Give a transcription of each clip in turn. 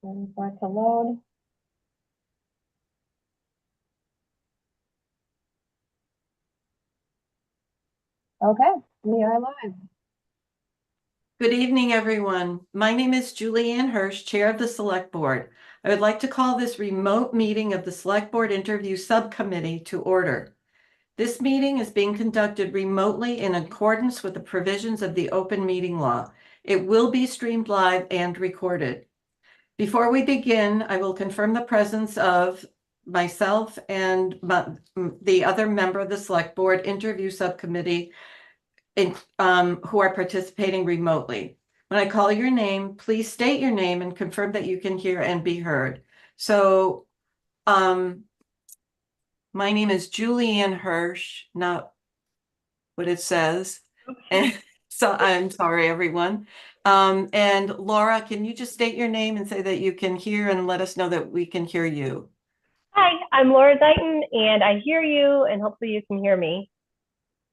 Waiting for it to load. Okay, we are live. Good evening, everyone. My name is Julianne Hirsch, Chair of the Select Board. I would like to call this remote meeting of the Select Board Interview Subcommittee to order. This meeting is being conducted remotely in accordance with the provisions of the open meeting law. It will be streamed live and recorded. Before we begin, I will confirm the presence of myself and the other member of the Select Board Interview Subcommittee who are participating remotely. When I call your name, please state your name and confirm that you can hear and be heard. So my name is Julianne Hirsch, not what it says. And so I'm sorry, everyone. And Laura, can you just state your name and say that you can hear and let us know that we can hear you? Hi, I'm Laura Dighton, and I hear you, and hopefully you can hear me.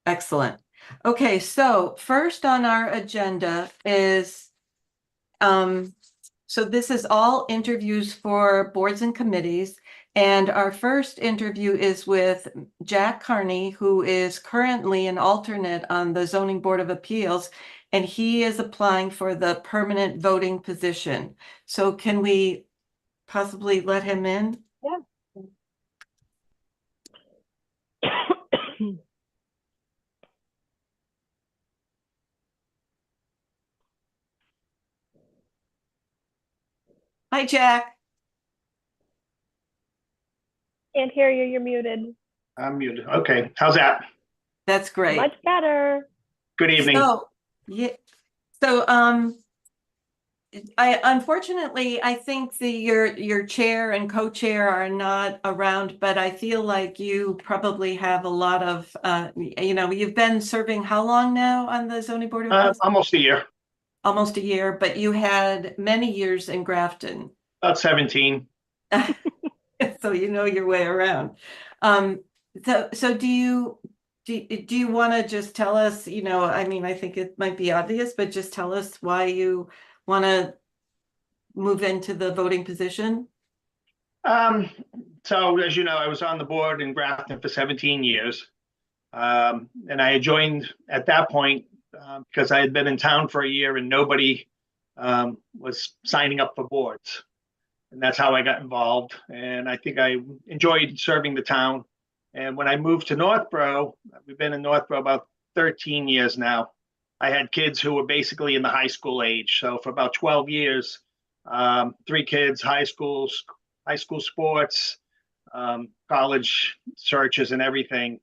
Excellent. Okay, so first on our agenda is, so this is all interviews for boards and committees. And our first interview is with Jack Carney, who is currently an alternate on the Zoning Board of Appeals, and he is applying for the permanent voting position. So can we possibly let him in? Yeah. Hi, Jack. Can't hear you, you're muted. I'm muted. Okay, how's that? That's great. Much better. Good evening. So, yeah, so unfortunately, I think your chair and co-chair are not around, but I feel like you probably have a lot of you've been serving how long now on the zoning board of appeals? Almost a year. Almost a year, but you had many years in Grafton. About 17. So you know your way around. So do you want to just tell us, I mean, I think it might be obvious, but just tell us why you want to move into the voting position? So as you know, I was on the board in Grafton for 17 years. And I had joined at that point because I had been in town for a year and nobody was signing up for boards. And that's how I got involved. And I think I enjoyed serving the town. And when I moved to Northborough, we've been in Northborough about 13 years now. I had kids who were basically in the high school age. So for about 12 years, 3 kids, high school sports, college searches and everything.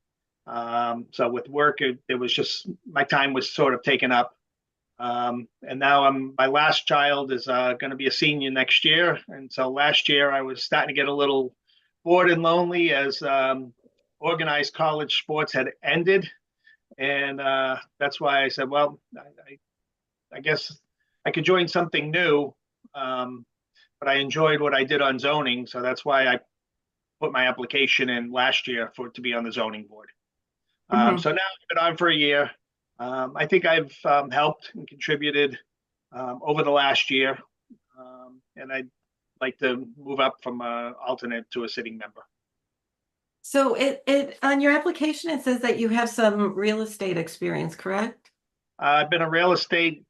So with work, it was just, my time was sort of taken up. And now my last child is going to be a senior next year. And so last year I was starting to get a little bored and lonely as organized college sports had ended. And that's why I said, well, I guess I could join something new. But I enjoyed what I did on zoning. So that's why I put my application in last year to be on the zoning board. So now I've been on for a year. I think I've helped and contributed over the last year. And I'd like to move up from an alternate to a sitting member. So it on your application, it says that you have some real estate experience, correct? I've been a real estate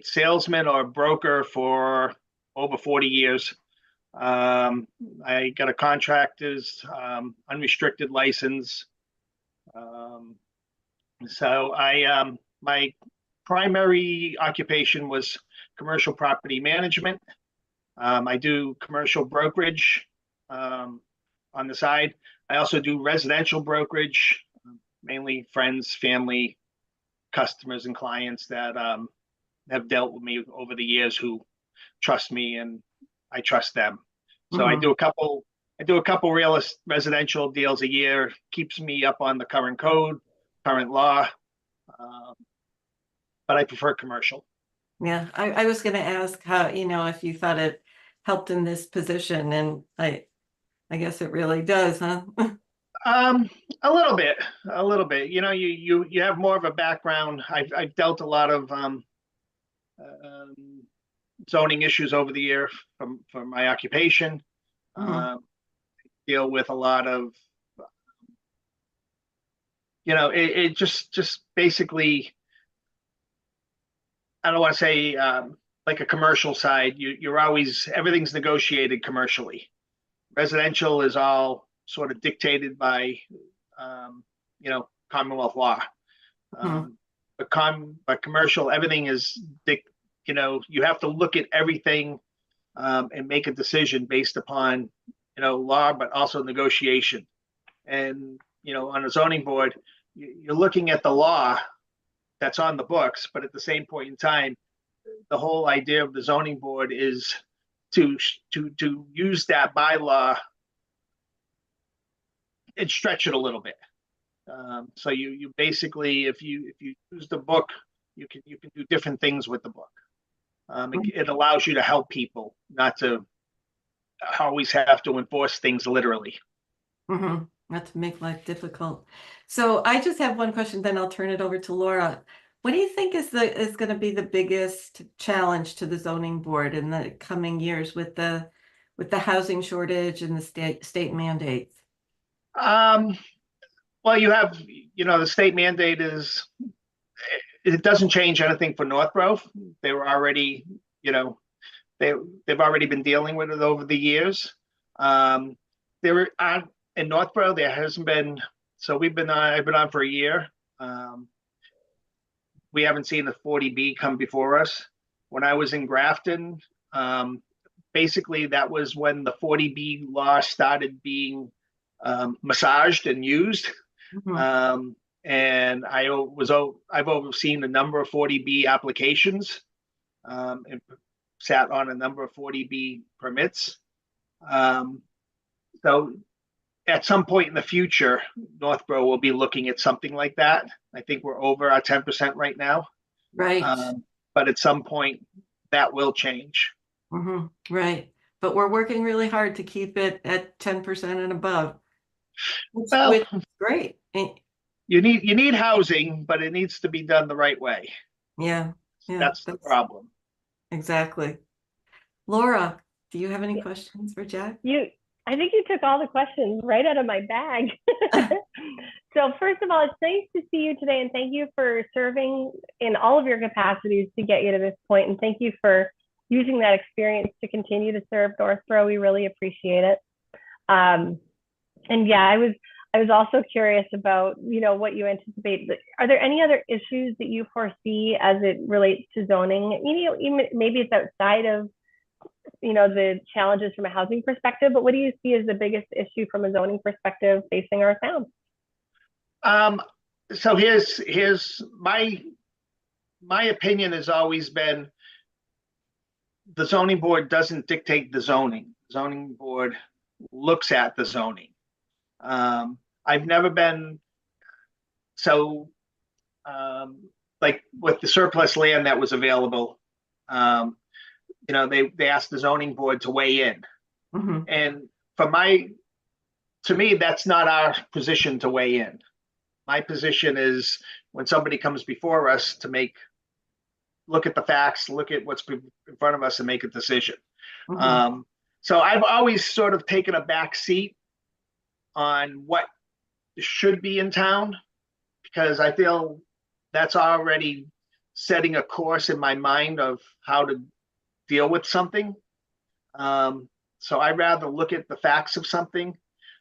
salesman or broker for over 40 years. I got a contractor's unrestricted license. So my primary occupation was commercial property management. I do commercial brokerage on the side. I also do residential brokerage, mainly friends, family, customers, and clients that have dealt with me over the years who trust me and I trust them. So I do a couple residential deals a year, keeps me up on the current code, current law, but I prefer commercial. Yeah, I was going to ask how, if you thought it helped in this position, and I guess it really does, huh? A little bit. You have more of a background. I've dealt a lot of zoning issues over the year from my occupation. Deal with a lot of, it just basically, I don't want to say like a commercial side. You're always, everything's negotiated commercially. Residential is all sort of dictated by, Commonwealth law. But commercial, everything is, you have to look at everything and make a decision based upon, law, but also negotiation. And, on a zoning board, you're looking at the law that's on the books, but at the same point in time, the whole idea of the zoning board is to use that bylaw and stretch it a little bit. So you basically, if you use the book, you can do different things with the book. It allows you to help people, not to always have to enforce things literally. Not to make life difficult. So I just have one question, then I'll turn it over to Laura. What do you think is going to be the biggest challenge to the zoning board in the coming years with the housing shortage and the state mandates? Well, you have, the state mandate is, it doesn't change anything for Northborough. They were already, they've already been dealing with it over the years. In Northborough, there hasn't been, so I've been on for a year. We haven't seen the 40B come before us. When I was in Grafton, basically that was when the 40B law started being massaged and used. And I've overseen a number of 40B applications and sat on a number of 40B permits. So at some point in the future, Northborough will be looking at something like that. I think we're over our 10% right now. Right. But at some point that will change. Right. But we're working really hard to keep it at 10% and above. Which is great. You need housing, but it needs to be done the right way. Yeah. That's the problem. Exactly. Laura, do you have any questions for Jack? I think you took all the questions right out of my bag. So first of all, it's nice to see you today, and thank you for serving in all of your capacities to get you to this point. And thank you for using that experience to continue to serve Northborough. We really appreciate it. And yeah, I was also curious about, what you anticipate. Are there any other issues that you foresee as it relates to zoning? Maybe it's outside of, the challenges from a housing perspective, but what do you see as the biggest issue from a zoning perspective facing our town? So here's my opinion has always been the zoning board doesn't dictate the zoning. The zoning board looks at the zoning. I've never been like with the surplus land that was available, they asked the zoning board to weigh in. And to me, that's not our position to weigh in. My position is when somebody comes before us to look at the facts, look at what's in front of us and make a decision. So I've always sort of taken a back seat on what should be in town, because I feel that's already setting a course in my mind of how to deal with something. So I'd rather look at the facts of something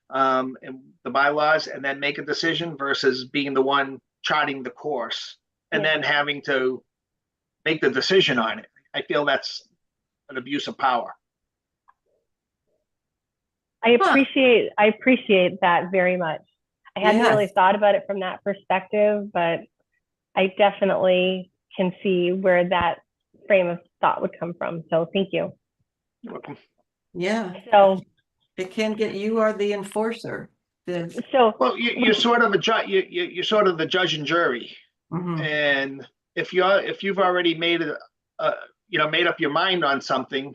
and the bylaws and then make a decision versus being the one charting the course and then having to make the decision on it. I feel that's an abuse of power. I appreciate that very much. I hadn't really thought about it from that perspective, but I definitely can see where that frame of thought would come from. So thank you. You're welcome. Yeah. So it can get, you are the enforcer. Well, you're sort of a judge. You're sort of the judge and jury. And if you've already made made up your mind on something,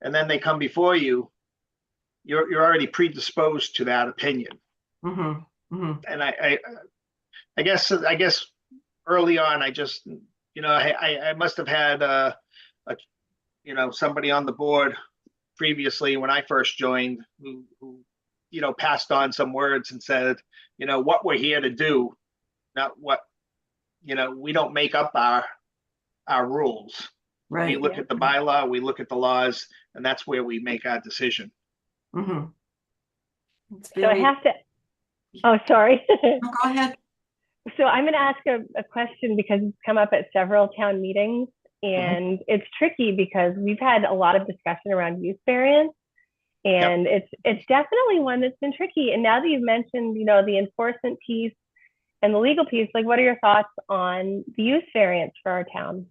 and then they come before you, you're already predisposed to that opinion. And I guess early on, I just I must have had somebody on the board previously when I first joined who passed on some words and said, what we're here to do, not what, we don't make up our rules. Right. We look at the bylaw, we look at the laws, and that's where we make our decision. Mm-hmm. So I have to, oh, sorry. No, go ahead. So I'm going to ask a question because it's come up at several town meetings, and it's tricky because we've had a lot of discussion around use variance, and it's definitely one that's been tricky. And now that you've mentioned, the enforcement piece and the legal piece, like, what are your thoughts on the use variance for our town?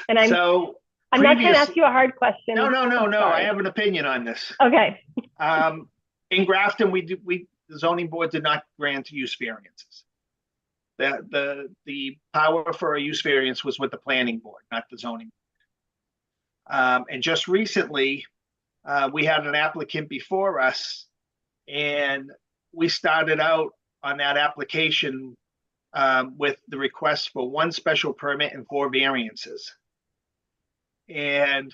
And I'm not trying to ask you a hard question. No. I have an opinion on this. Okay. In Grafton, the zoning board did not grant use variances. The power for a use variance was with the planning board, not the zoning board. And just recently, we had an applicant before us, and we started out on that application with the request for 1 special permit and 4 variances. And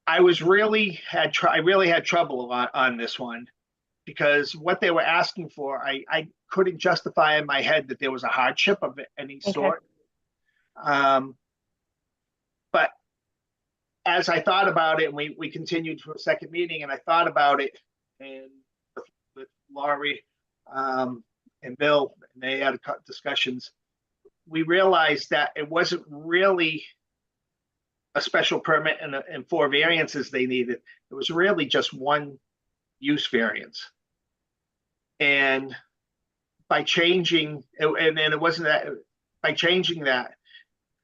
I really had trouble on this one, because what they were asking for, I couldn't justify in my head that there was a hardship of any sort. But as I thought about it, and we continued to a second meeting, and I thought about it, and with Laurie and Bill, and they had discussions, we realized that it wasn't really a special permit and 4 variances they needed. It was really just 1 use variance. And by changing, and it wasn't that, by changing that,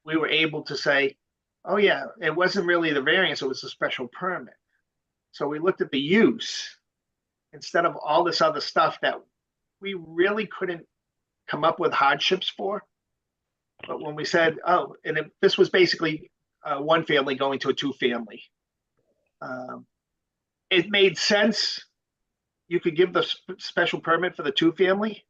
we were able to say, oh yeah, it wasn't really the variance, it was a special permit. So we looked at the use instead of all this other stuff that we really couldn't come up with hardships for. But when we said, oh, and this was basically 1 family going to a 2 family, it made sense. You could give the special permit for the 2 family,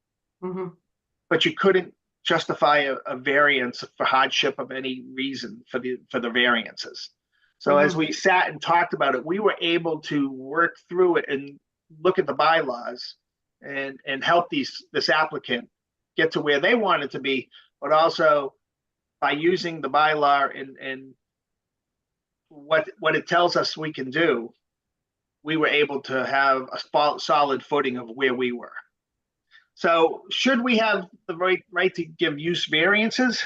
but you couldn't justify a variance for hardship of any reason for the variances. So as we sat and talked about it, we were able to work through it and look at the bylaws and help this applicant get to where they wanted to be, but also by using the bylaw and what it tells us we can do, we were able to have a solid footing of where we were. So should we have the right to give use variances?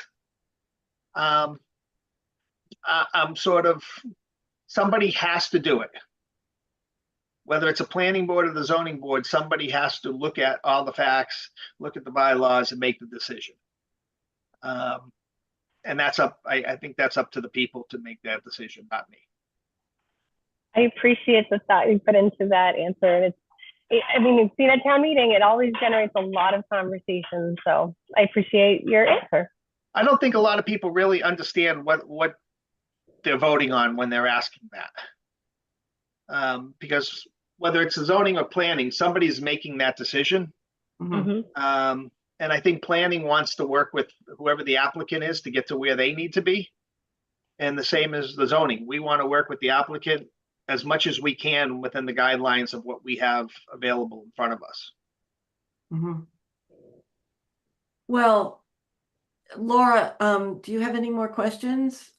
I'm somebody has to do it. Whether it's a planning board or the zoning board, somebody has to look at all the facts, look at the bylaws, and make the decision. And that's up, I think that's up to the people to make that decision, not me. I appreciate the thought you put into that answer. And it's been a town meeting, it always generates a lot of conversation. So I appreciate your answer. I don't think a lot of people really understand what they're voting on when they're asking that. Because whether it's zoning or planning, somebody's making that decision. And I think planning wants to work with whoever the applicant is to get to where they need to be. And the same as the zoning. We want to work with the applicant as much as we can within the guidelines of what we have available in front of us. Well, Laura, do you have any more questions?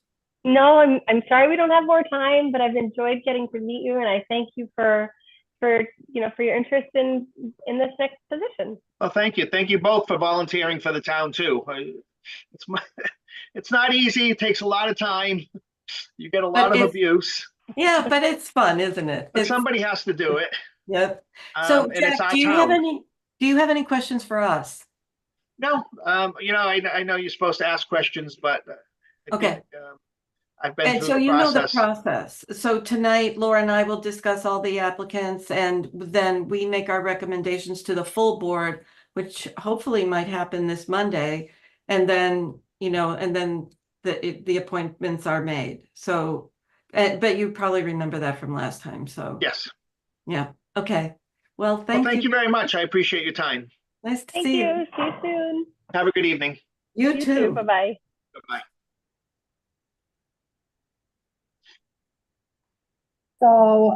No, I'm sorry we don't have more time, but I've enjoyed getting to meet you, and I thank you for your interest in this next position. Well, thank you. Thank you both for volunteering for the town too. It's not easy. It takes a lot of time. You get a lot of abuse. Yeah, but it's fun, isn't it? But somebody has to do it. Yep. So Jack, do you have any questions for us? No. I know you're supposed to ask questions, but okay. I've been through the process. So you know the process. So tonight, Laura and I will discuss all the applicants, and then we make our recommendations to the full board, which hopefully might happen this Monday. And then, the appointments are made. So, but you probably remember that from last time. So yes. Yeah. Okay. Well, thank you very much. I appreciate your time. Nice to see you. See you soon. Have a good evening. You too. Bye-bye. Bye-bye. So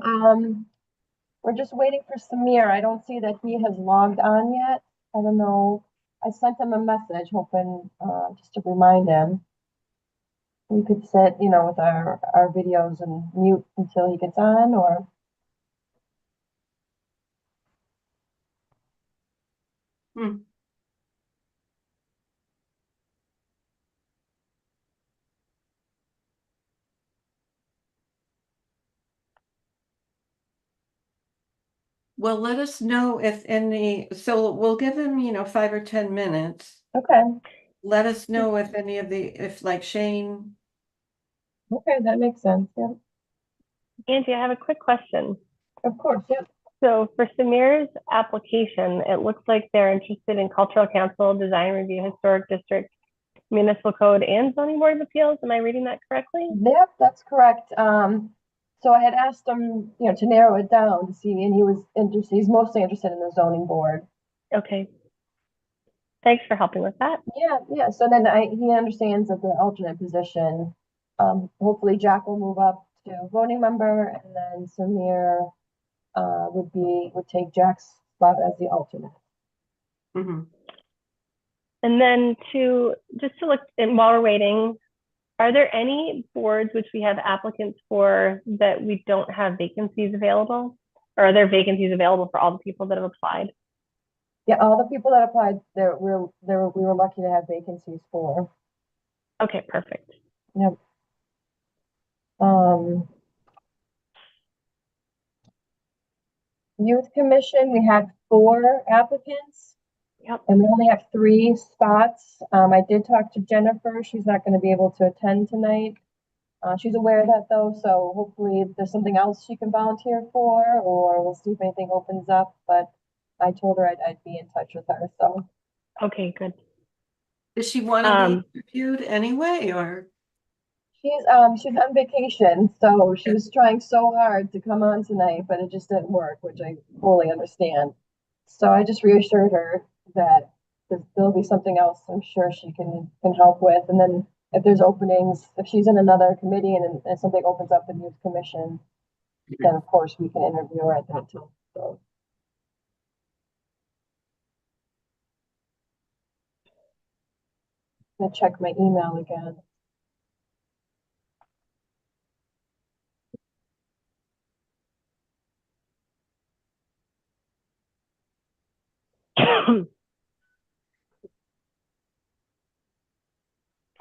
we're just waiting for Samir. I don't see that he has logged on yet. I don't know. I sent him a message hoping just to remind him. We could sit, with our videos and mute until he gets on, or Hmm. Well, let us know if so we'll give him, 5 or 10 minutes. okay. Let us know if if like Shane. Okay, that makes sense. Yeah, Angie, I have a quick question. of course. Yeah. So for Samir's application, it looks like they're interested in cultural council, design review, historic district, municipal code, and zoning board of appeals. Am I reading that correctly? Yep, that's correct. So I had asked him, to narrow it down to see, and he was interested. He's mostly interested in the zoning board. Okay. Thanks for helping with that. Yeah. So then he understands that the alternate position, hopefully Jack will move up to voting member, and then Samir would take Jack's spot as the alternate. Mhm. And then just to look, and while we're waiting, are there any boards which we have applicants for that we don't have vacancies available? Or are there vacancies available for all the people that have applied? Yeah, all the people that applied, we were lucky to have vacancies for. Okay, perfect. Yep. Youth Commission, we had 4 applicants. Yep. And we only have 3 spots. I did talk to Jennifer. She's not going to be able to attend tonight. She's aware of that though, so hopefully there's something else she can volunteer for, or we'll see if anything opens up. But I told her I'd be in touch with her. So Okay, good. Does she want to be interviewed anyway, or? she's on vacation, so she was trying so hard to come on tonight, but it just didn't work, which I fully understand. So I just reassured her that there'll be something else I'm sure she can help with. And then if there's openings, if she's in another committee and something opens up in youth commission, then of course we can interview her at that time. So I'm gonna check my email again.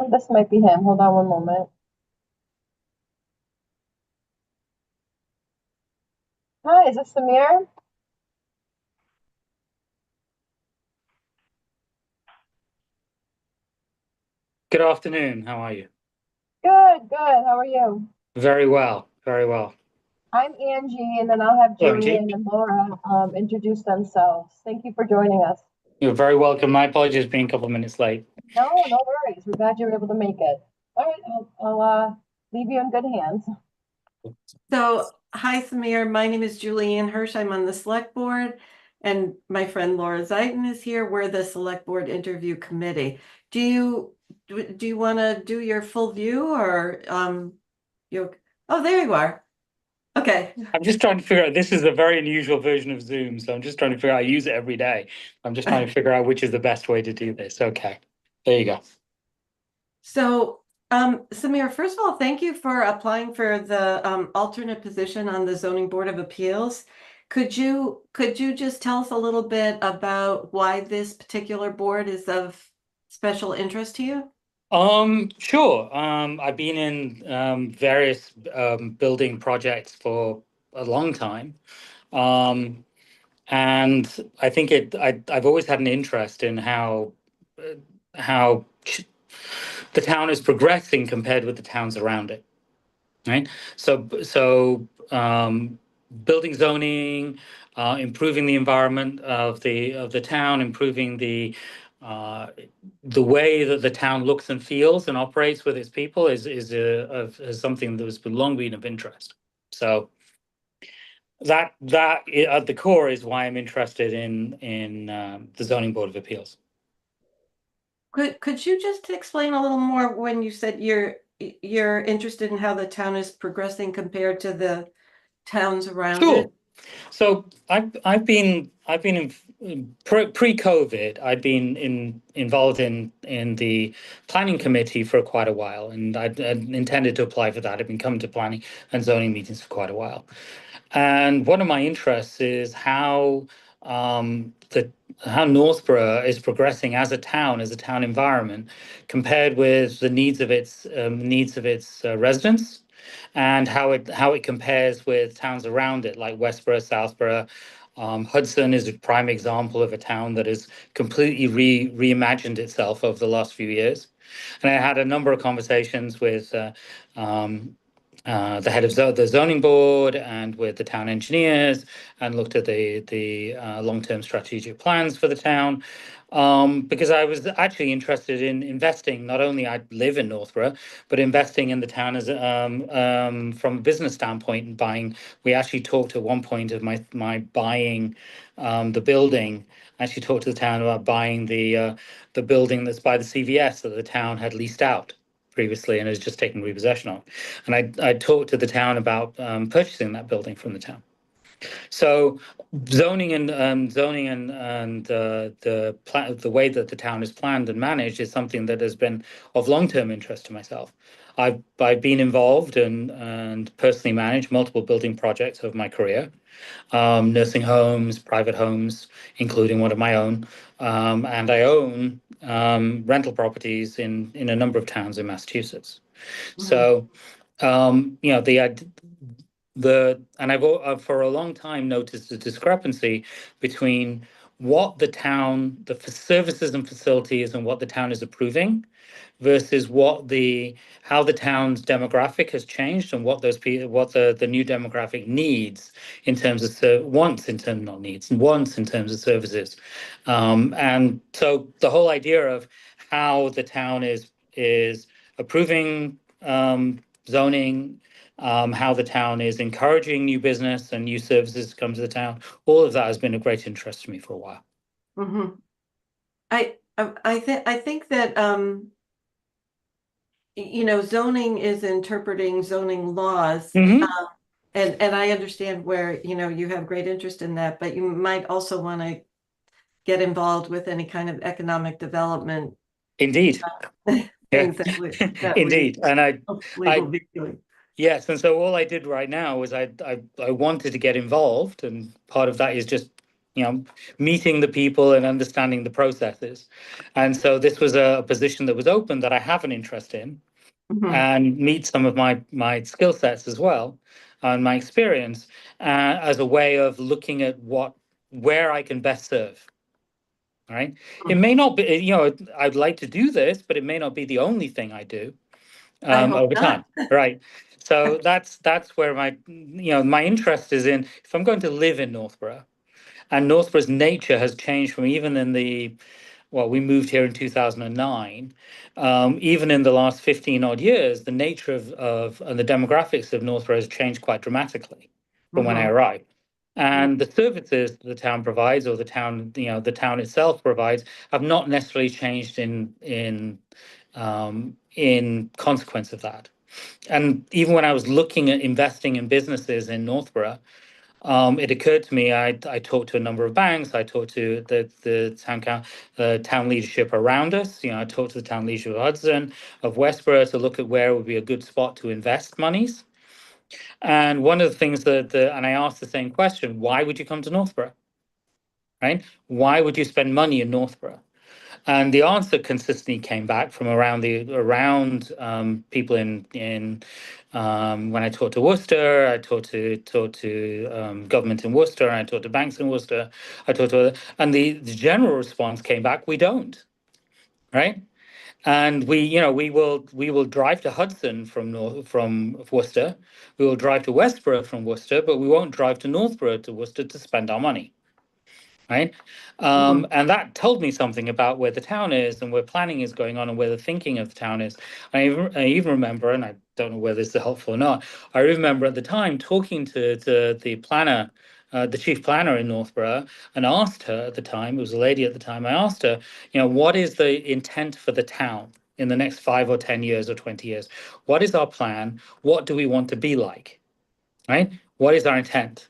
Oh, this might be him. Hold on one moment. Hi, is this Samir? Good afternoon. How are you? Good, good. How are you? Very well, very well. I'm Angie, and then I'll have Hello, Angie. Julian and Laura introduce themselves. Thank you for joining us. You're very welcome. My apologies for being a couple of minutes late. No, no worries. We're glad you were able to make it. All right, I'll leave you in good hands. So, hi, Samir. My name is Julianne Hirsch. I'm on the select board, and my friend Laura Zeiton is here. We're the select board interview committee. Do you want to do your full view, or you? Oh, there you are. Okay. I'm just trying to figure out, this is a very unusual version of Zoom, so I'm just trying to figure out, I use it every day. I'm just trying to figure out which is the best way to do this. Okay, there you go. So, Samir, first of all, thank you for applying for the alternate position on the Zoning Board of Appeals. Could you just tell us a little bit about why this particular board is of special interest to you? Sure. I've been in various building projects for a long time. And I think I've always had an interest in how the town is progressing compared with the towns around it, right? So building zoning, improving the environment of the town, improving the way that the town looks and feels and operates with its people is something that has long been of interest. So that at the core is why I'm interested in the zoning board of appeals. Could you just explain a little more when you said you're interested in how the town is progressing compared to towns around Sure. it? So I've been pre-COVID. I'd been involved in the planning committee for quite a while, and I'd intended to apply for that. I've been coming to planning and zoning meetings for quite a while, and one of my interests is how how Northborough is progressing as a town environment, compared with the needs of its residents, and how it compares with towns around it, like Westborough, Southborough. Hudson is a prime example of a town that has completely reimagined itself over the last few years. And I had a number of conversations with um, the head of the zoning board and with the town engineers, and looked at the long-term strategic plans for the town, because I was actually interested in investing. Not only I live in Northborough, but investing in the town as from a business standpoint and buying. We actually talked at one point of my buying the building. I actually talked to the town about buying the building that's by the CVS that the town had leased out previously and has just taken repossession of. And I talked to the town about purchasing that building from the town. So zoning and the way that the town is planned and managed is something that has been of long-term interest to myself. I've been involved and personally managed multiple building projects over my career, nursing homes, private homes, including one of my own, and I own rental properties in a number of towns in Massachusetts. So, you know, and I've for a long time noticed the discrepancy between what the town, the services and facilities, and what the town is approving, versus how the town's demographic has changed and what the new demographic needs in terms of wants in terms not needs and wants in terms of services, and so the whole idea of how the town is approving zoning, how the town is encouraging new business and new services to come to the town, all of that has been a great interest to me for a while. Mm-hmm. I think that you know, zoning is interpreting zoning laws, Mm-hmm. and I understand where, you know, you have great interest in that, but you might also want to get involved with any kind of economic development Indeed. things Yeah. that Indeed. And hopefully will be doing. yes, and so all I did right now was I wanted to get involved, and part of that is just, you know, meeting the people and understanding the processes. And so this was a position that was open that I have an interest in, Mhm. and meet some of my skill sets as well, and my experience, as a way of looking at where I can best serve. All right. It may not be, you know, I'd like to do this, but it may not be the only thing I do I hope over not. time. Right. So that's where my interest is in. If I'm going to live in Northborough, and Northborough's nature has changed from even in we moved here in 2009. Even in the last 15 odd years, the nature of and the demographics of Northborough has changed quite dramatically from when I arrived. And the services the town provides, or the town itself provides, have not necessarily changed in consequence of that. And even when I was looking at investing in businesses in Northborough, it occurred to me, I talked to a number of banks, I talked to the town leadership around us, you know, I talked to the town leadership of Hudson, of Westborough, to look at where would be a good spot to invest monies. And one of the things and I asked the same question: why would you come to Northborough? Right? Why would you spend money in Northborough? And the answer consistently came back from around people in when I talked to Worcester, I talked to government in Worcester, and I talked to banks in Worcester, and the general response came back: we don't, right? And we will drive to Hudson from Worcester, we will drive to Westborough from Worcester, but we won't drive to Northborough to Worcester to spend our money. Right. And that told me something about where the town is and where planning is going on and where the thinking of the town is. I even remember, and I don't know whether this is helpful or not, I remember at the time talking to the planner, the chief planner in Northborough, and asked her at the time, it was a lady at the time, I asked her, you know, what is the intent for the town in the next 5 or 10 years or 20 years? What is our plan? What do we want to be like? right? What is our intent?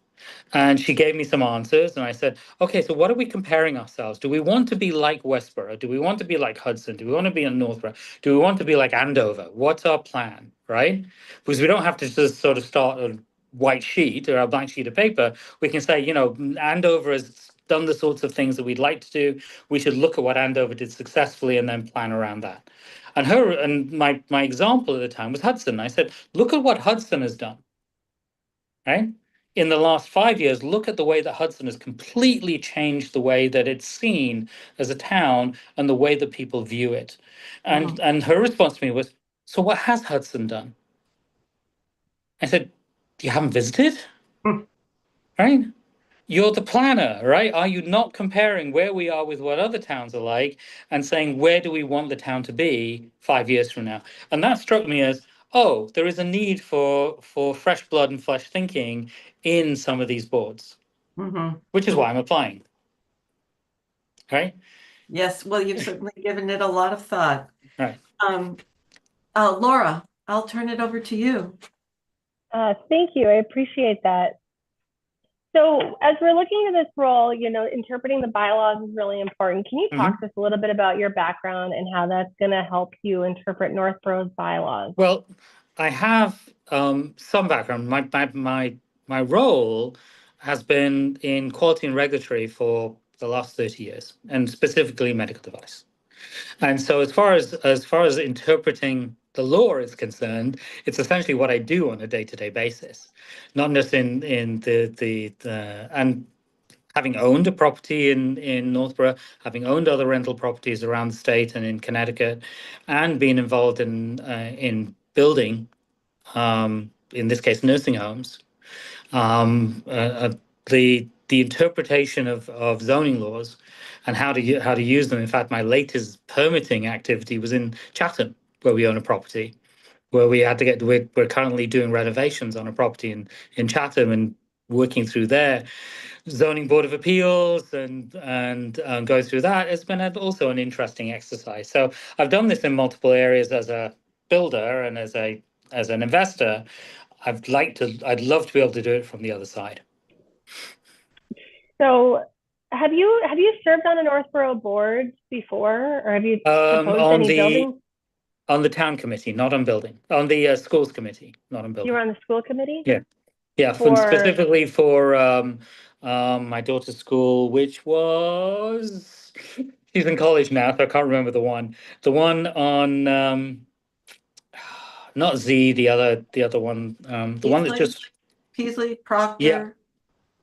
And she gave me some answers, and I said, okay, so what are we comparing ourselves? Do we want to be like Westboro? Do we want to be like Hudson? Do we want to be in Northborough? Do we want to be like Andover? What's our plan, right? Because we don't have to just sort of start a white sheet or a blank sheet of paper. We can say, Andover has done the sorts of things that we'd like to do. We should look at what Andover did successfully and then plan around that. And my example at the time was Hudson. I said, look at what Hudson has done, right? In the last 5 years, look at the way that Hudson has completely changed the way that it's seen as a town and the way that people view it. And her response to me was, so what has Hudson done? I said, you haven't visited, right? You're the planner, right? Are you not comparing where we are with what other towns are like and saying, where do we want the town to be 5 years from now? And that struck me as, oh, there is a need for fresh blood and fresh thinking in some of these boards, which is why I'm applying. Right? Yes, well, you've certainly given it a lot of thought. Right. Laura, I'll turn it over to you. Thank you. I appreciate that. So as we're looking at this role, interpreting the bylaws is really important. Can you talk to us a little bit about your background and how that's going to help you interpret Northborough's bylaws? Well, I have some background. My role has been in quality and regulatory for the last 30 years, and specifically medical device. And so as far as interpreting the law is concerned, it's essentially what I do on a day-to-day basis, not just in the and having owned a property in Northborough, having owned other rental properties around the state and in Connecticut, and being involved in building, in this case, nursing homes. The interpretation of zoning laws and how to use them. In fact, my latest permitting activity was in Chatham, where we own a property, where we had to get. We're currently doing renovations on a property in Chatham and working through their zoning board of appeals and going through that has been also an interesting exercise. So I've done this in multiple areas as a builder and as an investor. I'd love to be able to do it from the other side. So have you served on a Northborough board before, or have you proposed any buildings? On the town committee, not on building. On the schools committee, not on building. You were on the school committee? Yeah, specifically for my daughter's school, which was, she's in college now, so I can't remember the one. The one on not Z, the other one, the one that's just Peasley, Proctor. Yeah,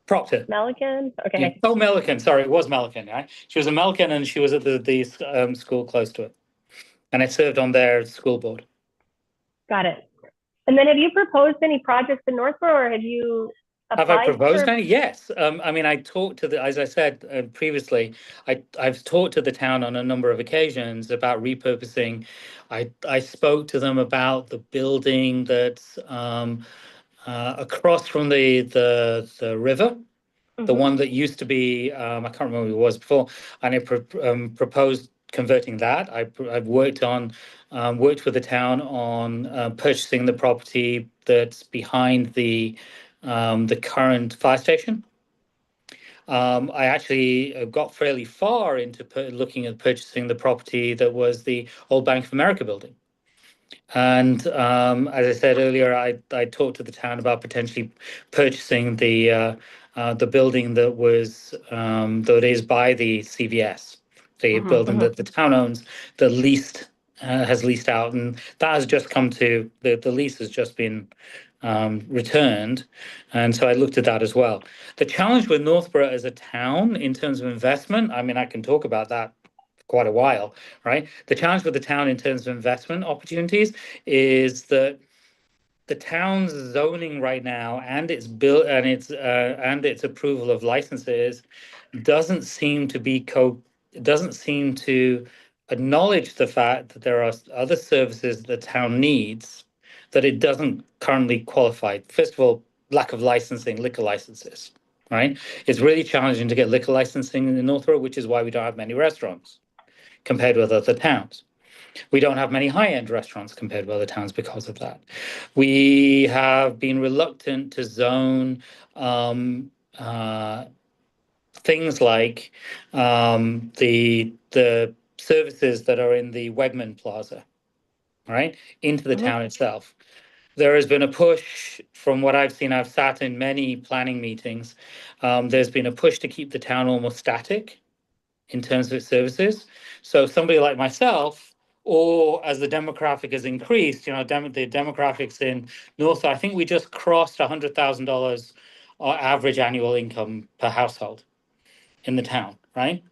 Proctor. Melican? Okay. Yeah. Oh, Melican. Sorry, it was Melican. Right? She was a Melican, and she was at the school close to it, and I served on their school board. Got it. And then have you proposed any projects in Northborough, or have you applied? Have I proposed any? Yes. I mean, I talked to as I said previously, I've talked to the town on a number of occasions about repurposing. I spoke to them about the building that's across from the river, the one that used to be, I can't remember who it was before, and I proposed converting that. I've worked with the town on purchasing the property that's behind the current fire station. I actually got fairly far into looking at purchasing the property that was the old Bank of America building. And as I said earlier, I talked to the town about potentially purchasing the building that is by the CVS, the building that the town owns, has leased out, and that has just come to the lease has just been returned, and so I looked at that as well. The challenge with Northborough as a town in terms of investment, I mean, I can talk about that quite a while, right? The challenge with the town in terms of investment opportunities is that the town's zoning right now and its approval of licenses doesn't seem to acknowledge the fact that there are other services the town needs that it doesn't currently qualify. First of all, lack of licensing, liquor licenses, right? It's really challenging to get liquor licensing in Northborough, which is why we don't have many restaurants compared with other towns. We don't have many high-end restaurants compared with other towns because of that. We have been reluctant to zone things like the services that are in the Wegman Plaza, right, into the town itself. There has been a push, from what I've seen, I've sat in many planning meetings. There's been a push to keep the town almost static in terms of its services. So somebody like myself, or as the demographic has increased, the demographics in North, I think we just crossed $100,000 average annual income per household in the town, right?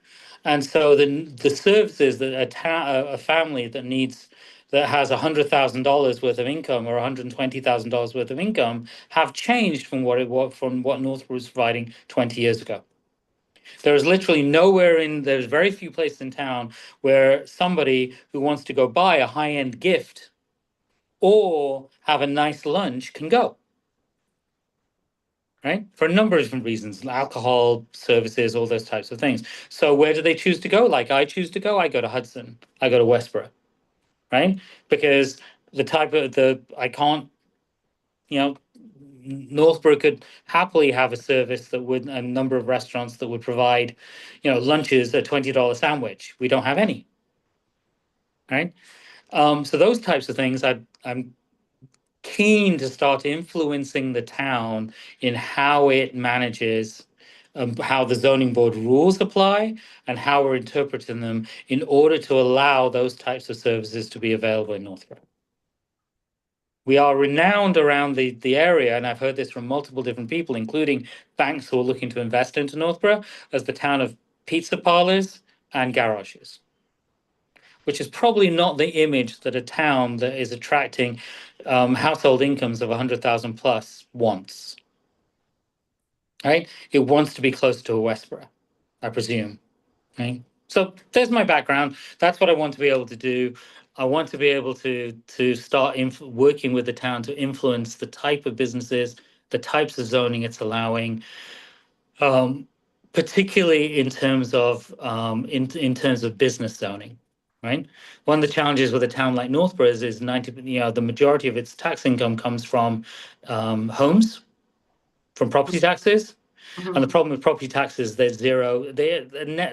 And so the services that a family that has $100,000 worth of income or $120,000 worth of income have changed from what Northborough was providing 20 years ago. There's very few places in town where somebody who wants to go buy a high-end gift or have a nice lunch can go. Right? For a number of different reasons, alcohol, services, all those types of things. So where do they choose to go? Like I choose to go, I go to Hudson, I go to Westboro, right? Because I can't, Northborough could happily have a service a number of restaurants that would provide, lunches, a $20 sandwich. We don't have any, right? So those types of things, I'm keen to start influencing the town in how it manages, how the zoning board rules apply and how we're interpreting them in order to allow those types of services to be available in Northborough. We are renowned around the area, and I've heard this from multiple different people, including banks who are looking to invest into Northborough, as the town of pizza parlors and garages, which is probably not the image that a town that is attracting household incomes of 100,000 plus wants. Right? It wants to be close to a Westboro, I presume. Right? So there's my background. That's what I want to be able to do. I want to be able to start working with the town to influence the type of businesses, the types of zoning it's allowing, particularly in terms of in terms of business zoning. Right. One of the challenges with a town like Northborough is the majority of its tax income comes from homes, from property taxes. And the problem with property taxes, they're zero. They're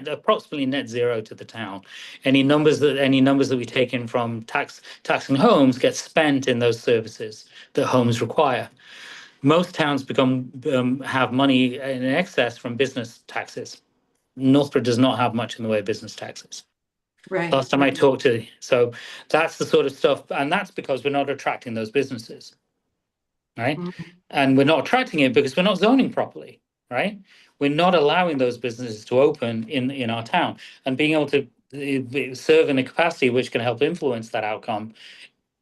approximately net zero to the town. Any numbers that we take in from taxing homes get spent in those services that homes require. Most towns have money in excess from business taxes. Northborough does not have much in the way of business taxes. Right. Last time I talked to, so that's the sort of stuff, and that's because we're not attracting those businesses, right? And we're not attracting it because we're not zoning properly, right? We're not allowing those businesses to open in our town, and being able to serve in a capacity which can help influence that outcome.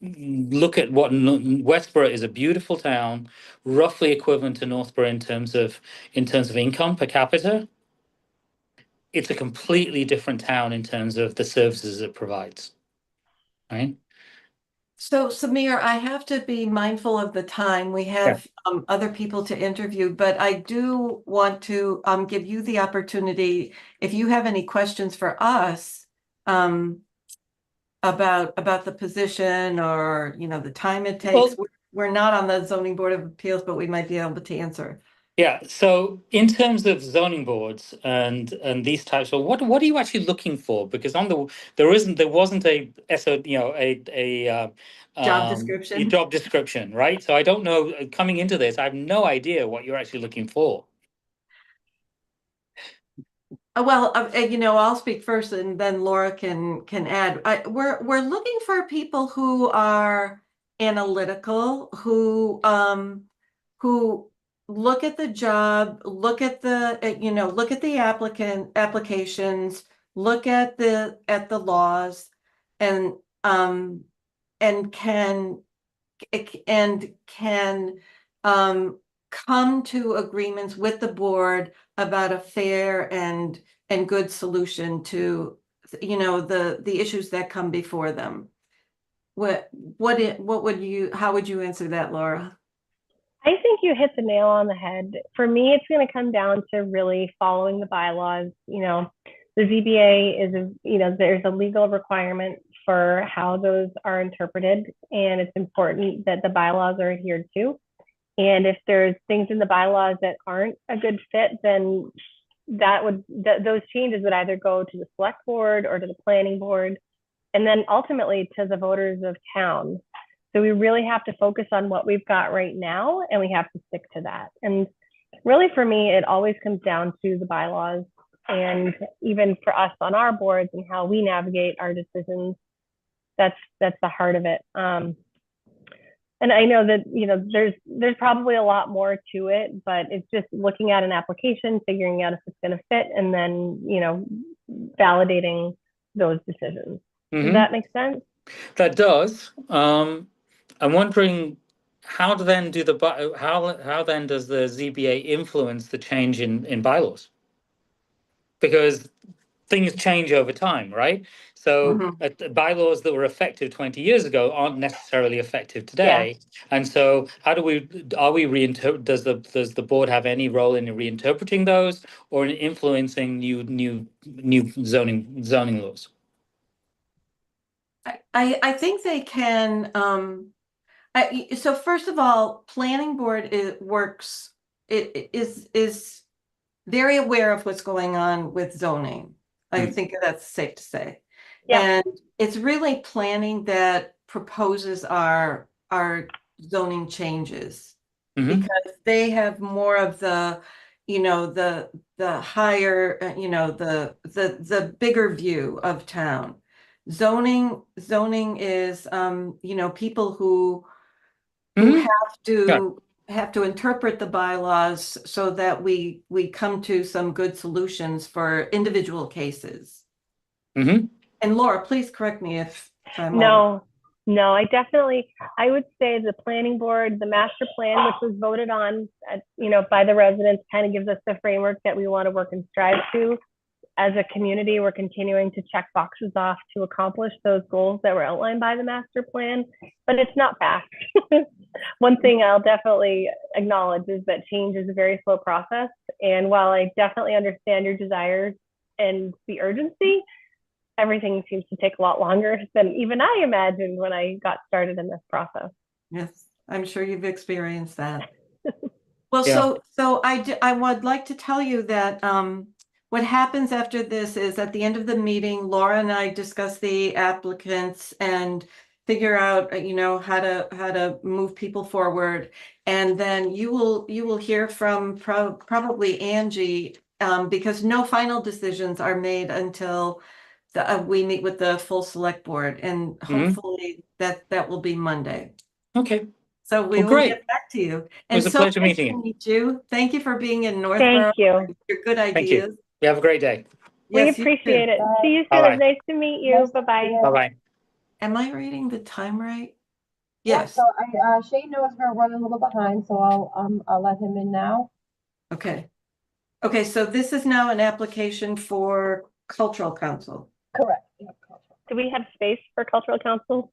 Look at what Westboro is, a beautiful town, roughly equivalent to Northborough in terms of income per capita. It's a completely different town in terms of the services it provides, right? So Samir, I have to be mindful of the time. We have other people to interview, but I do want to give you the opportunity, if you have any questions for us about the position or the time it takes. Well, we're not on the Zoning Board of Appeals, but we might be able to answer. Yeah. So in terms of zoning boards and these types of what are you actually looking for? Because there wasn't a Job description. job description, right? So I don't know, coming into this, I have no idea what you're actually looking for. Well, I'll speak first, and then Laura can add. We're looking for people who are analytical, who look at the job, look at the applications, look at the laws, and can come to agreements with the board about a fair and good solution to the issues that come before them. How would you answer that, Laura? I think you hit the nail on the head. For me, it's going to come down to really following the bylaws. The ZBA is there's a legal requirement for how those are interpreted, and it's important that the bylaws are adhered to. And if there's things in the bylaws that aren't a good fit, then those changes would either go to the select board or to the planning board, and then ultimately to the voters of town. So we really have to focus on what we've got right now, and we have to stick to that. And really, for me, it always comes down to the bylaws, and even for us on our boards and how we navigate our decisions, that's the heart of it. And I know that, you know, there's probably a lot more to it, but it's just looking at an application, figuring out if it's going to fit, and then, you know, validating those decisions. Does that make sense? That does. I'm wondering how then does the ZBA influence the change in bylaws? Because things change over time, right? So bylaws that were effective 20 years ago aren't necessarily effective today. And so how do does the board have any role in reinterpreting those or in influencing new zoning laws? I think they can, so first of all, planning board is very aware of what's going on with zoning. I think that's safe to say. And it's really planning that proposes our zoning changes, because they have more of the, you know, the higher, you know, the bigger view of town. Zoning is, you know, people who have to interpret the bylaws so that we come to some good solutions for individual cases. And Laura, please correct me if I'm wrong. No, I would say the planning board, the master plan, which was voted on, you know, by the residents, kind of gives us the framework that we want to work and strive to. As a community, we're continuing to check boxes off to accomplish those goals that were outlined by the master plan, but it's not fast. One thing I'll definitely acknowledge is that change is a very slow process. And while I definitely understand your desires and the urgency, everything seems to take a lot longer than even I imagined when I got started in this process. Yes, I'm sure you've experienced that. Well, so I would like to tell you that what happens after this is at the end of the meeting, Laura and I discuss the applicants and figure out, you know, how to move people forward. And then you will hear from probably Angie, because no final decisions are made until we meet with the full select board, and hopefully that will be Monday. Okay. So we will get back to you. And it was a pleasure meeting you. Meet you. Thank you for being in Northborough. Thank you. Your good ideas. Thank you. You have a great day. Yes, we appreciate it. Bye. See you soon. Bye-bye. It's nice to meet you. Bye-bye. Bye-bye. Am I reading the time right? Yeah, Yes. so Shane knows we're running a little behind, so I'll let him in now. Okay. Okay, so this is now an application for Cultural Council. Correct. Do we have space for cultural council?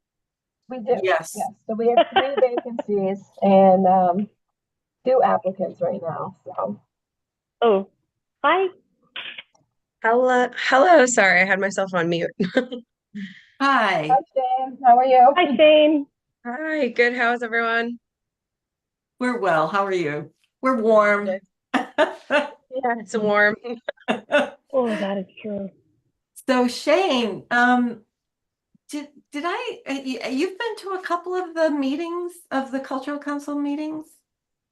We do. Yes. Yes. So we have 3 vacancies and 2 applicants right now. So. Oh, hi. Hello. Sorry, I had myself on mute. Hi. Hi, Shane. How are you? Hi, Shane. Hi, good. How's everyone? We're well. How are you? We're warm. Good. Yeah, it's warm. Oh, that is true. So Shane, you've been to a couple of the meetings of the Cultural Council meetings?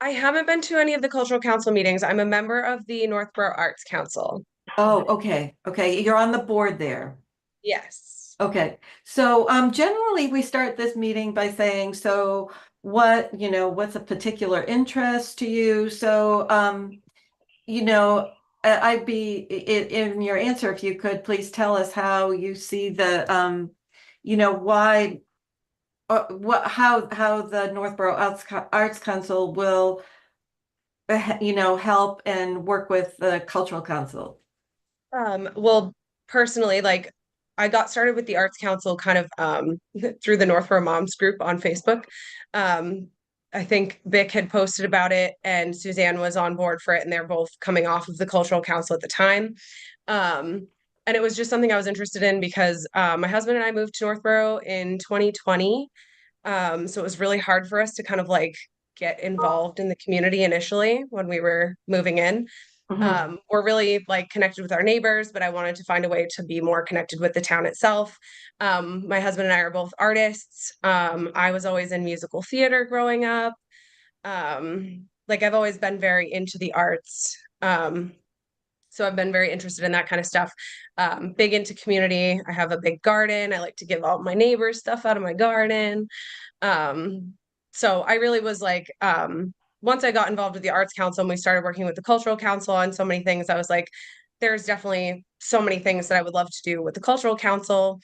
I haven't been to any of the Cultural Council meetings. I'm a member of the Northborough Arts Council. Oh, okay. Okay. You're on the board there. Yes. Okay. So generally we start this meeting by saying, so what's a particular interest to you? So, you know, I'd be in your answer, if you could please tell us how you see the, you know, why, how the Northborough Arts Council will, you know, help and work with the Cultural Council. Well, personally, like I got started with the Arts Council kind of through the Northborough Moms group on Facebook. I think Vic had posted about it and Suzanne was on board for it, and they're both coming off of the Cultural Council at the time. and it was just something I was interested in because my husband and I moved to Northborough in 2020. So it was really hard for us to kind of like get involved in the community initially when we were moving in. We're really like connected with our neighbors, but I wanted to find a way to be more connected with the town itself. My husband and I are both artists. I was always in musical theater growing up. Like I've always been very into the arts. So I've been very interested in that kind of stuff. Big into community. I have a big garden. I like to give all my neighbors stuff out of my garden. Um, so I really was like, once I got involved with the Arts Council and we started working with the Cultural Council on so many things, I was like, there's definitely so many things that I would love to do with the Cultural Council,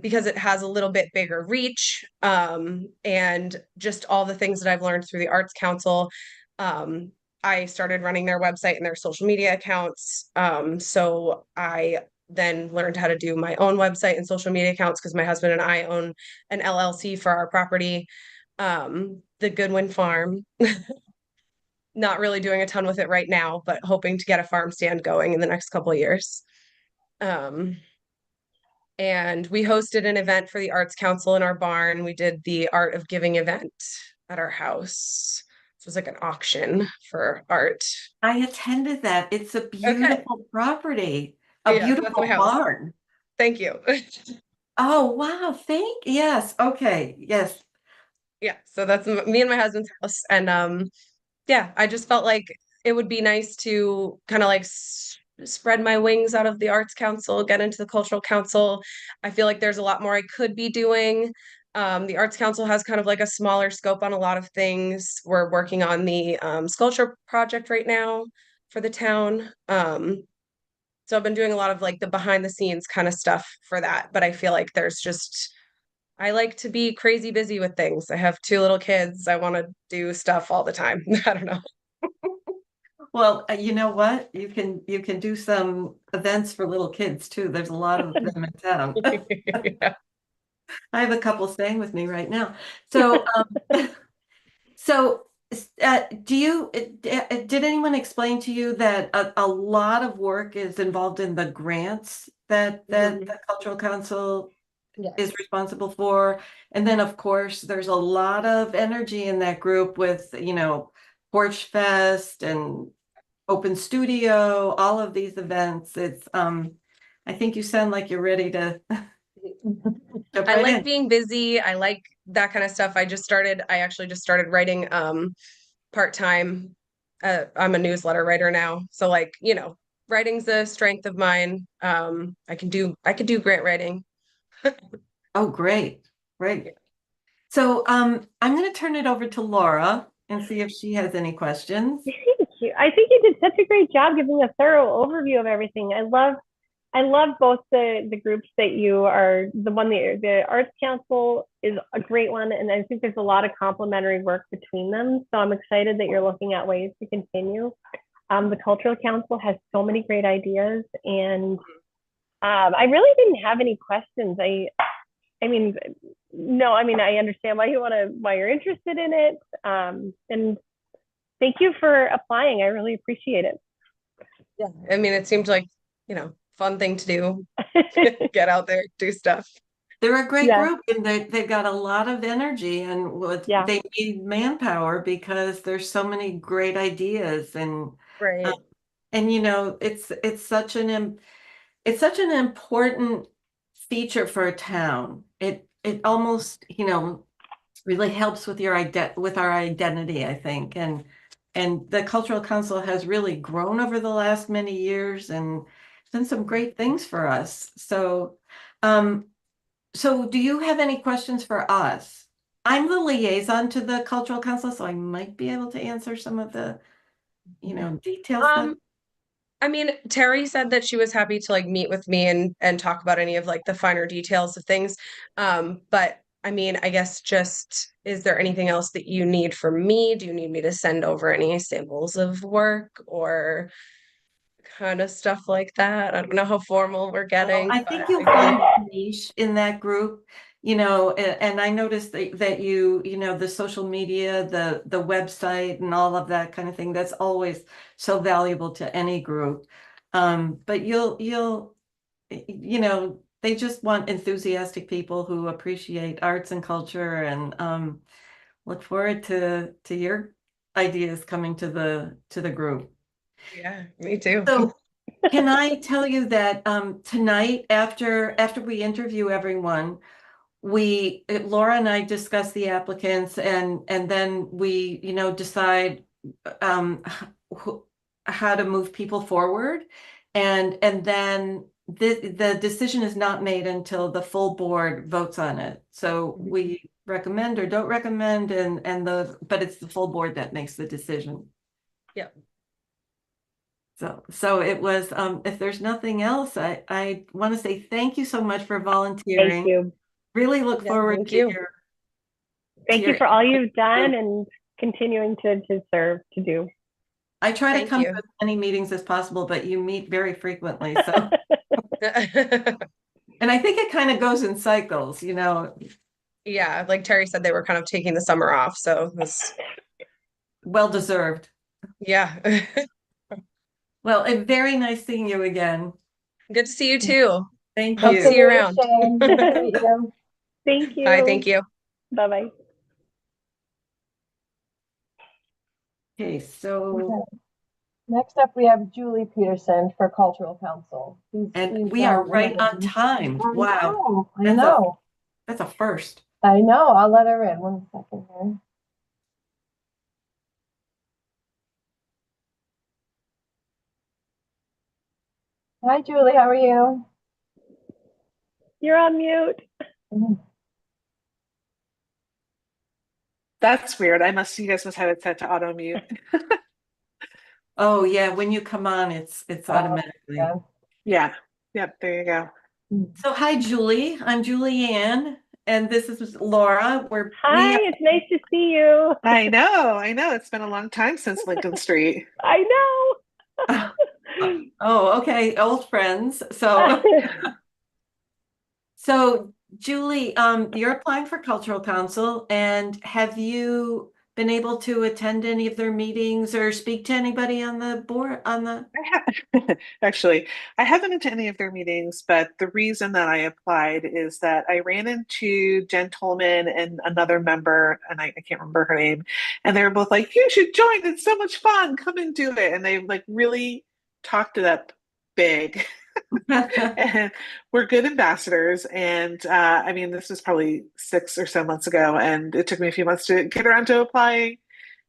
because it has a little bit bigger reach, and just all the things that I've learned through the Arts Council. I started running their website and their social media accounts. So I then learned how to do my own website and social media accounts because my husband and I own an LLC for our property, the Goodwin Farm. Not really doing a ton with it right now, but hoping to get a farm stand going in the next couple of years. Um, and we hosted an event for the Arts Council in our barn. We did the Art of Giving event at our house. It was like an auction for art. I attended that. It's a Okay. beautiful property, a Yeah, so that's beautiful my house. barn. Thank you. Oh, wow. Yes. Okay. Yes. Yeah, so that's me and my husband's house. And yeah, I just felt like it would be nice to kind of like spread my wings out of the Arts Council, get into the Cultural Council. I feel like there's a lot more I could be doing. The Arts Council has kind of like a smaller scope on a lot of things. We're working on the sculpture project right now for the town. So I've been doing a lot of like the behind the scenes kind of stuff for that. But I feel like there's just, I like to be crazy busy with things. I have two little kids. I want to do stuff all the time. I don't know. Well, you know what? You can do some events for little kids too. There's a lot of them in town. Yeah. I have a couple staying with me right now. So, so did anyone explain to you that a lot of work is involved in the grants that Mhm. the Cultural Council Yes. is responsible for? And then, of course, there's a lot of energy in that group with, Porch Fest and Open Studio, all of these events. It's, I think you sound like you're ready to jump I right like in. being busy. I like that kind of stuff. I actually just started writing part-time. I'm a newsletter writer now. So like, writing's a strength of mine. I could do grant writing. Oh, great. Great. So, I'm going to turn it over to Laura and see if she has any questions. Thank you. I think you did such a great job giving a thorough overview of everything. I love both the groups that you are the Arts Council is a great one, and I think there's a lot of complementary work between them. So I'm excited that you're looking at ways to continue. The Cultural Council has so many great ideas, and I really didn't have any questions. I mean, no, I mean I understand why you're interested in it, and thank you for applying. I really appreciate it. Yeah. I mean, it seemed like, fun thing to do. Get out there, do stuff. They're a great Yeah. group, and they've got a lot of energy, and Yeah. they need manpower because there's so many great ideas, and Right. it's such an important feature for a town. It almost really helps with with our identity, I think, and the Cultural Council has really grown over the last many years and done some great things for us. So, so do you have any questions for us? I'm the liaison to the Cultural Council, so I might be able to answer some of the, details that. I mean, Terry said that she was happy to like meet with me and talk about any of like the finer details of things. But I mean, I guess just is there anything else that you need from me? Do you need me to send over any samples of work or kind of stuff like that? I don't know how formal we're getting, I but think you'll find a niche in that group, and I noticed that the social media, the website and all of that kind of thing, that's always so valuable to any group. But you know, they just want enthusiastic people who appreciate arts and culture, and look forward to your ideas coming to the group. Yeah, me too. So can I tell you that tonight, after we interview everyone, Laura and I discuss the applicants, and then we, decide um, how to move people forward, and then the decision is not made until the full board votes on it. So we recommend or don't recommend, but it's the full board that makes the decision. Yep. So it was, if there's nothing else, I want to say thank you so much for volunteering. Thank you. Really look Yeah, forward thank to you. Thank you for all you've done and continuing to serve, to do. I try to Thank come you. to as many meetings as possible, but you meet very frequently, so. And I think it kind of goes in cycles, Yeah, like Terry said, they were kind of taking the summer off, so this, well deserved. yeah. Well, very nice seeing you again. Good to see you too. Thank Hope to you. see you around. Shane. Nice to meet you. Thank you. Bye, thank you. Bye-bye. Okay, so, Okay. Next up, we have Julie Peterson for Cultural Council. and we are right on time. Wow. I know. That's a first. I know. I'll let her in. 1 second here. Hi, Julie. How are you? You're on mute. That's weird. You guys must have it set to auto mute. Oh yeah, when you come on, it's automatically. Yeah. Yeah. Yep. There you go. So hi, Julie. I'm Julianne, and this is Laura. Hi, it's nice to see you. I know. It's been a long time since Lincoln Street. I know. Oh, okay, old friends. So Julie, you're applying for Cultural Council, and have you been able to attend any of their meetings or speak to anybody on the board Actually, I haven't been to any of their meetings, but the reason that I applied is that I ran into Jen Tolman and another member, and I can't remember her name, and they were both like, "You should join. It's so much fun. Come and do it." And they like really talked it up big. And we're good ambassadors. And I mean, this was probably 6 or so months ago, and it took me a few months to get around to applying.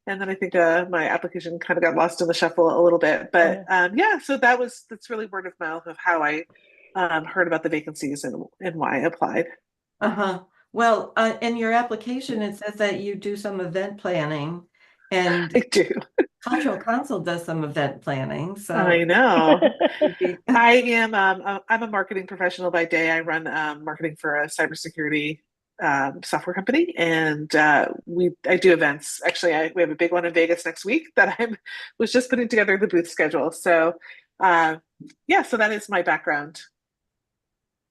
And then I think my application kind of got lost in the shuffle a little bit. But yeah, so that's really word of mouth of how I heard about the vacancies and why I applied. Uh-huh. Well, in your application, it says that you do some event planning, and I do. Cultural Council does some event planning. So I know. I'm a marketing professional by day. I run marketing for a cybersecurity software company, and I do events. Actually, we have a big one in Vegas next week that I was just putting together the booth schedule. So yeah, so that is my background.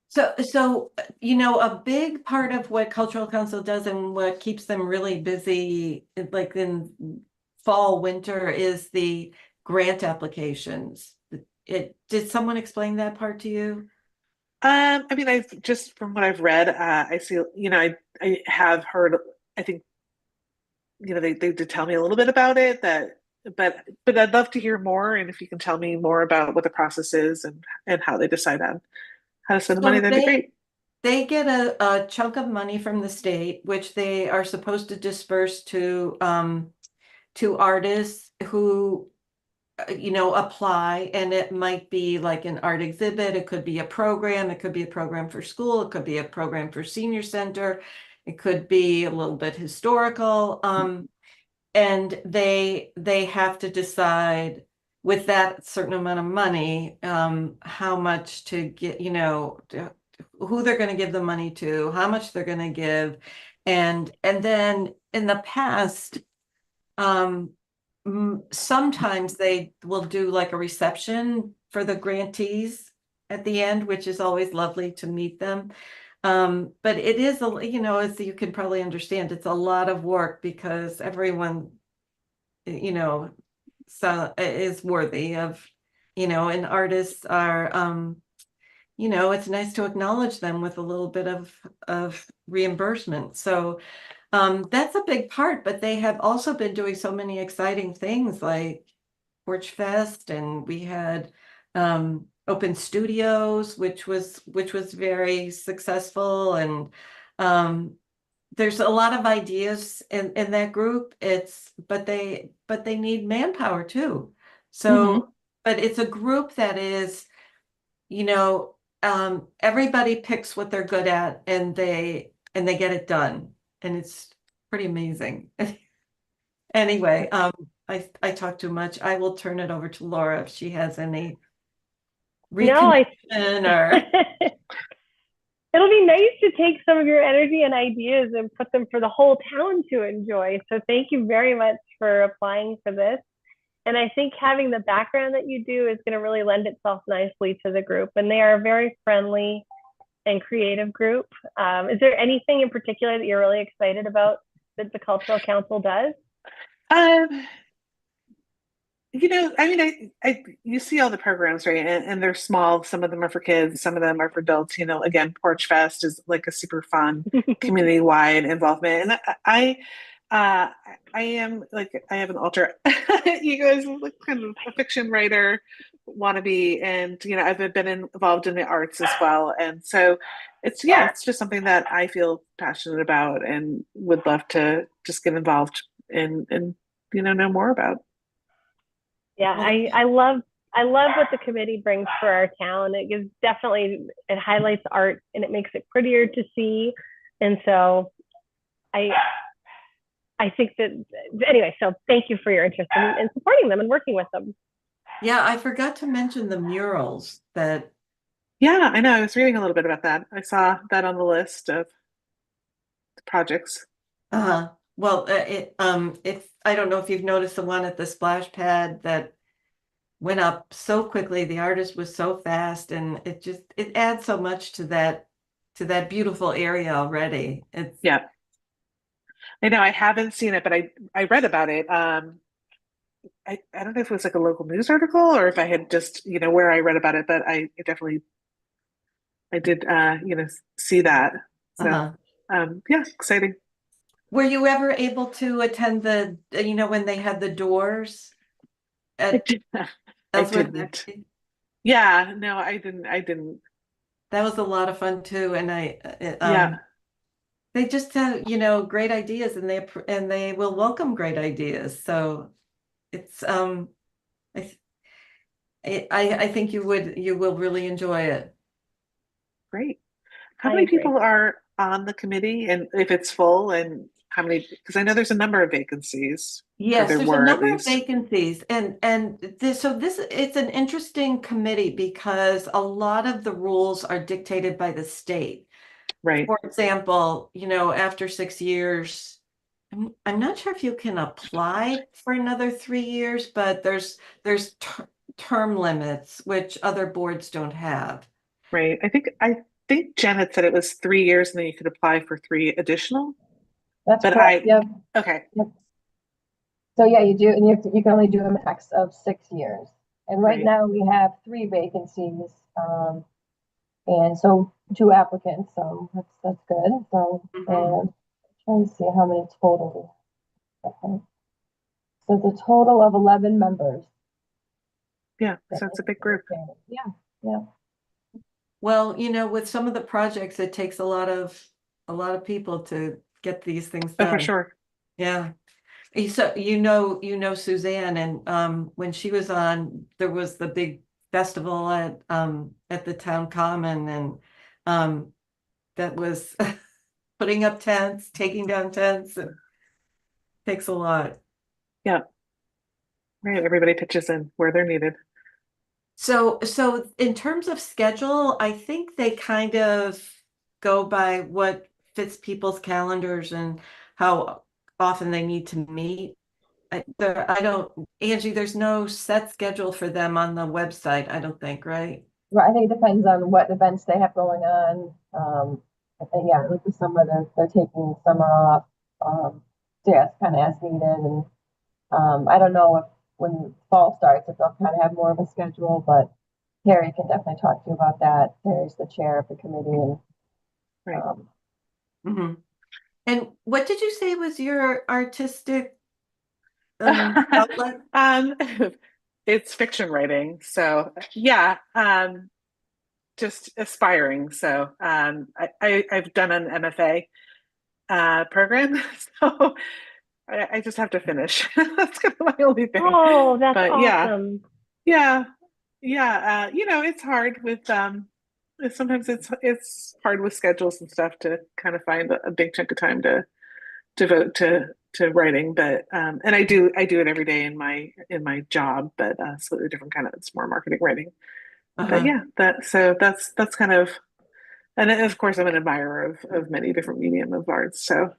So, a big part of what Cultural Council does and what keeps them really busy, like in fall, winter, is the grant applications. Did someone explain that part to you? I mean, I've just from what I've read, I see, I have heard, I think, they did tell me a little bit about it, but I'd love to hear more. And if you can tell me more about what the process is and how they decide on how to spend the money, that'd be great. They get a chunk of money from the state, which they are supposed to disperse to artists who apply, and it might be like an art exhibit, it could be a program, it could be a program for school, it could be a program for senior center, it could be a little bit historical, and they have to decide with that certain amount of money how much to get, who they're going to give the money to, how much they're going to give, and then in the past sometimes they will do like a reception for the grantees at the end, which is always lovely to meet them. But it is, as you can probably understand, it's a lot of work because everyone, so is worthy of, and artists are, it's nice to acknowledge them with a little bit of reimbursement. So that's a big part, but they have also been doing so many exciting things like Porch Fest, and we had open studios, which was very successful, and there's a lot of ideas in that group. But they need manpower too. So, but it's a group that is, everybody picks what they're good at, and they get it done, and it's pretty amazing. Anyway, I talk too much. I will turn it over to Laura if she has any No, reconnection or. It'll be nice to take some of your energy and ideas and put them for the whole town to enjoy. So thank you very much for applying for this. And I think having the background that you do is going to really lend itself nicely to the group. And they are a very friendly and creative group. Is there anything in particular that you're really excited about that the Cultural Council does? I mean, you see all the programs, right? And they're small. Some of them are for kids, some of them are for adults. Again, Porch Fest is like a super fun community-wide involvement. And I am like, I have an alter ego as like kind of a fiction writer wannabe, and I've been involved in the arts as well. And so it's just something that I feel passionate about and would love to just get involved in and know more about. Yeah, I love what the committee brings for our town. It highlights art and it makes it prettier to see. And so I think that anyway, so thank you for your interest in supporting them and working with them. Yeah, I forgot to mention the murals that. Yeah, I know. I was reading a little bit about that. I saw that on the list of projects. Well, if I don't know if you've noticed the one at the splash pad that went up so quickly, the artist was so fast, and it adds so much to that beautiful area already. Yeah. I know I haven't seen it, but I read about it. I don't know if it was like a local news article or if I had just, where I read about it, but I did see that. So yeah, exciting. Were you ever able to attend when they had the doors at I didn't. Yeah, no, I didn't. That was a lot of fun too, and they just have great ideas, and they will welcome great ideas. So it's I think you will really enjoy it. Great. How many people are on the committee, and if it's full, and how many? Because I know there's a number of vacancies. Yes, there's a number of vacancies, and so it's an interesting committee because a lot of the rules are dictated by the state. Right. For example, after 6 years, I'm not sure if you can apply for another 3 years, but there's term limits which other boards don't have. Right. I think Janet said it was 3 years, and then you could apply for 3 additional. That's correct. Yep. Okay. Yep. So yeah, you do, and you can only do a max of 6 years. And right now we have 3 vacancies, and so 2 applicants. So that's good. So and trying to see how many total. Okay. So the total of 11 members. Yeah, so it's a big group. Yeah, yeah. Well, with some of the projects, it takes a lot of people to get these things done. Oh, for sure. Yeah. So Suzanne, and when she was on, there was the big festival at the town common, and that was putting up tents, taking down tents, and takes a lot. Yeah. Right. Everybody pitches in where they're needed. So in terms of schedule, I think they kind of go by what fits people's calendars and how often they need to meet. Angie, there's no set schedule for them on the website, I don't think, right? Right. I think it depends on what events they have going on. And yeah, like the summer, they're taking summer off. So yeah, it's kind of as needed. And I don't know if when fall starts, if they'll kind of have more of a schedule, but Terry can definitely talk to you about that. Terry's the chair of the committee, and Right. Mhm. And what did you say was your artistic outlet? It's fiction writing. So yeah, just aspiring. So I've done an MFA program, so I just have to finish. That's kind of my only thing. Oh, that's But yeah, awesome. yeah, yeah. It's hard with sometimes it's hard with schedules and stuff to kind of find a big chunk of time to devote to writing. But and I do it every day in my job, but slightly different kind of, it's more marketing writing. But Uh-huh. yeah, that's kind of, and then, of course I'm an admirer of many different medium of arts. So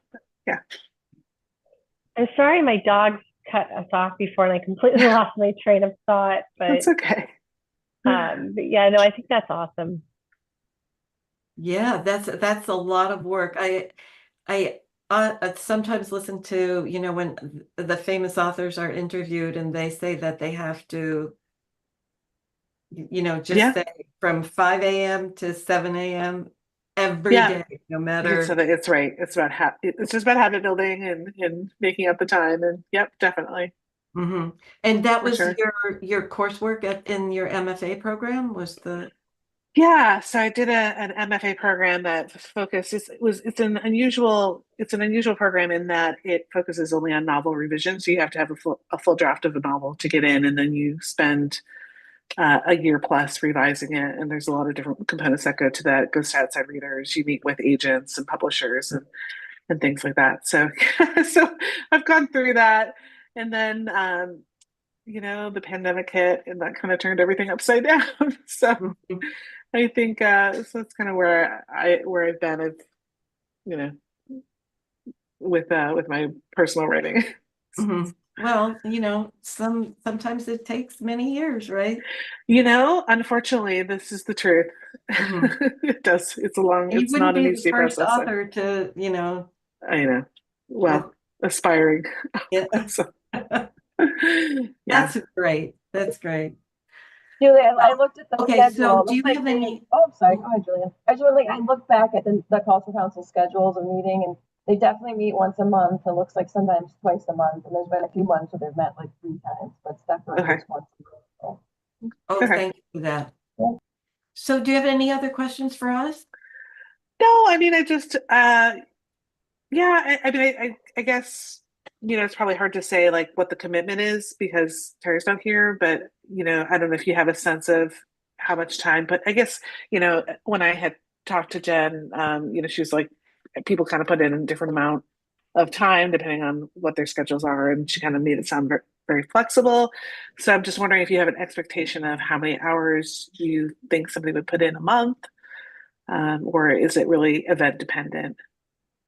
yeah. I'm sorry my dogs cut us off before and I completely lost my train of thought, That's okay. but yeah, no, I think that's awesome. Yeah, that's a lot of work. I sometimes listen to, when the famous authors are interviewed and they say that they have to, just Yeah, say from 5 a.m. to 7 a.m. every yeah. day, no It's matter. it's right. It's about it's just about habit building and making up the time. And yep, definitely, Hmm. And that for was sure. your coursework in your MFA program was the. Yeah, so I did an MFA program that focuses, it's an unusual program in that it focuses only on novel revision. So you have to have a full draft of a novel to get in, and then you spend a year plus revising it. And there's a lot of different components that go to that. It goes to outside readers. You meet with agents and publishers and things like that. So so I've gone through that, and then the pandemic hit, and that kind of turned everything upside down. So Mhm. I think so that's kind of where I've been of, you know, with my personal writing. Mhm. Well, sometimes it takes many years, right? Unfortunately, this is the truth. Hmm. It does. And you It's wouldn't not an be the easy first process. So author to, I know. with, Well, aspiring. yeah. So yeah. That's great. That's great. Julie, I looked at the Okay, so schedule. It do looks you like have they, any? oh, sorry, go ahead, Julian. I looked back at the cultural council schedules of meeting, and they definitely meet once a month. It looks like sometimes twice a month, and there's been a few months where they've met like 3 times, but it's definitely at Okay. least once a month. So, Oh, Okay. thank you for that. yeah. So do you have any other questions for us? No, I mean, I just yeah, I mean, I guess, it's probably hard to say like what the commitment is because Terry's not here, but I don't know if you have a sense of how much time, but I guess, when I had talked to Jen, she was like, people kind of put in a different amount of time depending on what their schedules are, and she kind of made it sound very, very flexible. So I'm just wondering if you have an expectation of how many hours you think somebody would put in a month, or is it really event dependent?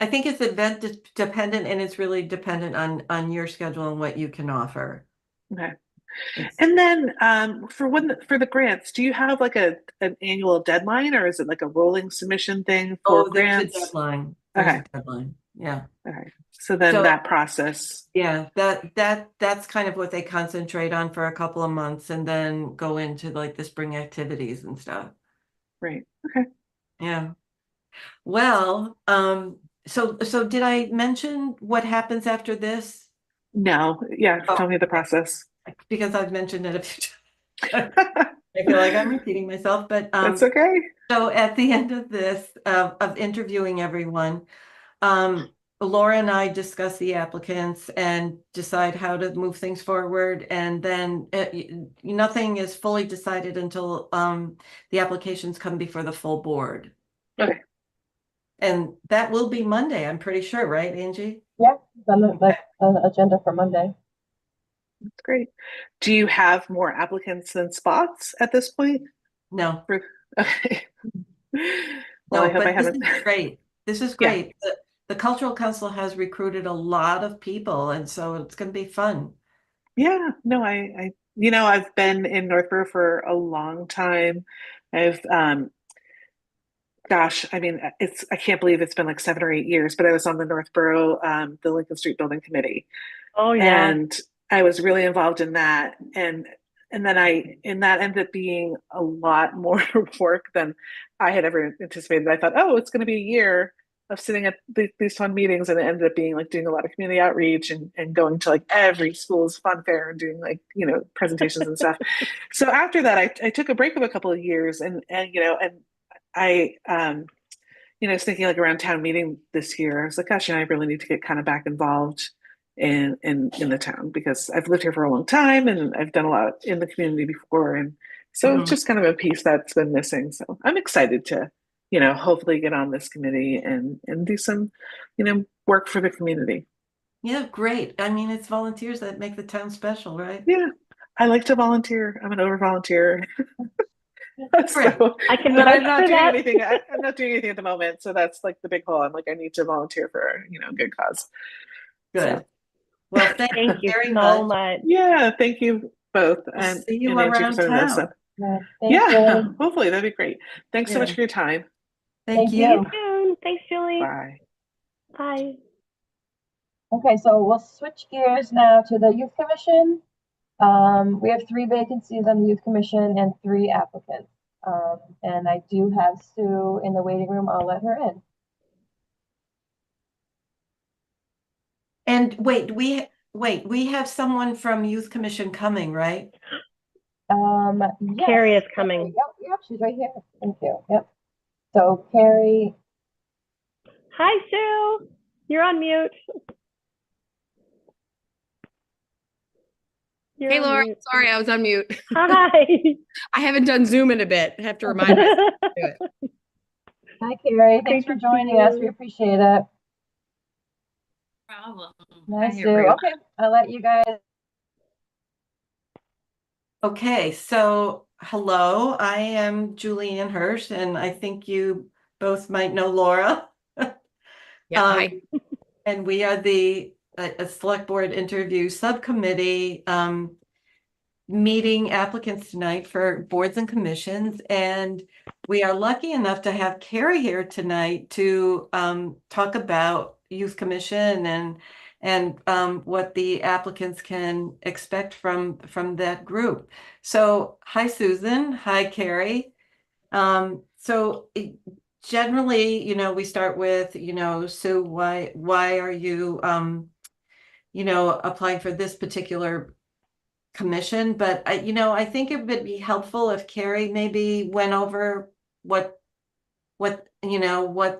I think it's event dependent and it's really dependent on your schedule and what you can offer. Okay. It's And then for the grants, do you have like an annual deadline, or is it like a rolling submission thing for there's a grants? deadline. There's Okay. a deadline. Yeah. Okay. So then So that process. yeah, that's kind of what they concentrate on for a couple of months and then go into like the spring activities and stuff. Right. Okay. Yeah. Well, so did I mention what happens after this? No. Yeah. Oh, Tell me the okay. process. Because I've mentioned it a few times. I feel like I'm repeating myself, but That's okay. so at the end of this, of interviewing everyone, Laura and I discuss the applicants and decide how to move things forward. And then nothing is fully decided until the applications come before the full board. Okay. And that will be Monday, I'm pretty sure, right, Angie? Yeah, it's on the agenda for Monday. That's great. Do you have more applicants than spots at this point? No, Okay. Well, I no, hope I but this haven't. is great. This is Yeah. great. The Cultural Council has recruited a lot of people, and so it's going to be fun. Yeah. No, I've been in Northborough for a long time. I've Gosh, I mean, I can't believe it's been like 7 or 8 years, but I was on the Northborough, the Lincoln Street Building Committee, Oh yeah. and I was really involved in that. And and that ended up being a lot more work than I had ever anticipated. I thought, oh, it's going to be a year of sitting at these fun meetings, and it ended up being like doing a lot of community outreach and going to like every school's fun fair and doing like, presentations and stuff. So after that, I took a break of a couple of years, and I was thinking like around town meeting this year, I was like, gosh, I really need to get kind of back involved in the town, because I've lived here for a long time and I've done a lot in the community before. And so it's just kind of a piece that's been missing. So I'm excited to, hopefully get on this committee and do some, work for the community. Yeah, great. I mean, it's volunteers that make the town special, right? Yeah. I like to volunteer. I'm an over volunteer. Great. I can but vouch I'm not for doing that. anything. I'm not doing anything at the moment. So that's like the big hole. I'm like, I need to volunteer for, a good cause. Good. So. Well, thank Thank you you very so much. much. Yeah, thank you both. We'll And see you Nancy for around setting this town. up. Yeah, thank Yeah, you. hopefully that'd be great. Thanks so much Yeah. for your time. Thank Thank See you you. soon. Thanks, Julie. Bye. Bye. Okay, so we'll switch gears now to the Youth Commission. We have 3 vacancies on the Youth Commission and 3 applicants. And I do have Sue in the waiting room. I'll let her in. And wait, we have someone from Youth Commission coming, right? Yes. Carrie is coming. Yep, she's right here. Thank you. Yep. So Carrie. Hi, Sue. You're on mute. Hey, Laura. Sorry, I was on mute. Hi. I haven't done Zoom in a bit. I have to remind myself to do it. Hi, Carrie. Great Thanks for to see joining us. you. We appreciate it. Problem. Nice, Sue. Okay, I'll let you guys. Okay, so hello, I am Julianne Hirsch, and I think you both might know Laura. Yeah, hi. And we are the Select Board Interview Subcommittee meeting applicants tonight for boards and commissions. And we are lucky enough to have Carrie here tonight to talk about Youth Commission and what the applicants can expect from that group. So hi, Susan. Hi, Carrie. So generally, we start with, Sue, why are you, applying for this particular commission? But I think it would be helpful if Carrie maybe went over what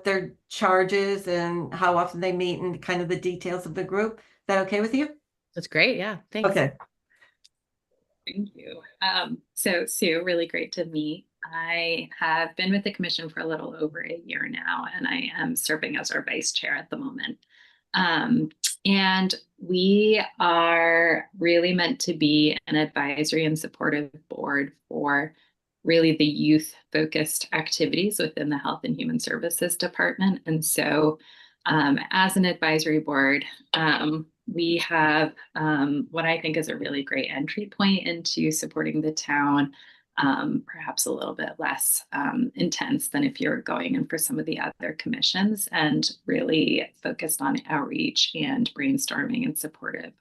their charge is and how often they meet and kind of the details of the group. Is that okay with you? That's great. Yeah, thanks. Okay. Thank you. So Sue, really great to meet. I have been with the commission for a little over a year now, and I am serving as our vice chair at the moment. And we are really meant to be an advisory and supportive board for really the youth-focused activities within the Health and Human Services Department. And so as an advisory board, we have what I think is a really great entry point into supporting the town, perhaps a little bit less intense than if you're going in for some of the other commissions, and really focused on outreach and brainstorming and supportive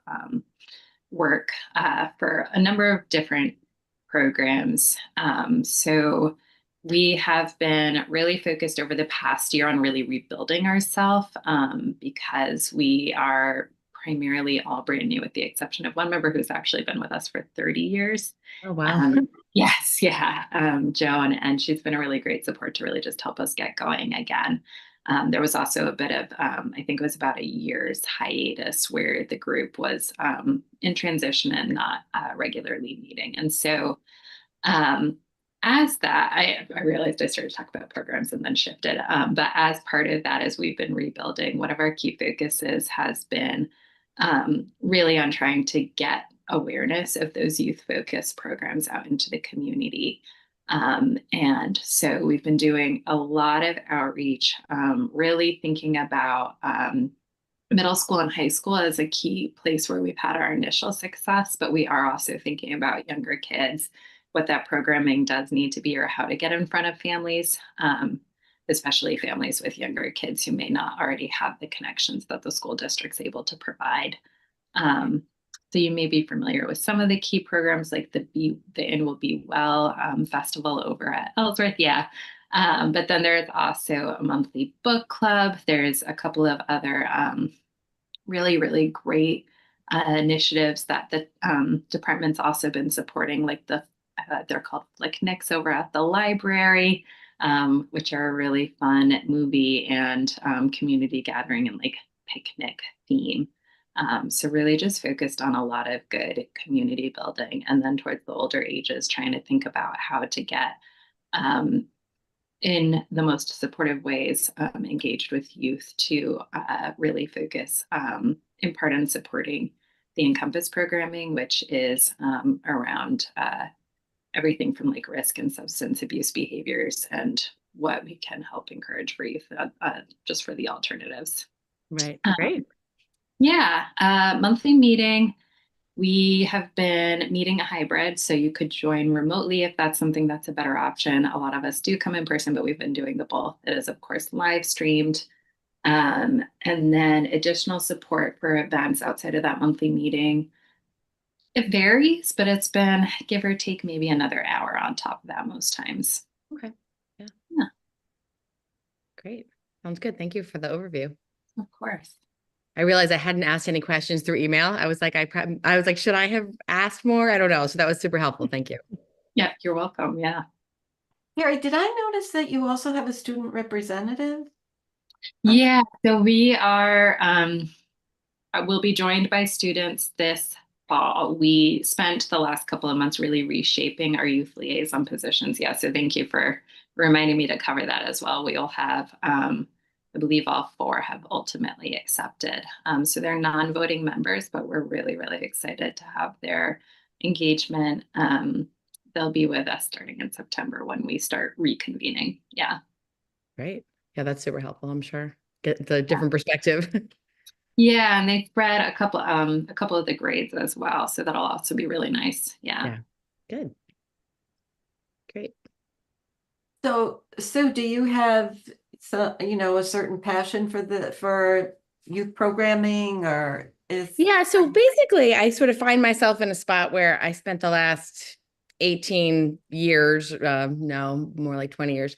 work for a number of different programs. So we have been really focused over the past year on really rebuilding ourselves because we are primarily all brand new, with the exception of one member who's actually been with us for 30 years. Oh, wow. Yes, yeah, Joan, and she's been a really great support to really just help us get going again. There was also a bit of, I think it was about a year's hiatus where the group was in transition and not regularly meeting. And so as that, I realized I started to talk about programs and then shifted. But as part of that, as we've been rebuilding, one of our key focuses has been really on trying to get awareness of those youth-focused programs out into the community. And so we've been doing a lot of outreach, really thinking about middle school and high school as a key place where we've had our initial success, but we are also thinking about younger kids, what that programming does need to be, or how to get in front of families, especially families with younger kids who may not already have the connections that the school district's able to provide. So you may be familiar with some of the key programs like the Inn Will Be Well festival over at Ellsworth. Yeah. But then there's also a monthly book club. There's a couple of other really, really great initiatives that the department's also been supporting, like they're called Picnics over at the library, which are a really fun movie and community gathering and like picnic theme. So really just focused on a lot of good community building. And then towards the older ages, trying to think about how to get in the most supportive ways engaged with youth to really focus in part on supporting the Encompass programming, which is around everything from like risk and substance abuse behaviors and what we can help encourage for youth just for the alternatives. Right. Great. Yeah. Monthly meeting. We have been meeting a hybrid, so you could join remotely if that's something that's a better option. A lot of us do come in person, but we've been doing the both. It is, of course, live streamed. And then additional support for events outside of that monthly meeting. It varies, but it's been give or take maybe another hour on top of that most times. Okay. Yeah. Yeah. Great. Sounds good. Thank you for the overview. Of course. I realized I hadn't asked any questions through email. I was like, should I have asked more? I don't know. So that was super helpful. Thank you. Yeah, you're welcome. Yeah. Harry, did I notice that you also have a student representative? Yeah. So we are, we'll be joined by students this fall. We spent the last couple of months really reshaping our youth liaison positions. Yeah. So thank you for reminding me to cover that as well. We'll have, I believe all 4 have ultimately accepted. So they're non-voting members, but we're really, really excited to have their engagement. They'll be with us starting in September when we start reconvening. Yeah. Great. Yeah, that's super helpful. I'm sure. Get the different perspective. Yeah, and they spread a couple of the grades as well. So that'll also be really nice. Yeah. Yeah. Good. Great. So do you have a certain passion for youth programming, or is Yeah, so basically I sort of find myself in a spot where I spent the last 18 years, no, more like 20 years,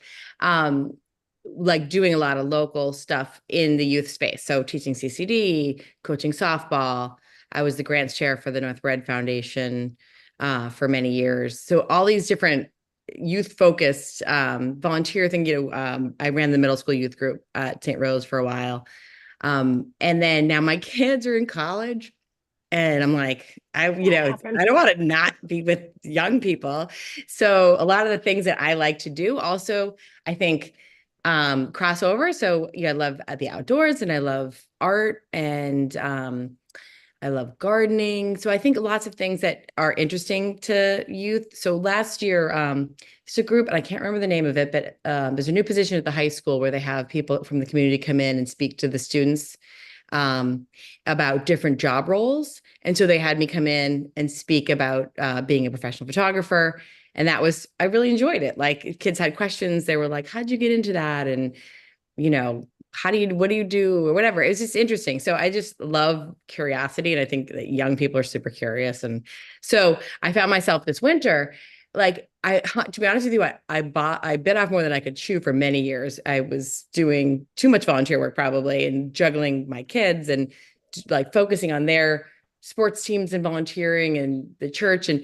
like doing a lot of local stuff in the youth space. So teaching CCD, coaching softball. I was the grants chair for the North Red Foundation for many years. So all these different youth focused volunteer thing, I ran the middle school youth group at St. Rose for a while. And then now my kids are in college and I'm like, I don't want to not be with young people. So a lot of the things that I like to do also, I think, crossover. So I love the outdoors and I love art and I love gardening. So I think lots of things that are interesting to youth. So last year, it's a group, and I can't remember the name of it, but there's a new position at the high school where they have people from the community come in and speak to the students about different job roles. And so they had me come in and speak about being a professional photographer. And I really enjoyed it. Like kids had questions. They were like, how'd you get into that? And, what do you do or whatever. It was just interesting. So I just love curiosity. And I think that young people are super curious. And so I found myself this winter, like to be honest with you, I bit off more than I could chew for many years. I was doing too much volunteer work probably and juggling my kids and like focusing on their sports teams and volunteering and the church. And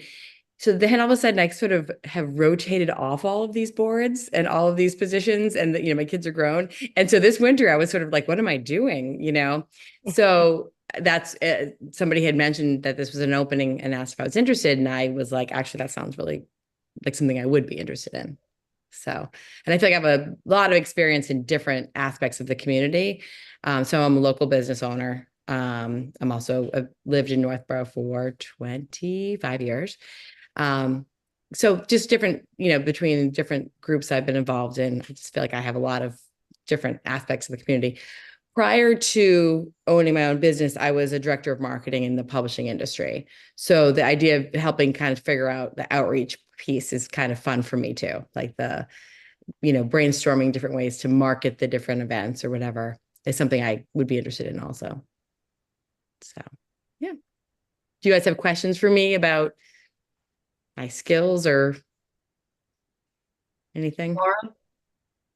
so then all of a sudden I sort of have rotated off all of these boards and all of these positions and my kids are grown. And so this winter I was sort of like, what am I doing? So that's somebody had mentioned that this was an opening and asked if I was interested. And I was like, actually, that sounds really like something I would be interested in. So, and I feel like I have a lot of experience in different aspects of the community. So I'm a local business owner. I've lived in Northborough for 25 years. So just different, between different groups I've been involved in, I just feel like I have a lot of different aspects of the community. Prior to owning my own business, I was a director of marketing in the publishing industry. So the idea of helping kind of figure out the outreach piece is kind of fun for me too. Like the, brainstorming different ways to market the different events or whatever is something I would be interested in also. So, yeah. Do you guys have questions for me about my skills or anything? Laura?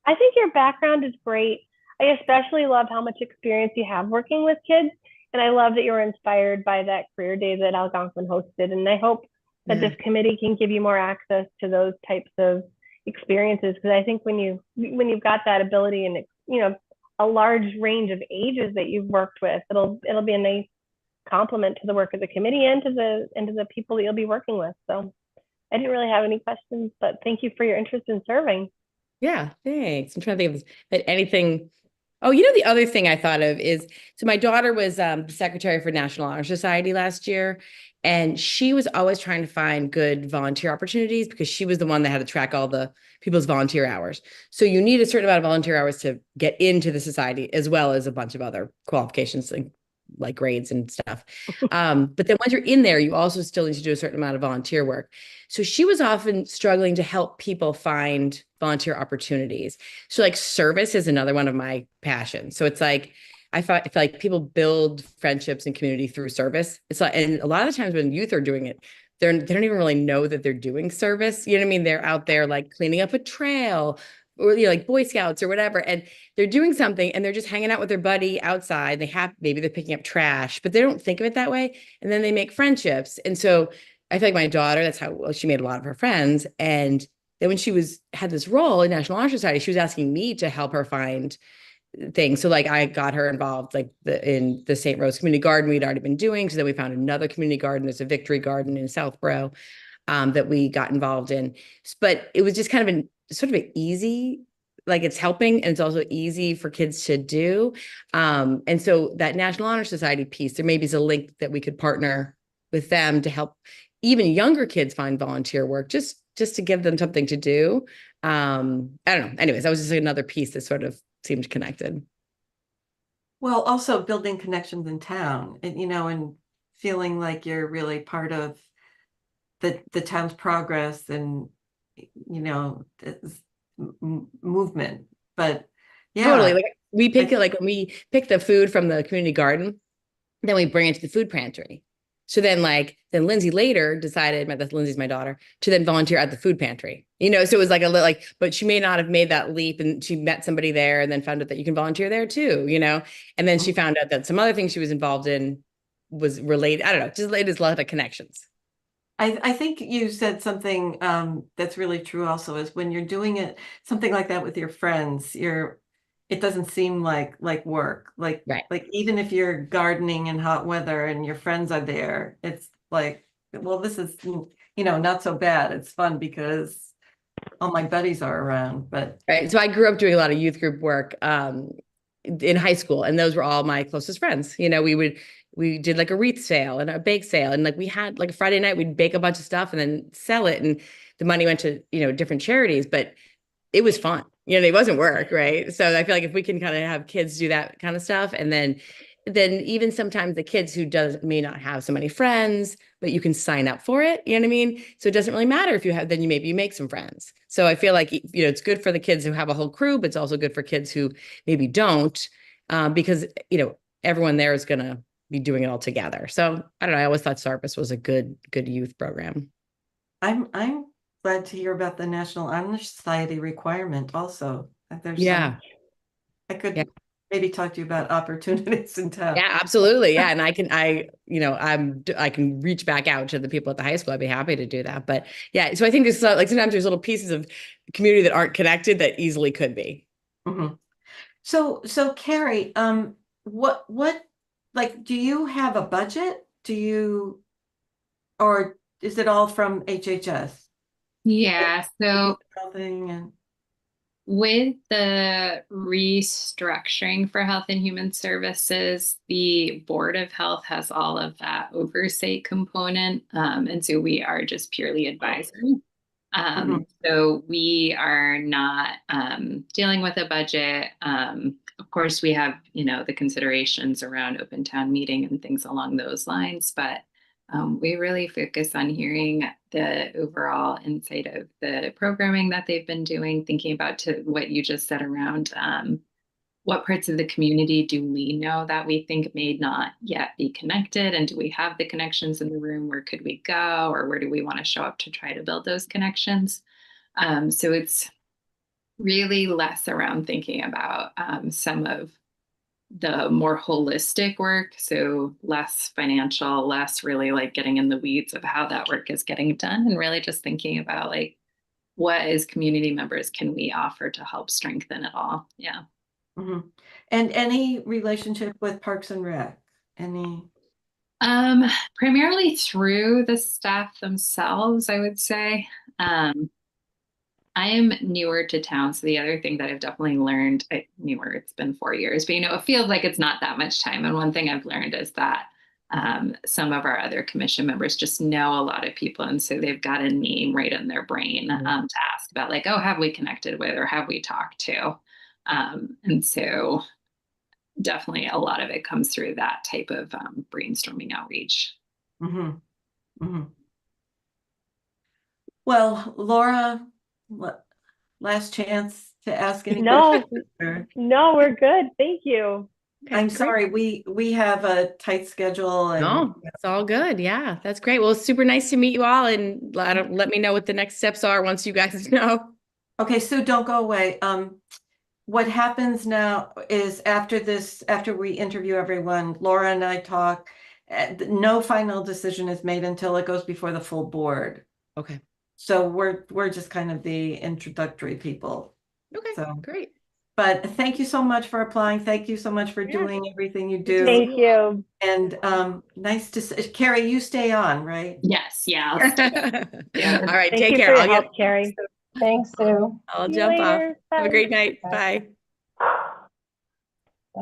I think your background is great. I especially love how much experience you have working with kids. And I love that you were inspired by that career day that Algonquin hosted. And I hope that Yeah. this committee can give you more access to those types of experiences. Because I think when you've got that ability and, you know, a large range of ages that you've worked with, it'll be a nice complement to the work of the committee and to the people that you'll be working with. So I didn't really have any questions, but thank you for your interest in serving. Yeah, thanks. I'm trying to think of anything. Oh, you know, the other thing I thought of is, so my daughter was secretary for National Honor Society last year, and she was always trying to find good volunteer opportunities because she was the one that had to track all the people's volunteer hours. So you need a certain amount of volunteer hours to get into the society, as well as a bunch of other qualifications like grades and stuff. But then once you're in there, you also still need to do a certain amount of volunteer work. So she was often struggling to help people find volunteer opportunities. So like service is another one of my passions. So it's like, I feel like people build friendships and community through service. It's like, and a lot of the times when youth are doing it, they don't even really know that they're doing service. You know what I mean? They're out there like cleaning up a trail, or, you know, like Boy Scouts or whatever. And they're doing something and they're just hanging out with their buddy outside. Maybe they're picking up trash, but they don't think of it that way. And then they make friendships. And so I feel like my daughter, that's how she made a lot of her friends. And then when she had this role in National Honor Society, she was asking me to help her find things. So like I got her involved in the St. Rose Community Garden we'd already been doing. So then we found another community garden. There's a Victory Garden in Southborough that we got involved in. But it was just kind of sort of an easy, like it's helping and it's also easy for kids to do. And so that National Honor Society piece, there maybe is a link that we could partner with them to help even younger kids find volunteer work, just to give them something to do. I don't know. Anyways, that was just another piece that sort of seemed connected. Well, also building connections in town and, you know, and feeling like you're really part of the town's progress and, you know, movement. But yeah, Totally. Like we pick it, like when we pick the food from the community garden, then we bring it to the food pantry. So then Lindsay later decided, Lindsay's my daughter, to then volunteer at the food pantry. You know, so it was like but she may not have made that leap, and she met somebody there and then found out that you can volunteer there too, you know? And then she found out that some other things she was involved in was related. I don't know, just it is a lot of connections. I think you said something that's really true also, is when you're doing something like that with your friends, it doesn't seem like work. Like even if you're gardening in hot weather and your friends are there, it's like, well, this is, you know, not so bad. It's fun because all my buddies are around. But right. So I grew up doing a lot of youth group work in high school, and those were all my closest friends. You know, we did like a wreath sale and a bake sale, and like we had like a Friday night, we'd bake a bunch of stuff and then sell it, and the money went to, you know, different charities, but it was fun. You know, it wasn't work, right? So I feel like if we can kind of have kids do that kind of stuff, and then even sometimes the kids who may not have so many friends, but you can sign up for it. You know what I mean? So it doesn't really matter if you have, then maybe you make some friends. So I feel like, you know, it's good for the kids who have a whole crew, but it's also good for kids who maybe don't, because, you know, everyone there is going to be doing it all together. So I don't know. I always thought Sarpus was a good youth program. I'm glad to hear about the National Honor Society requirement also. There's I could maybe talk to you about opportunities in town. Yeah, absolutely. Yeah. And I can reach back out to the people at the high school. I'd be happy to do that. But yeah, so I think there's like sometimes there's little pieces of community that aren't connected that easily could be. Mm-hmm. So Carrie, what like, do you have a budget? Or is it all from HHS? Yeah, so And with the restructuring for Health and Human Services, the Board of Health has all of that oversight component. And so we are just purely advisory. So we are not dealing with a budget. Of course, we have, you know, the considerations around open town meeting and things along those lines, but we really focus on hearing the overall insight of the programming that they've been doing, thinking about to what you just said around what parts of the community do we know that we think may not yet be connected? And do we have the connections in the room? Where could we go? Or where do we want to show up to try to build those connections? So it's really less around thinking about some of the more holistic work. So less financial, less really like getting in the weeds of how that work is getting done, and really just thinking about like, what as community members can we offer to help strengthen it all? Yeah. Mhm. And any relationship with Parks and Rec? Any? Primarily through the staff themselves, I would say. I am newer to town, so the other thing that I've definitely learned, newer, it's been 4 years, but it feels like it's not that much time. And one thing I've learned is that some of our other commission members just know a lot of people, and so they've got a name right in their brain to ask about, like, oh, have we connected with or have we talked to? And so definitely a lot of it comes through that type of brainstorming outreach. Mm-hmm. Mm-hmm. Well, Laura, last chance to ask any questions. No, we're good. Thank you. Okay, I'm great. sorry, we have a tight schedule and No, it's all good. Yeah, that's great. Well, it's super nice to meet you all, and let me know what the next steps are once you guys know. Okay, Sue, don't go away. What happens now is after we interview everyone, Laura and I talk, no final decision is made until it goes before the full board. Okay. So we're just kind of the introductory people. Okay, So great. But thank you so much for applying. Thank you so much for doing everything you do. Thank you. And nice to see, Carrie, you stay on, right? Yes, yeah. Yeah. All right, Thank take you care. for your I'll help, Carrie. Thanks, Sue. I'll See you jump off. later. Have a Bye. great night. Bye. Bye.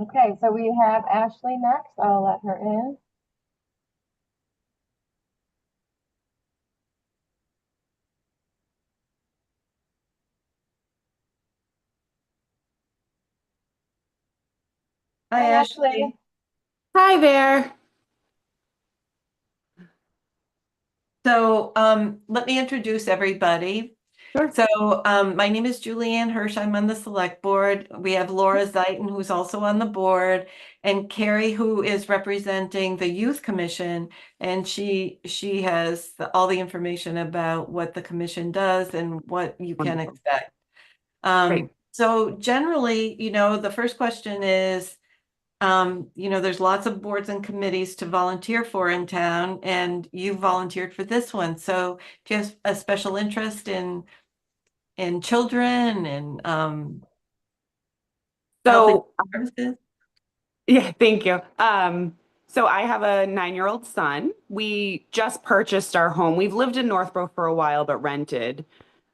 Okay, so we have Ashley next. I'll let her in. Hi, Ashley. Hi there. So let me introduce everybody. Sure. So my name is Julianne Hirsch. I'm on the select board. We have Laura Zeiton, who's also on the board, and Carrie, who is representing the Youth Commission. And she has all the information about what the commission does and what you can Wonderful. expect. Great. So generally, the first question is, there's lots of boards and committees to volunteer for in town, and you volunteered for this one. So do you have a special interest in children and health So, and services? yeah, thank you. So I have a 9-year-old son. We just purchased our home. We've lived in Northborough for a while, but rented.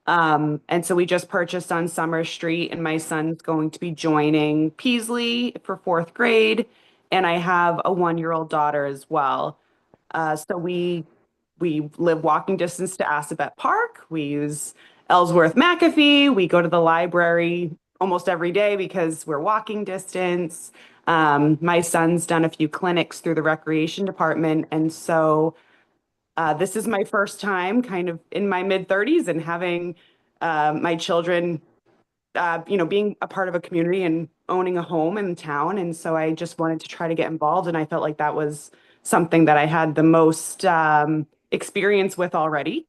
And so we just purchased on Summer Street, and my son's going to be joining Peasley for 4th grade. And I have a 1-year-old daughter as well. So we live walking distance to Assabet Park. We use Ellsworth McAfee. We go to the library almost every day because we're walking distance. My son's done a few clinics through the recreation department. And so this is my first time kind of in my mid-30s and having my children, being a part of a community and owning a home in town. And so I just wanted to try to get involved. And I felt like that was something that I had the most experience with already,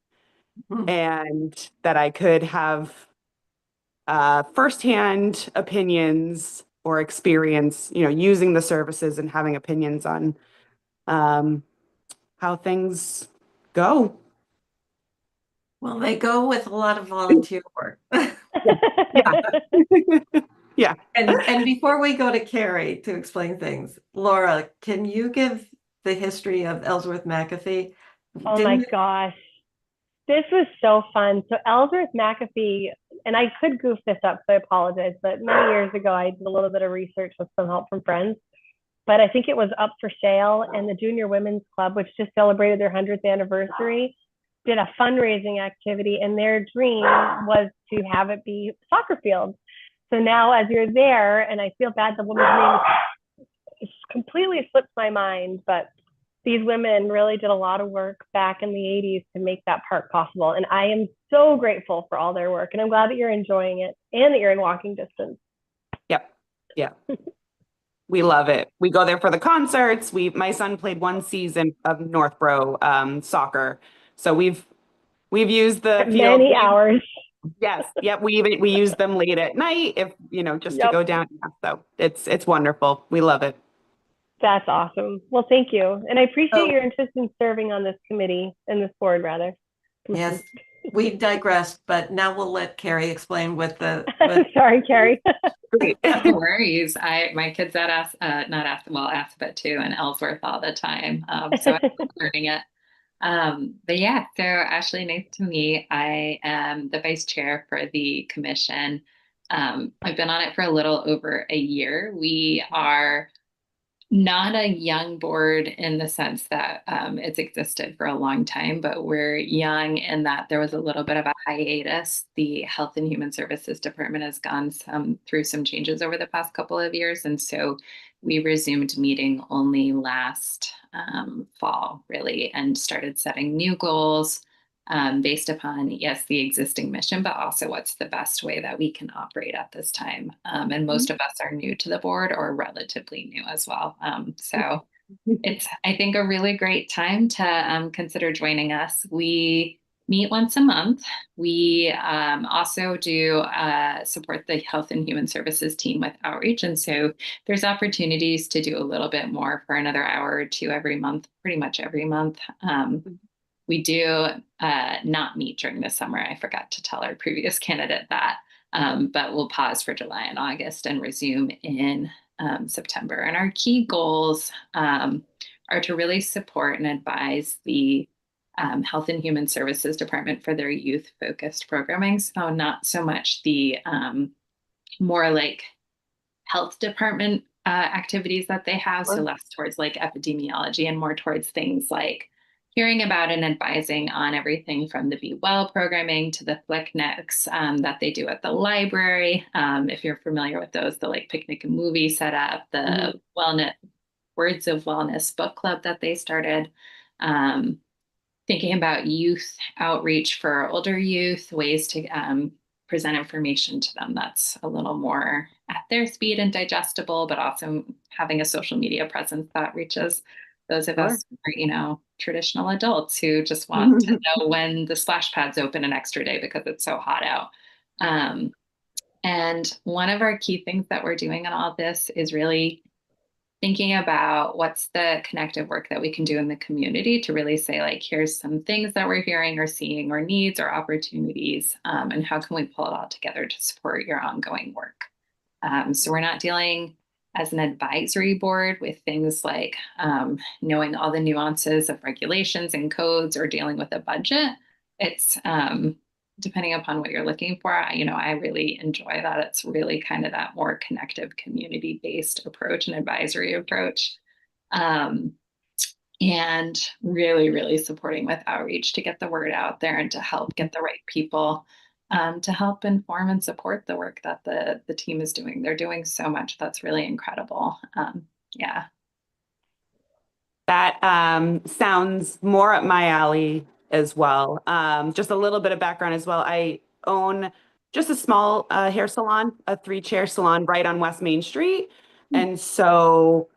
and that I could have firsthand opinions or experience, using the services and having opinions on how things go. Well, they go with a lot of volunteer work. Yeah. And before we go to Carrie to explain things, Laura, can you give the history of Ellsworth McAfee? Oh my gosh. This was so fun. So Ellsworth McAfee, and I could goof this up, so I apologize, but many years ago, I did a little bit of research with some help from friends, but I think it was up for sale, and the Junior Women's Club, which just celebrated their 100th anniversary, did a fundraising activity, and their dream was to have it be soccer field. So now as you're there, and I feel bad, the woman's name completely slips my mind, but these women really did a lot of work back in the 80s to make that park possible. And I am so grateful for all their work. And I'm glad that you're enjoying it and that you're in walking distance. Yep. Yeah. We love it. We go there for the concerts. My son played one season of Northborough soccer. So we've used the field. Many hours. Yes. Yep. We use them late at night if, just to Yep. go down. Yeah, so it's wonderful. We love it. That's awesome. Well, thank you. And I appreciate Oh. your interest in serving on this committee and this board, rather. Yes, we digressed, but now we'll let Carrie explain what the. Sorry, Carrie. No worries. My kids that ask, not ask, well, Alphabet too, and Ellsworth all the time. So I'm learning it. But yeah, so Ashley, nice to meet. I am the vice chair for the commission. I've been on it for a little over a year. We are not a young board in the sense that it's existed for a long time, but we're young in that there was a little bit of a hiatus. The Health and Human Services Department has gone through some changes over the past couple of years. And so we resumed meeting only last fall, really, and started setting new goals based upon, yes, the existing mission, but also what's the best way that we can operate at this time. And most of us are new to the board or relatively new as well. So it's, I think, a really great time to consider joining us. We meet once a month. We also do support the Health and Human Services team with outreach. And so there's opportunities to do a little bit more for another hour or two every month, pretty much every month. We do not meet during the summer. I forgot to tell our previous candidate that, but we'll pause for July and August and resume in September. And our key goals are to really support and advise the Health and Human Services Department for their youth-focused programming. So not so much the more like health department activities that they have, so less towards like epidemiology and more towards things like hearing about and advising on everything from the Be Well programming to the Flicknicks that they do at the library. If you're familiar with those, the like picnic and movie setup, the wellness Words of Wellness book club that they started. Thinking about youth outreach for older youth, ways to present information to them that's a little more at their speed and digestible, but also having a social media presence that reaches those of us who are, traditional adults who just want to know when the splash pads open an extra day because it's so hot out. And one of our key things that we're doing in all of this is really thinking about what's the connective work that we can do in the community to really say, like, here's some things that we're hearing or seeing or needs or opportunities, and how can we pull it all together to support your ongoing work. So we're not dealing as an advisory board with things like knowing all the nuances of regulations and codes or dealing with a budget. It's depending upon what you're looking for. I really enjoy that. It's really kind of that more connective community-based approach and advisory approach. And really, really supporting with outreach to get the word out there and to help get the right people to help inform and support the work that the team is doing. They're doing so much that's really incredible. Yeah. That sounds more up my alley as well. Just a little bit of background as well. I own just a small hair salon, a 3-chair salon right on West Main Street. And so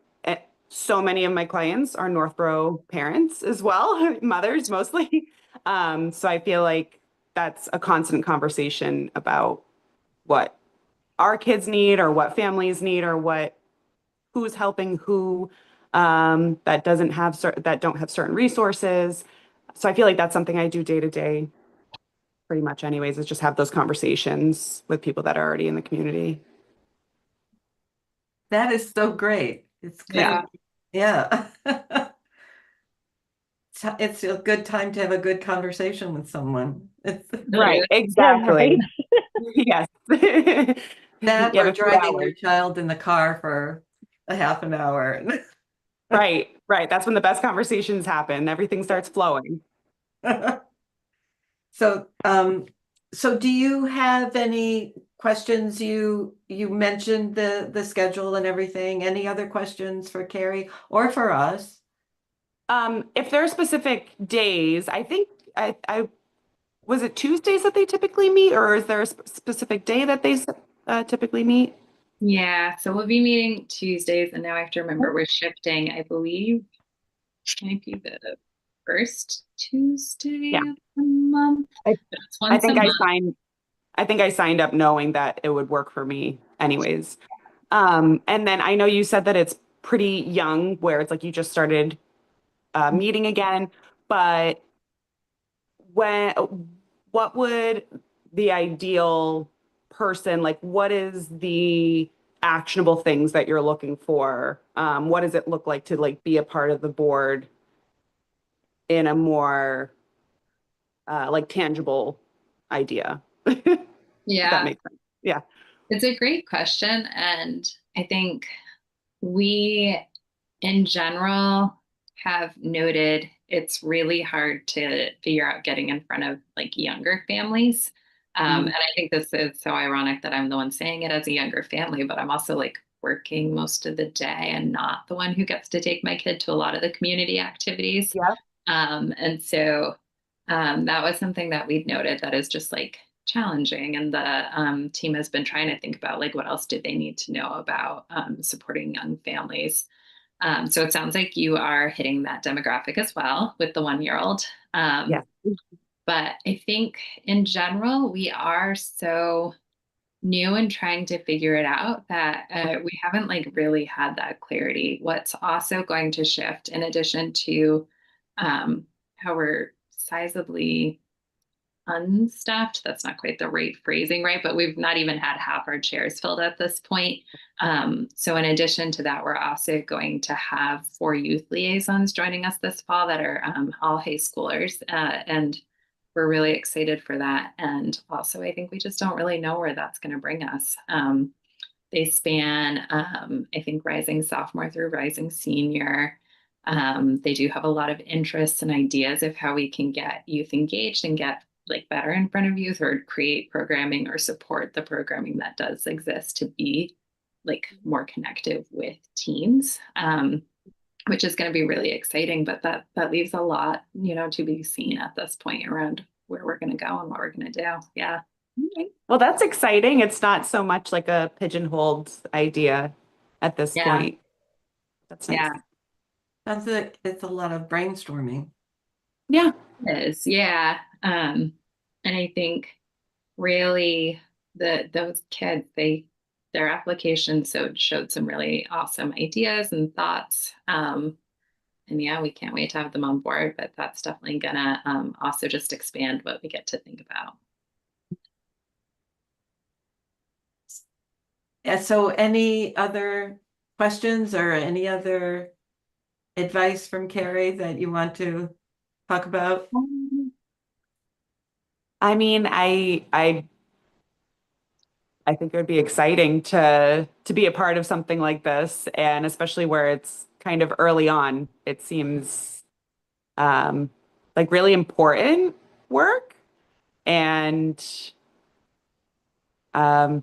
many of my clients are Northborough parents as well, mothers mostly. So I feel like that's a constant conversation about what our kids need or what families need or who's helping who that don't have certain resources. So I feel like that's something I do day to day pretty much anyways, is just have those conversations with people that are already in the community. That is so great. It's kind of, yeah. It's a good time to have a good conversation with someone. Right, exactly. Yes. That or driving your child in the car for a half an hour. Right. That's when the best conversations happen. Everything starts flowing. So do you have any questions? You mentioned the schedule and everything. Any other questions for Carrie or for us? If there are specific days, I think I was it Tuesdays that they typically meet, or is there a specific day that they typically meet? Yeah, so we'll be meeting Tuesdays, and now I have to remember we're shifting, I believe, might be the first Tuesday Yeah. of the month. I- But it's I once a think I month. signed up knowing that it would work for me anyways. And then I know you said that it's pretty young, where it's like you just started meeting again, but when what would the ideal person, like what is the actionable things that you're looking for? What does it look like to like be a part of the board in a more like tangible idea? If that Yeah, makes sense. Yeah. it's a great question. And I think we, in general, have noted it's really hard to figure out getting in front of like younger families. Mhm. And I think this is so ironic that I'm the one saying it as a younger family, but I'm also like working most of the day and not the one who gets to take my kid to a lot of the community activities. Yeah. And so that was something that we've noted that is just like challenging. And the team has been trying to think about like what else do they need to know about supporting young families. So it sounds like you are hitting that demographic as well with the 1-year-old. Yeah. But I think in general, we are so new and trying to figure it out that we haven't like really had that clarity. What's also going to shift in addition to how we're sizably unstaffed. That's not quite the right phrasing, right? But we've not even had half our chairs filled at this point. So in addition to that, we're also going to have 4 youth liaisons joining us this fall that are all high schoolers. And we're really excited for that. And also, I think we just don't really know where that's going to bring us. They span, I think, rising sophomore through rising senior. They do have a lot of interests and ideas of how we can get youth engaged and get like better in front of youth or create programming or support the programming that does exist to be like more connective with teens, which is going to be really exciting. But that leaves a lot, to be seen at this point around where we're going to go and what we're going to do. Yeah. Well, that's exciting. It's not so much like a pigeonholed idea at this Yeah. point. That's nice. Yeah. It's a lot of brainstorming. Yeah. It is. Yeah. And I think really those kids, their application showed some really awesome ideas and thoughts. And yeah, we can't wait to have them on board, but that's definitely gonna also just expand what we get to think about. Yeah, so any other questions or any other advice from Carrie that you want to talk about? I mean, I think it would be exciting to be a part of something like this, and especially where it's kind of early on. It seems like really important work, and I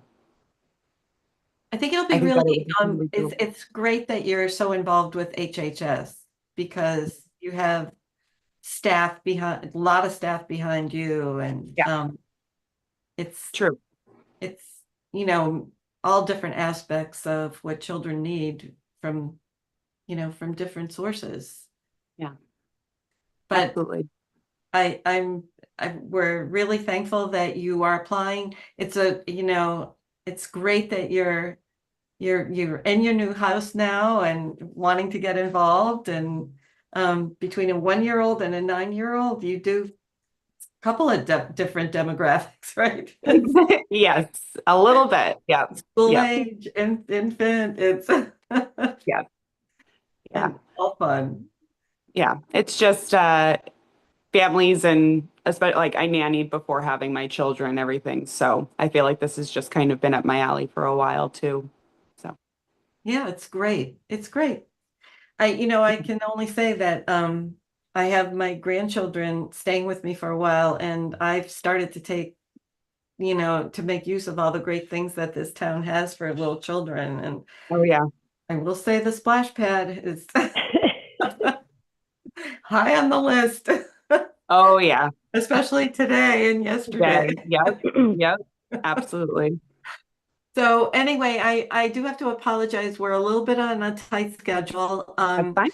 think it'll I be think that it really, would be really cool. it's great that you're so involved with HHS because you have staff behind, a lot of staff behind you, and Yeah. it's True. it's all different aspects of what children need from from different sources. Yeah. But Absolutely. we're really thankful that you are applying. It's it's great that you're in your new house now and wanting to get involved, and between a 1-year-old and a 9-year-old, you do a couple of different demographics, right? Yes, a little bit. Yeah. School Yeah. age, infant, it's Yeah. Yeah. and all fun. Yeah. It's just families, and especially like I nannied before having my children and everything. So I feel like this has just kind of been up my alley for a while too. So Yeah, it's great. It's great. I can only say that I have my grandchildren staying with me for a while, and I've started to take, to make use of all the great things that this town has for little children. And oh yeah. I will say the splash pad is high on the list, Oh yeah. especially today and yesterday. Yep. Yep. Absolutely. So anyway, I do have to apologize. We're a little bit on a tight schedule. That's fine.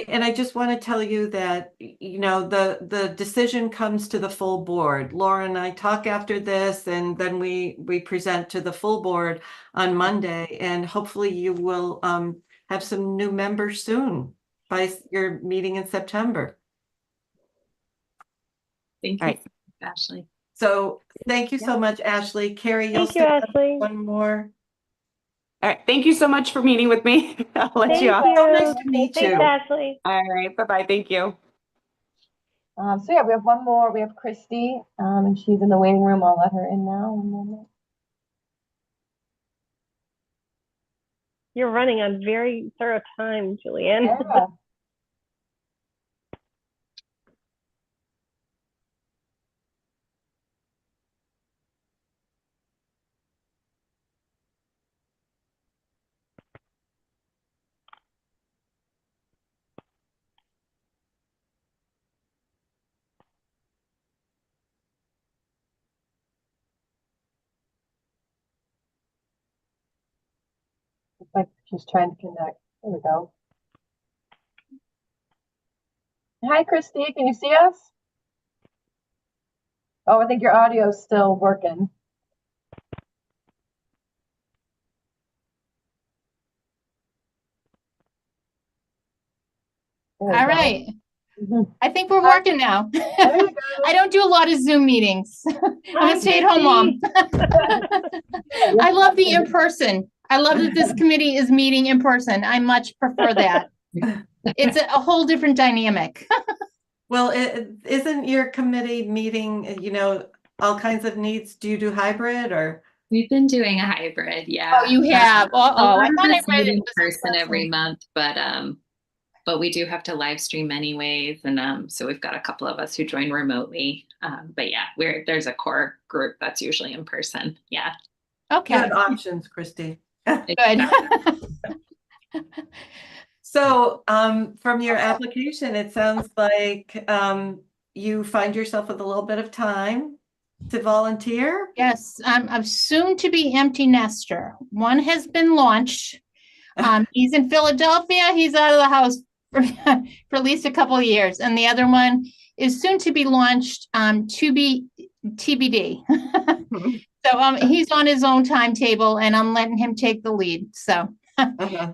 And I just want to tell you that, you know, the decision comes to the full board. Laura and I talk after this, and then we present to the full board on Monday, and hopefully you will have some new members soon by your meeting in September. Thank All you, right. Ashley. So thank you so much, Ashley. Carrie, you'll Thank you, stick around Ashley. one more. All right. Thank you so much for meeting with me. I'll let Thank you off. you. So nice to meet Thanks, you. Ashley. All right. Bye-bye. Thank you. So yeah, we have one more. We have Christy, and she's in the waiting room. I'll let her in now. One moment. You're running on very thorough time, Julianne. Yeah. Looks like she's trying to connect. There we go. Hi, Christy. Can you see us? Oh, I think your audio is still working. There we All go. right. Mhm. I think we're Hi. working now. There you go. I don't do a lot of Zoom meetings. I'm a stay-at-home mom. I love the in-person. I love that this committee is meeting in person. I much prefer that. It's a whole different dynamic. Well, isn't your committee meeting, you know, all kinds of needs? Do you do hybrid or? We've been doing a hybrid, yeah. Oh, you have? A Uh-oh. lot I of thought I us read meet it in was person every in-person. month, but we do have to live stream anyways, and so we've got a couple of us who join remotely. But yeah, there's a core group that's usually in person. Yeah. Okay, Good options, Christy. good. So, from your application, it sounds like you find yourself with a little bit of time to volunteer. Yes, I'm soon to be empty nester. One has been launched. He's in Philadelphia. He's out of the house for at least a couple of years. And the other one is soon to be launched, to be TBD. So he's on his own timetable and I'm letting him take the lead. So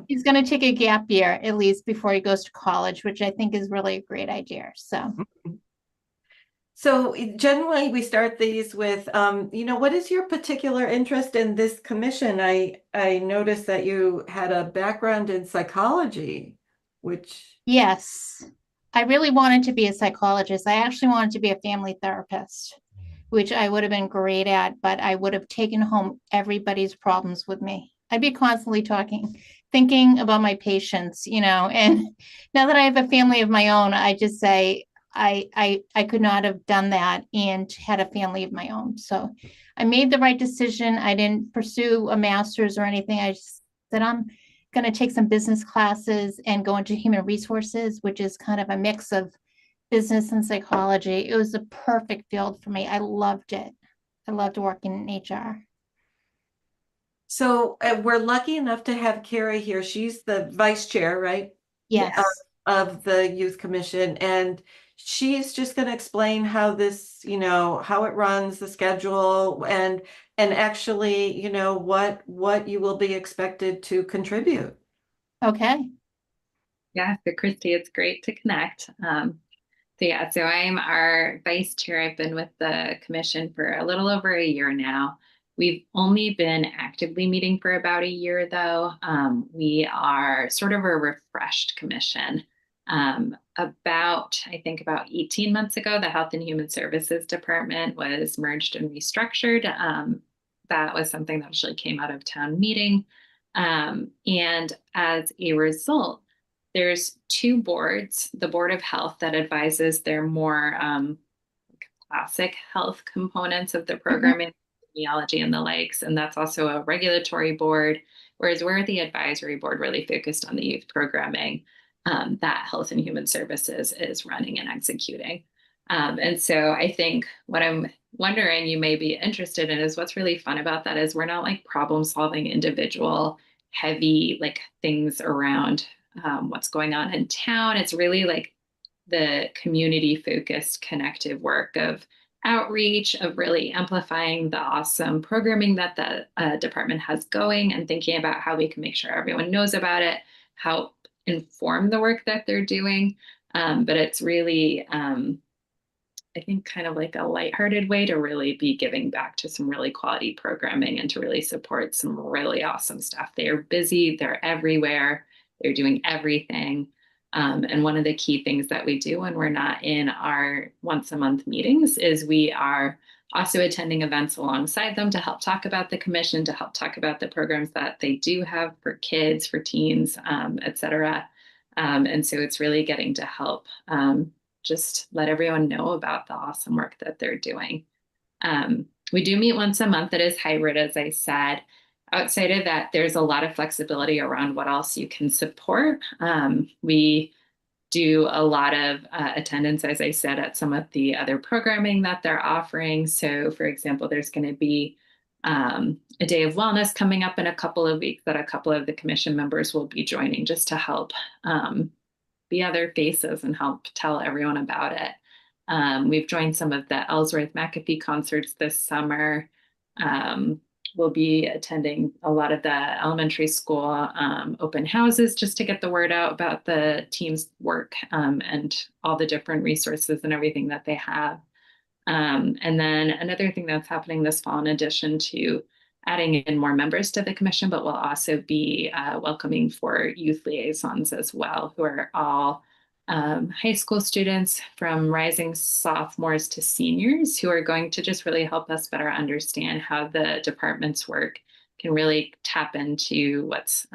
he's going to take a gap year at least before he goes to college, which I think is really a great idea. So generally we start these with, you know, what is your particular interest in this commission? I noticed that you had a background in psychology, which. Yes, I really wanted to be a psychologist. I actually wanted to be a family therapist, which I would have been great at, but I would have taken home everybody's problems with me. I'd be constantly thinking about my patients, you know, and now that I have a family of my own, I just say I could not have done that and had a family of my own. So I made the right decision. I didn't pursue a master's or anything. I just said, I'm going to take some business classes and go into human resources, which is kind of a mix of business and psychology. It was a perfect field for me. I loved it. I loved working in HR. So we're lucky enough to have Carrie here. She's the vice chair, right? Yes. Of the Youth Commission. And she's just going to explain how this, you know, how it runs, the schedule, and actually, you know, what you will be expected to contribute. Okay. Yeah, so Christy, it's great to connect. So I'm our vice chair. I've been with the commission for a little over a year now. We've only been actively meeting for about a year, though. We are sort of a refreshed commission. I think about 18 months ago, the Health and Human Services Department was merged and restructured. That was something that actually came out of town meeting. And as a result, there's two boards, the Board of Health that advises their more classic health components of the programming, epidemiology and the likes, and that's also a regulatory board, whereas we're the advisory board really focused on the youth programming that Health and Human Services is running and executing. And so I think what I'm wondering you may be interested in is what's really fun about that is we're not like problem solving individual heavy like things around what's going on in town. It's really like the community focused connective work of outreach, of really amplifying the awesome programming that the department has going and thinking about how we can make sure everyone knows about it, help inform the work that they're doing. But it's really, I think, kind of like a lighthearted way to really be giving back to some really quality programming and to really support some really awesome stuff. They are busy, they're everywhere, they're doing everything. And one of the key things that we do when we're not in our once a month meetings is we are also attending events alongside them to help talk about the commission, to help talk about the programs that they do have for kids, for teens, et cetera. And so it's really getting to help just let everyone know about the awesome work that they're doing. We do meet once a month. It is hybrid, as I said. Outside of that, there's a lot of flexibility around what else you can support. We do a lot of attendance, as I said, at some of the other programming that they're offering. So, for example, there's going to be a day of wellness coming up in a couple of weeks that a couple of the commission members will be joining just to help be other faces and help tell everyone about it. We've joined some of the Ellsworth McAfee concerts this summer. We'll be attending a lot of the elementary school open houses just to get the word out about the team's work and all the different resources and everything that they have. And then another thing that's happening this fall, in addition to adding in more members to the commission, but we'll also be welcoming for youth liaisons as well, who are all high school students from rising sophomores to seniors who are going to just really help us better understand how the department's work can really tap into what's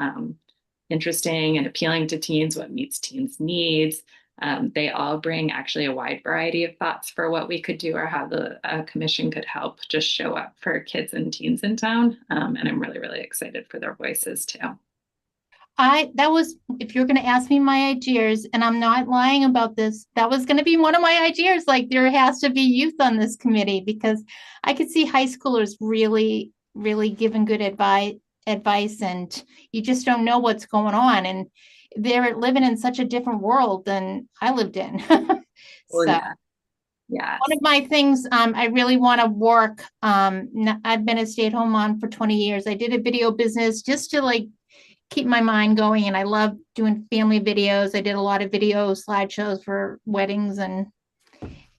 interesting and appealing to teens, what meets teens' needs. They all bring actually a wide variety of thoughts for what we could do or how the commission could help just show up for kids and teens in town. And I'm really, really excited for their voices too. If you're going to ask me my ideas, and I'm not lying about this, that was going to be one of my ideas. Like, there has to be youth on this committee because I could see high schoolers really, really giving good advice, and you just don't know what's going on. And they're living in such a different world than I lived in. So yeah. One of my things I really want to work, I've been a stay-at-home mom for 20 years. I did a video business just to like keep my mind going, and I love doing family videos. I did a lot of video slideshows for weddings and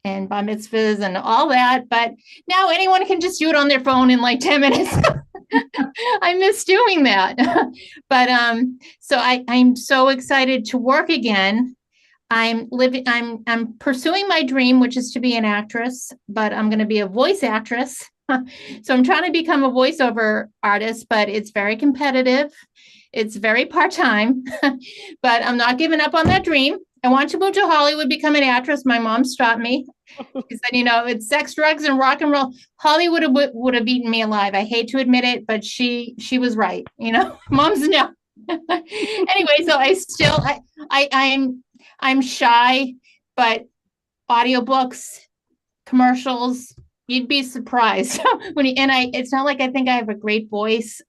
bar mitzvahs and all that, but now anyone can just do it on their phone in like 10 minutes. I miss doing that. But so I'm so excited to work again. I'm pursuing my dream, which is to be an actress, but I'm going to be a voice actress. So I'm trying to become a voiceover artist, but it's very competitive. It's very part-time, but I'm not giving up on that dream. I want to move to Hollywood, become an actress. My mom stopped me. She said, it's sex, drugs, and rock and roll. Hollywood would have eaten me alive. I hate to admit it, but she was right. Moms know. Anyway, so I'm shy, but audiobooks, commercials, you'd be surprised it's not like I think I have a great voice.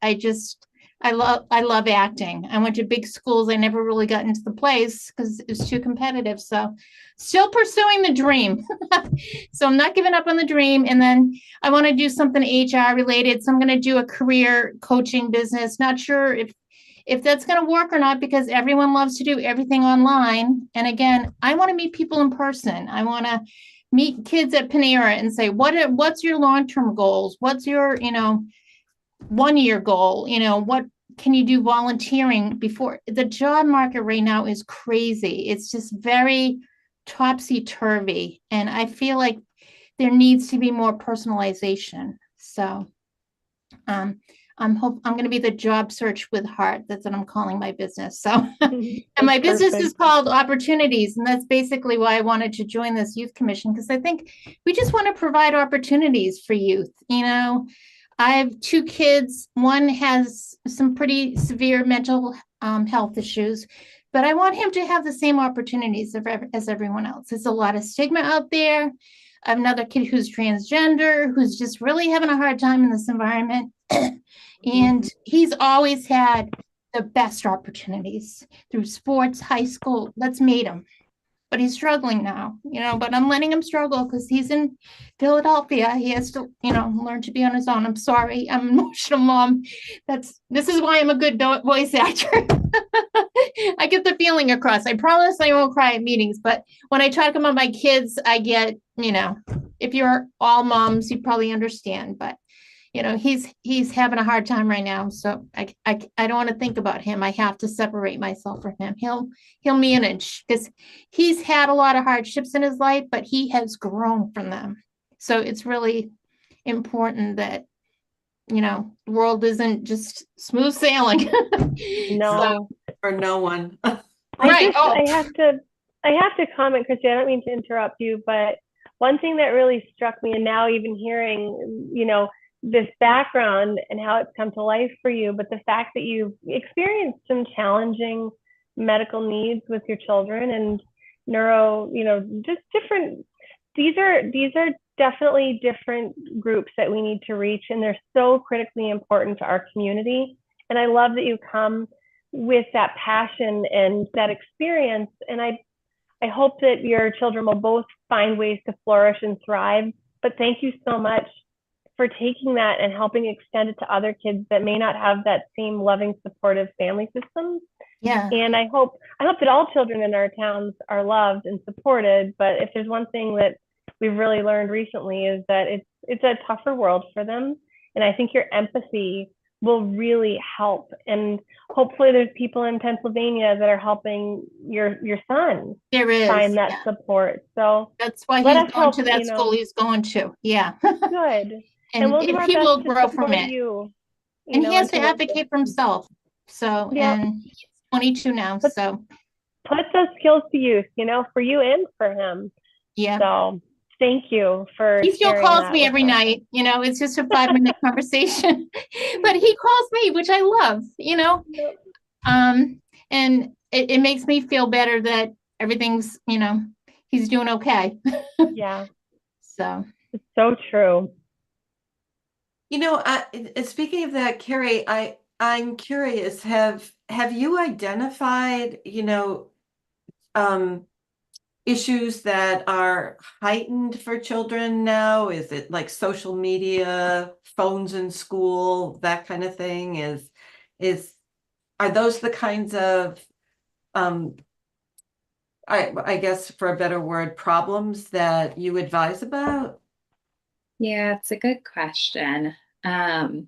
I love acting. I went to big schools. I never really got into the plays because it was too competitive. So still pursuing the dream. So I'm not giving up on the dream. And then I want to do something HR related. So I'm going to do a career coaching business. Not sure if that's going to work or not, because everyone loves to do everything online. And again, I want to meet people in person. I want to meet kids at Panera and say, what's your long-term goals? What's your, 1-year goal? What can you do volunteering before? The job market right now is crazy. It's just very topsy-turvy. And I feel like there needs to be more personalization. So I'm going to be the job search with heart. That's what I'm calling my business. So, and my business is called Opportunities. And that's basically why I wanted to join this youth commission, because I think we just want to provide opportunities for youth. I have 2 kids. One has some pretty severe mental health issues, but I want him to have the same opportunities as everyone else. There's a lot of stigma out there. I have another kid who's transgender, who's just really having a hard time in this environment. And he's always had the best opportunities through sports, high school. Let's meet him. But he's struggling now, but I'm letting him struggle because he's in Philadelphia. He has to, learn to be on his own. I'm sorry. I'm an emotional mom. This is why I'm a good voice actor. I get the feeling across. I promise I won't cry at meetings, but when I talk about my kids, I get, if you're all moms, you probably understand, but he's having a hard time right now. So I don't want to think about him. I have to separate myself from him. He'll manage because he's had a lot of hardships in his life, but he has grown from them. So it's really important that, the world isn't just smooth sailing. No. For no one. Right. I have to comment, Christy. I don't mean to interrupt you, but one thing that really struck me, and now even hearing, this background and how it's come to life for you, but the fact that you've experienced some challenging medical needs with your children and neuro, just different, these are definitely different groups that we need to reach, and they're so critically important to our community. And I love that you come with that passion and that experience. And I hope that your children will both find ways to flourish and thrive. But thank you so much for taking that and helping extend it to other kids that may not have that same loving, supportive family system. Yeah. And I hope that all children in our towns are loved and supported. But if there's one thing that we've really learned recently is that it's a tougher world for them. And I think your empathy will really help. And hopefully there's people in Pennsylvania that are helping your son There is find that support. So that's why let he's us going help, to that school he's going to. Yeah. Good. And we'll do our he best will to grow from support it. you. And he has to work advocate for himself. So, Yep. and he's 22 now. So put those skills to use, for you and for him. yeah. So thank you for He still sharing calls that me with every us. night. It's just a 5-minute conversation, but he calls me, which I love, Yep. and it makes me feel better that everything's, he's doing okay. Yeah. So It's so true. Speaking of that, Carrie, I'm curious, have you identified, issues that are heightened for children now? Is it like social media, phones in school, that kind of thing? Are those the kinds of, I guess for a better word, problems that you advise about? Yeah, it's a good question. I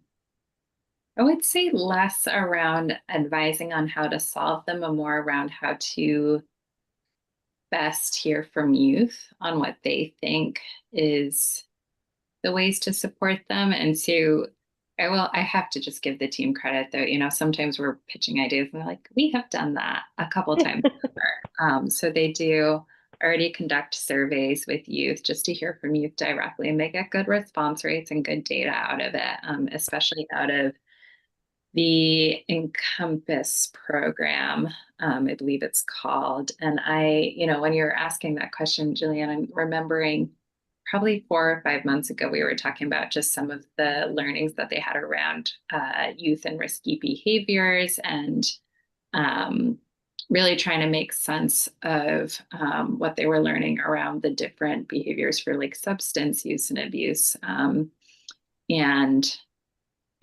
would say less around advising on how to solve them and more around how to best hear from youth on what they think is the ways to support them. And so I have to just give the team credit though. Sometimes we're pitching ideas and they're like, we have done that a couple times before. So they do already conduct surveys with youth just to hear from youth directly, and they get good response rates and good data out of it, especially out of the Encompass program, I believe it's called. And when you're asking that question, Julianne, I'm remembering probably 4 or 5 months ago, we were talking about just some of the learnings that they had around youth and risky behaviors, and really trying to make sense of what they were learning around the different behaviors for like substance use and abuse. And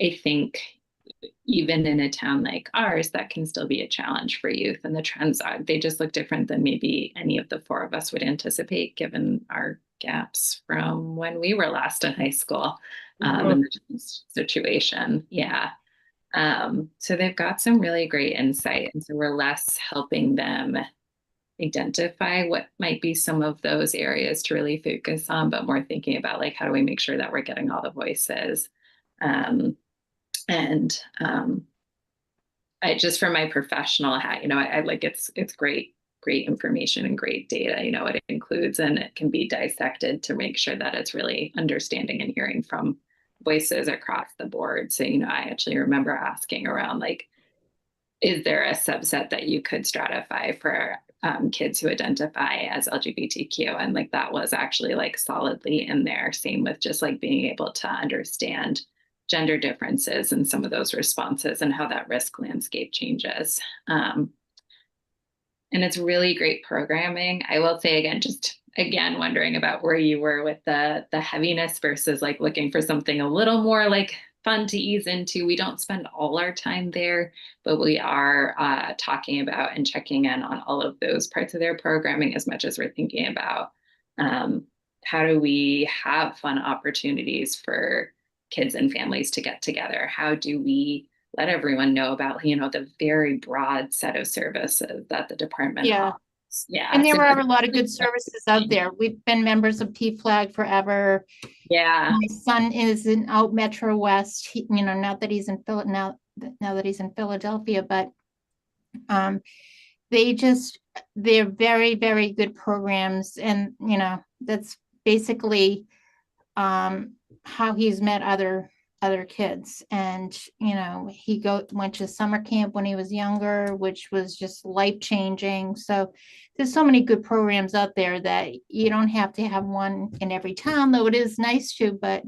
I think even in a town like ours, that can still be a challenge for youth. And the trends they just look different than maybe any of the 4 of us would anticipate, given our gaps from when we were last in high school, in the situation. Yeah. So they've got some really great insight. And so we're less helping them identify what might be some of those areas to really focus on, but more thinking about like, how do we make sure that we're getting all the voices? I just, from my professional hat, I like it's great information and great data, it includes, and it can be dissected to make sure that it's really understanding and hearing from voices across the board. So, I actually remember asking around like, is there a subset that you could stratify for kids who identify as LGBTQ? And like that was actually like solidly in there. Same with just like being able to understand gender differences and some of those responses and how that risk landscape changes. And it's really great programming. I will say again, just again, wondering about where you were with the heaviness versus like looking for something a little more like fun to ease into. We don't spend all our time there, but we are talking about and checking in on all of those parts of their programming as much as we're thinking about how do we have fun opportunities for kids and families to get together? How do we let everyone know about, you know, the very broad set of services that the department offers? Yeah. And there are a lot of good services out there. We've been members of T-Flag forever. Yeah. My son is in out Metro West. He, you know, not that he's in now that he's in Philadelphia, but they're very, very good programs. And, you know, that's basically how he's met other kids. And, you know, he went to summer camp when he was younger, which was just life-changing. So there's so many good programs out there that you don't have to have one in every town, though it is nice to, but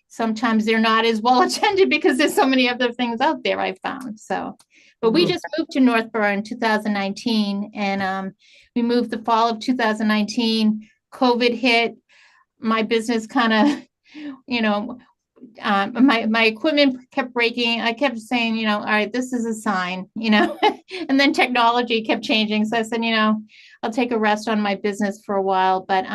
sometimes they're not as well attended because there's so many other things out there, I found. So, but we just moved to Northborough in 2019, and we moved the fall of 2019. COVID hit. My business kind of, you know, my equipment kept breaking. I kept saying, you know, all right, this is a sign, you know, and then technology kept changing. So I said, you know, I'll take a rest on my business for a while. But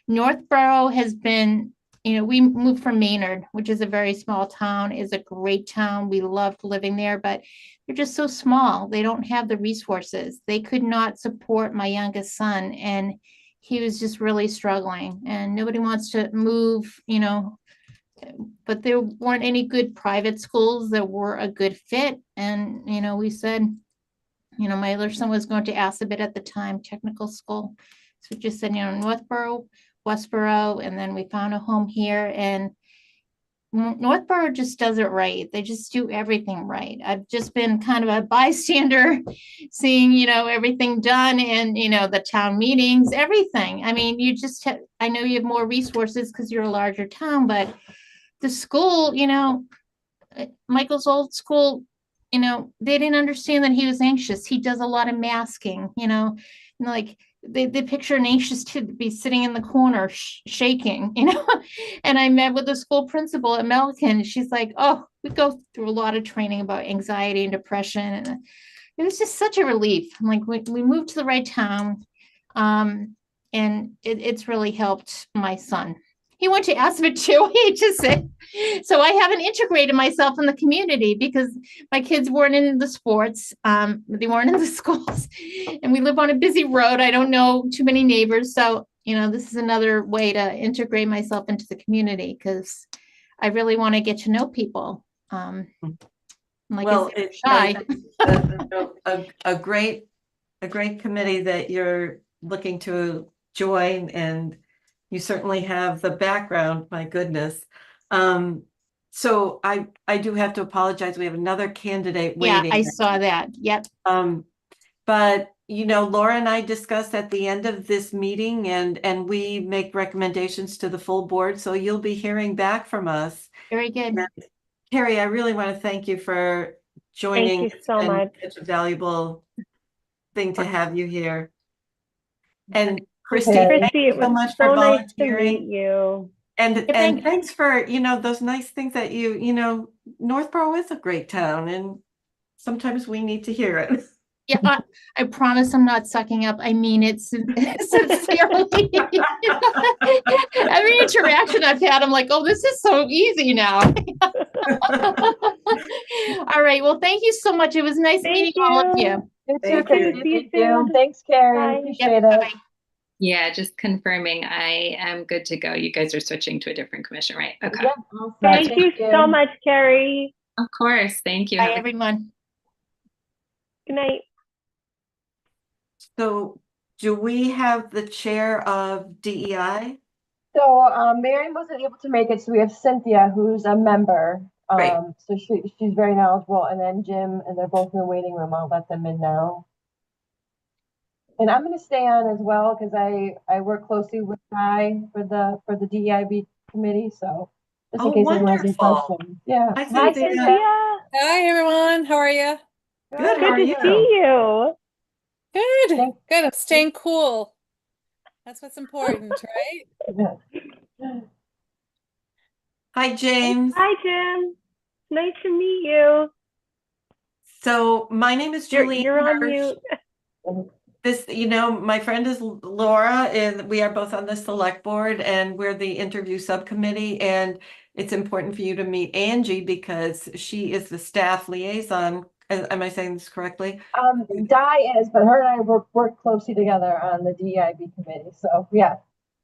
Northborough has been, you know, we moved from Maynard, which is a very small town, is a great town. We loved living there, but they're just so small. They don't have the resources. They could not support my youngest son, and he was just really struggling, and nobody wants to move, you know, but there weren't any good private schools that were a good fit. And, you know, we said, you know, my other son was going to Assabet at the time, technical school. So we just said, you know, Northborough, Westborough, and then we found a home here. And Northborough just does it right. They just do everything right. I've just been kind of a bystander seeing, you know, everything done, and, you know, the town meetings, everything. I mean, you just have, I know you have more resources because you're a larger town, but the school, you know, Michael's old school, you know, they didn't understand that he was anxious. He does a lot of masking, you know, and like they picture an anxious kid to be sitting in the corner shaking, you know. And I met with the school principal at Milliken. She's like, oh, we go through a lot of training about anxiety and depression. And it was just such a relief. I'm like, we moved to the right town. And it's really helped my son. He went to Assabet too, he just said. So I haven't integrated myself in the community because my kids weren't in the sports. They weren't in the schools. And we live on a busy road. I don't know too many neighbors. So, you know, this is another way to integrate myself into the community because I really want to get to know people. Like, well, it's shy. a great committee that you're looking to join, and you certainly have the background, my goodness. So I do have to apologize. We have another candidate waiting. Yeah, I saw that. Yep. But, you know, Laura and I discussed at the end of this meeting, and we make recommendations to the full board. So you'll be hearing back from us. Very good. And Carrie, I really want to thank you for joining. Thank you so much. It's a valuable thing to have you here. And Christy, Okay. thank you so much for so nice to volunteering. meet you. And thanks for, you know, those nice things that you know, Northborough is a great town, and sometimes we need to hear it. Yeah, I promise I'm not sucking up. I mean it sincerely. Every interaction I've had, I'm like, oh, this is so easy now. All right. Well, thank you so much. It was nice meeting all of you. You too, Thank Christy. you. Thank you. Thanks, Carrie. Bye. Appreciate Yep, it. bye-bye. Yeah, just confirming I am good to go. You guys are switching to a different commission, right? Okay. Yep, all set. Thank you so much, Carrie. Of course. Thank you. Bye, Have a everyone. Good night. So do we have the chair of DEI? So Mary wasn't able to make it, so we have Cynthia, who's a member. Great. So she's very knowledgeable. And then Jim, and they're both in the waiting room. I'll let them in now. And I'm going to stay on as well because I work closely with Guy for the DEIB committee. So just in Oh, case anyone has any wonderful. questions. Yeah. Hi, Hi, Cynthia. Cynthia. Hi, everyone. How are you? Good. How Good are to you? see you. Good. Thank- Good. I'm staying cool. That's what's important, right? Hi, James. Hi, Jim. Nice to meet you. So my name is Julie. You're on mute. This, my friend is Laura, and we are both on the select board, and we're the interview subcommittee. And it's important for you to meet Angie because she is the staff liaison. Am I saying this correctly? Di is, but her and I work closely together on the DEIB committee. So yeah.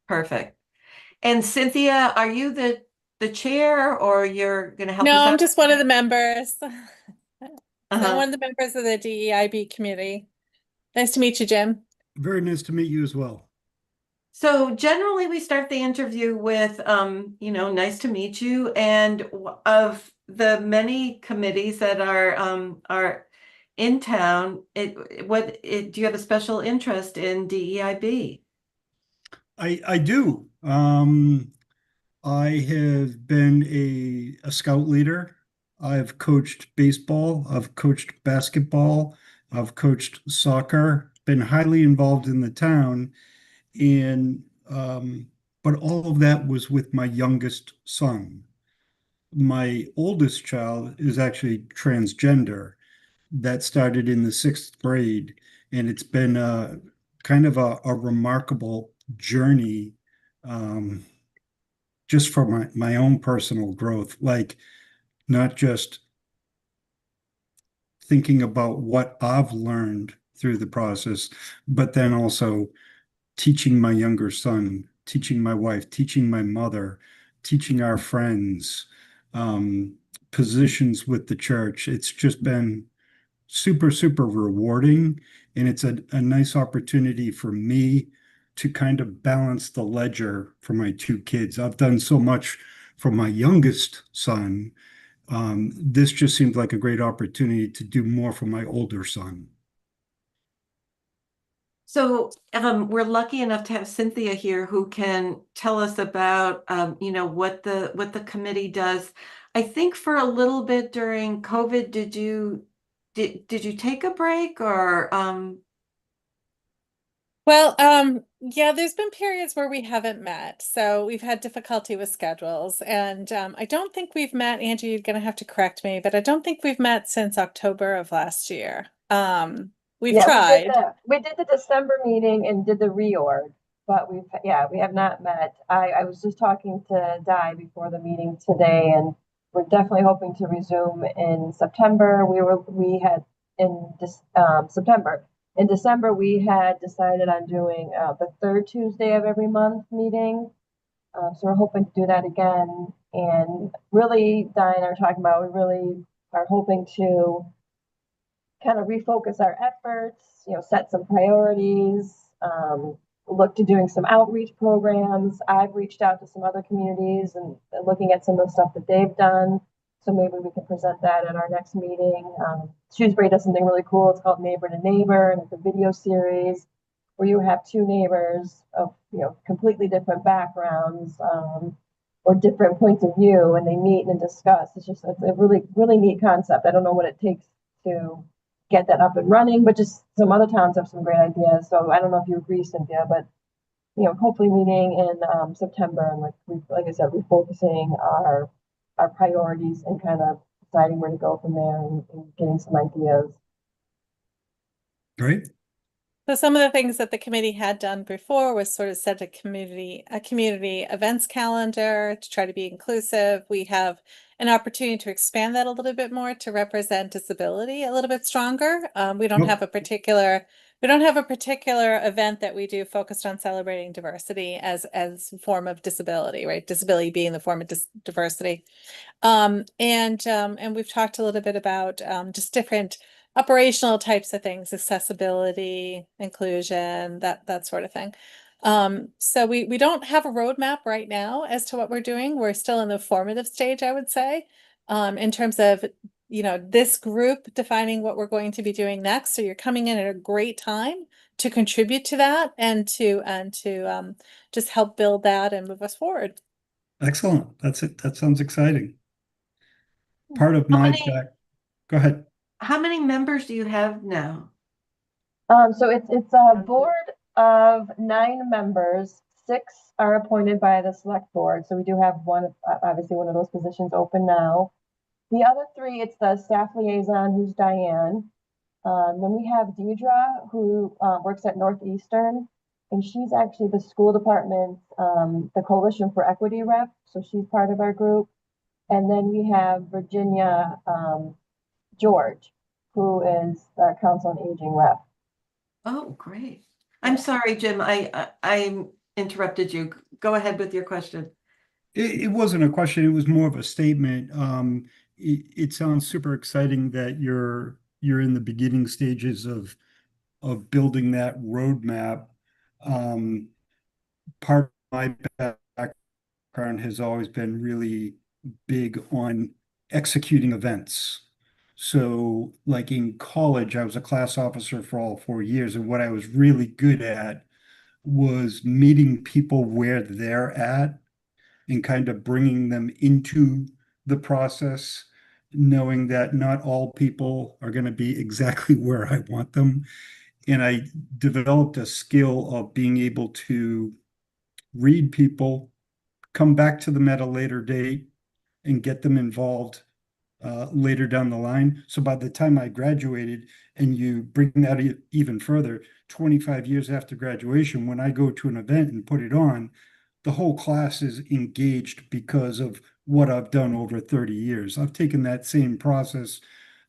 Perfect. And Cynthia, are you the chair, or you're going to help us No, out? I'm just one of the members. So I'm Uh-huh. one of the members of the DEIB committee. Nice to meet you, Jim. Very nice to meet you as well. So generally we start the interview with, nice to meet you. And of the many committees that are in town, do you have a special interest in DEIB? I do. I have been a scout leader. I've coached baseball. I've coached basketball. I've coached soccer. Been highly involved in the town, and but all of that was with my youngest son. My oldest child is actually transgender. That started in the sixth grade, and it's been kind of a remarkable journey, um, just for my own personal growth, like not just thinking about what I've learned through the process, but then also teaching my younger son, teaching my wife, teaching my mother, teaching our friends, positions with the church. It's just been super, super rewarding. And it's a nice opportunity for me to kind of balance the ledger for my two kids. I've done so much for my youngest son. This just seemed like a great opportunity to do more for my older son. So we're lucky enough to have Cynthia here who can tell us about what the committee does. I think for a little bit during COVID, did you take a break, or Well, yeah, there's been periods where we haven't met. So we've had difficulty with schedules. And I don't think we've met, Angie, you're going to have to correct me, but I don't think we've met since October of last year. We've Yeah, tried. we did the December meeting and did the reorg, but we have not met. I was just talking to Di before the meeting today, and we're definitely hoping to resume in September. We had in this September. In December, we had decided on doing the third Tuesday of every month meeting. So we're hoping to do that again. And really, Di and I are talking about, we really are hoping to kind of refocus our efforts, set some priorities, look to doing some outreach programs. I've reached out to some other communities and looking at some of the stuff that they've done. So maybe we can present that at our next meeting. Shrewsbury does something really cool. It's called Neighbor to Neighbor, and it's a video series where you have two neighbors of completely different backgrounds, or different points of view, and they meet and discuss. It's a really, really neat concept. I don't know what it takes to get that up and running, but just some other towns have some great ideas. So I don't know if you agree, Cynthia, but hopefully meeting in September, and like I said, refocusing our priorities and kind of deciding where to go from there, and getting some ideas. Great. So some of the things that the committee had done before was sort of set a community events calendar to try to be inclusive. We have an opportunity to expand that a little bit more to represent disability a little bit stronger. We don't have a particular event that we do focused on celebrating diversity as a form of disability, right? Disability being the form of diversity. And we've talked a little bit about just different operational types of things, accessibility, inclusion, that sort of thing. So we don't have a roadmap right now as to what we're doing. We're still in the formative stage, I would say. in terms of, this group defining what we're going to be doing next. So you're coming in at a great time to contribute to that and to just help build that and move us forward. Excellent. That's it. That sounds exciting. Part of my back. Go ahead. How many members do you have now? So it's a board of 9 members. 6 are appointed by the select board. So we do have obviously one of those positions open now. The other 3, it's the staff liaison, who's Diane. Then we have Deidre, who works at Northeastern, and she's actually the school department, the Coalition for Equity rep. So she's part of our group. And then we have Virginia George, who is the Council on Aging rep. Oh, great. I'm sorry, Jim, I interrupted you. Go ahead with your question. It wasn't a question, it was more of a statement. It sounds super exciting that you're in the beginning stages of building that roadmap. Part of my background has always been really big on executing events. So, like in college, I was a class officer for all 4 years, and what I was really good at was meeting people where they're at and kind of bringing them into the process, knowing that not all people are going to be exactly where I want them. And I developed a skill of being able to read people, come back to them at a later date, and get them involved later down the line. So by the time I graduated, and you bring that even further, 25 years after graduation, when I go to an event and put it on, the whole class is engaged because of what I've done over 30 years. I've taken that same process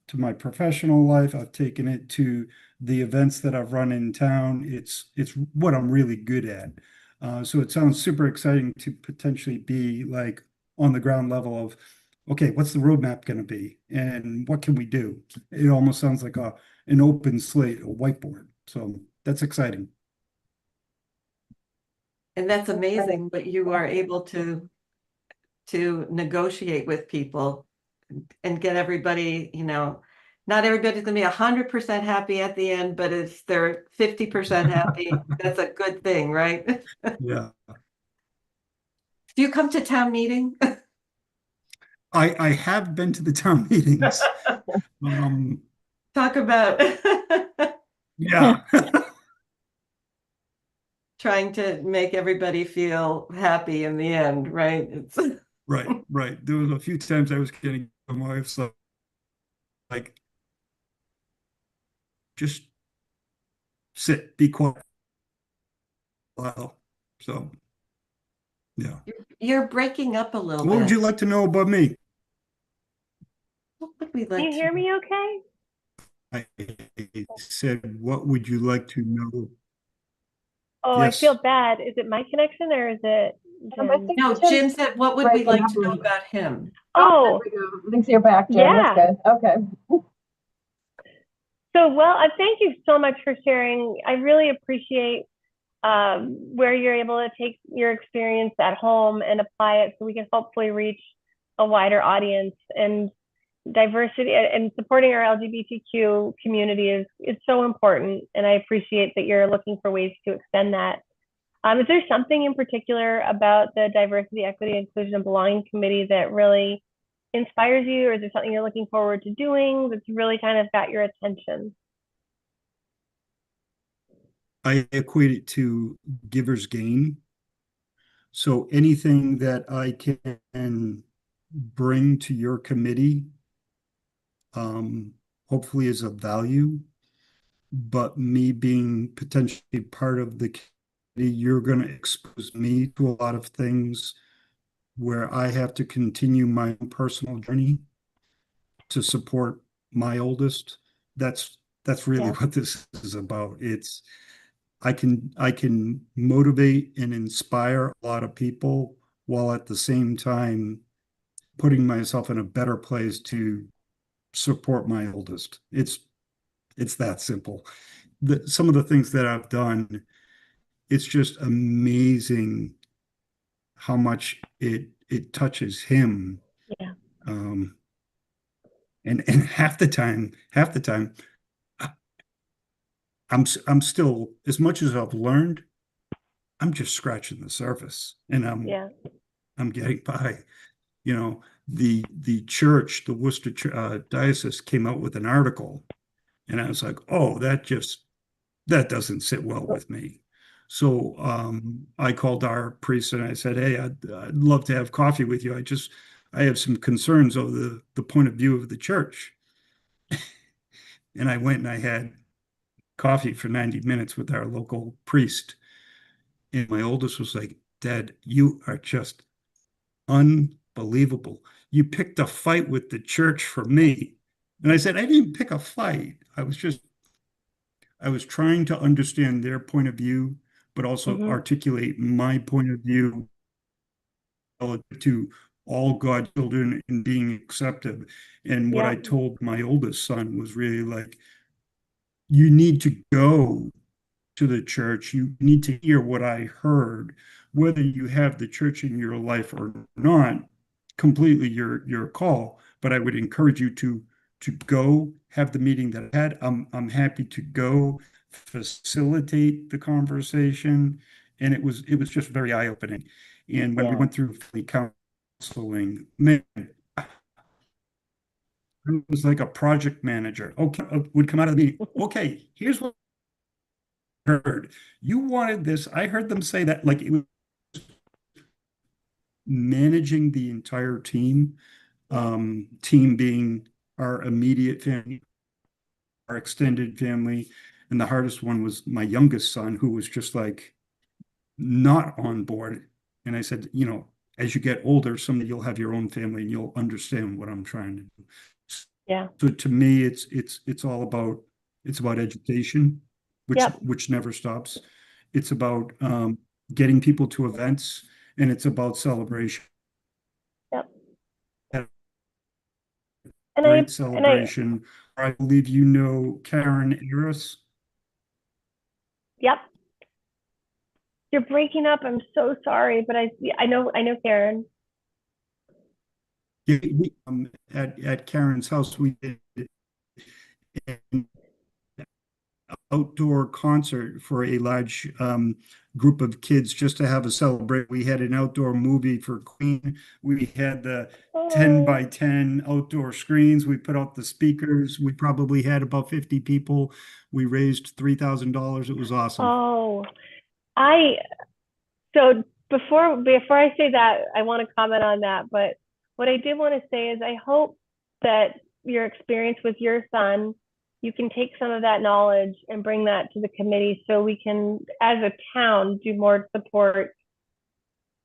to my professional life. I've taken it to the events that I've run in town. It's what I'm really good at. So it sounds super exciting to potentially be like on the ground level of, okay, what's the roadmap going to be, and what can we do? It almost sounds like an open slate, a whiteboard. So that's exciting. And that's amazing, but you are able to negotiate with people and get everybody, not everybody's gonna be 100% happy at the end, but if they're 50% happy, that's a good thing, right? Yeah. Do you come to town meeting? I have been to the town meetings. Talk about Yeah. trying to make everybody feel happy in the end, right? It's Right. There was a few times I was getting my wife's like, just sit, be quiet. Wow. So, yeah. You're breaking up a little What bit. would you like to know about me? What would we Can like you hear me okay? I said, what would you like to know? Oh, Yes. I feel bad. Is it my connection or is it I Jim's? think No, Jim's Jim said, what would we breaking like up to a know little. about him? Oh, There we go. I think you're back, Jim. yeah. That's good. Okay. So, well, thank you so much for sharing. I really appreciate where you're able to take your experience at home and apply it so we can hopefully reach a wider audience. And diversity and supporting our LGBTQ community is so important. And I appreciate that you're looking for ways to extend that. Is there something in particular about the Diversity, Equity, Inclusion, and Belonging Committee that really inspires you, or is there something you're looking forward to doing that's really kind of got your attention? I equate it to giver's gain. So anything that I can bring to your committee, hopefully is of value. But me being potentially part of the committee, you're going to expose me to a lot of things where I have to continue my own personal journey to support my oldest. That's really what this is about. It's I can motivate and inspire a lot of people while at the same time putting myself in a better place to support my oldest. It's that simple. Some of the things that I've done, it's just amazing how much it touches him. Yeah. And half the time, I'm still, as much as I've learned, I'm just scratching the surface, and Yeah. I'm getting by. You know, the church, the Worcester diocese came out with an article, and I was like, oh, that doesn't sit well with me. So I called our priest and I said, hey, I'd love to have coffee with you. I have some concerns over the point of view of the church. And I went and I had coffee for 90 minutes with our local priest. And my oldest was like, Dad, you are just unbelievable. You picked a fight with the church for me. And I said, I didn't pick a fight. I was trying to understand their point of view, but also Mhm. articulate my point of view relative to all God's children and being accepted. And what Yeah. I told my oldest son was really like, you need to go to the church. You need to hear what I heard, whether you have the church in your life or not, completely your call. But I would encourage you to go have the meeting that I had. I'm happy to go facilitate the conversation. And it was just very eye-opening. And when we Yeah. went through the counseling, man, it was like a project manager. Okay, would come out of the meeting. Okay, here's what I heard. You wanted this. I heard them say that, like, it was managing the entire team, team being our immediate family, our extended family. And the hardest one was my youngest son, who was just like not on board. And I said, as you get older, someday you'll have your own family and you'll understand what I'm trying to do. Yeah. So to me, it's all about education, Yep. which never stops. It's about getting people to events, and it's about celebration. Yep. Have a And I great celebration. I believe you know Karen Eris. yep. You're breaking up. I'm so sorry, but I know Karen. Yeah, at Karen's house, we did an outdoor concert for a large group of kids just to have a celebration. We had an outdoor movie for Queen. We had the 10 by 10 outdoor screens. We put out the speakers. We probably had about 50 people. We raised $3,000. It was awesome. Oh, I so before I say that, I want to comment on that. But what I did want to say is I hope that your experience with your son, you can take some of that knowledge and bring that to the committee so we can, as a town, do more support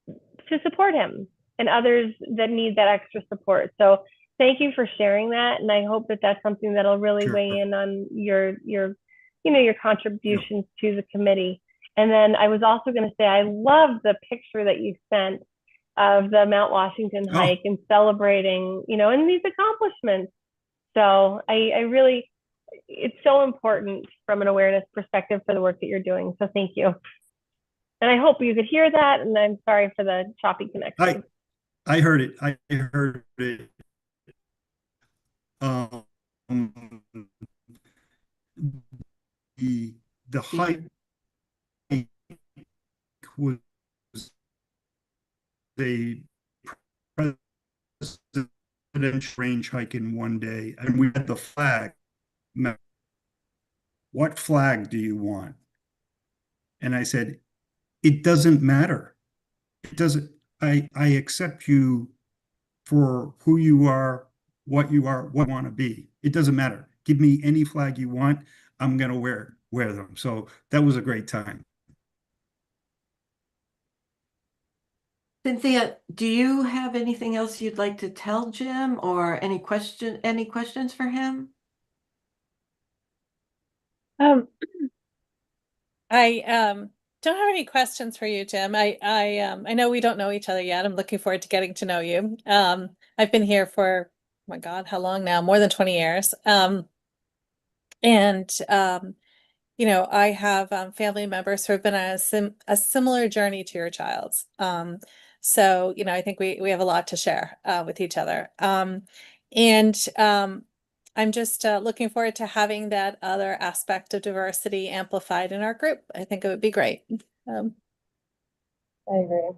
to support him and others that need that extra support. So thank you for sharing that, and I hope that that's something that'll really Sure. weigh in on your your contributions to the committee. And then I was also going to say I love the picture that you sent of the Mount Washington hike and celebrating, and these accomplishments. So I really, it's so important from an awareness perspective for the work that you're doing. So thank you. And I hope you could hear that. And I'm sorry for the choppy connection. I heard it. I heard it. Um, the hike was a presidential range hike in one day, and we had the flag. What flag do you want? And I said, it doesn't matter. It doesn't. I accept you for who you are, what you want to be. It doesn't matter. Give me any flag you want. I'm gonna wear them. So that was a great time. Cynthia, do you have anything else you'd like to tell Jim, or any questions for him? I don't have any questions for you, Jim. I know we don't know each other yet. I'm looking forward to getting to know you. I've been here for, oh my God, how long now? More than 20 years. And I have family members who have been on a similar journey to your child's. So I think we have a lot to share with each other. And I'm just looking forward to having that other aspect of diversity amplified in our group. I think it would be great. I agree.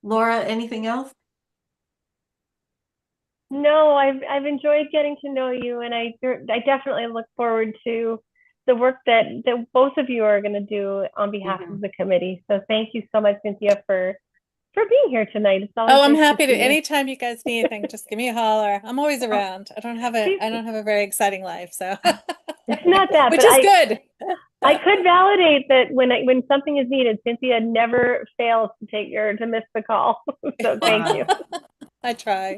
Laura, anything else? No, I've enjoyed getting to know you, and I definitely look forward to the work that both of you are going to do on behalf of the committee. So thank you so much, Cynthia, for being here tonight. It's always I'm nice happy to. see you. Anytime you guys need anything, just give me a holler. I'm always around. I don't have a very exciting life, so It's not that, which but is good. I could validate that when something is needed, Cynthia never fails to miss the call. So thank you. I try.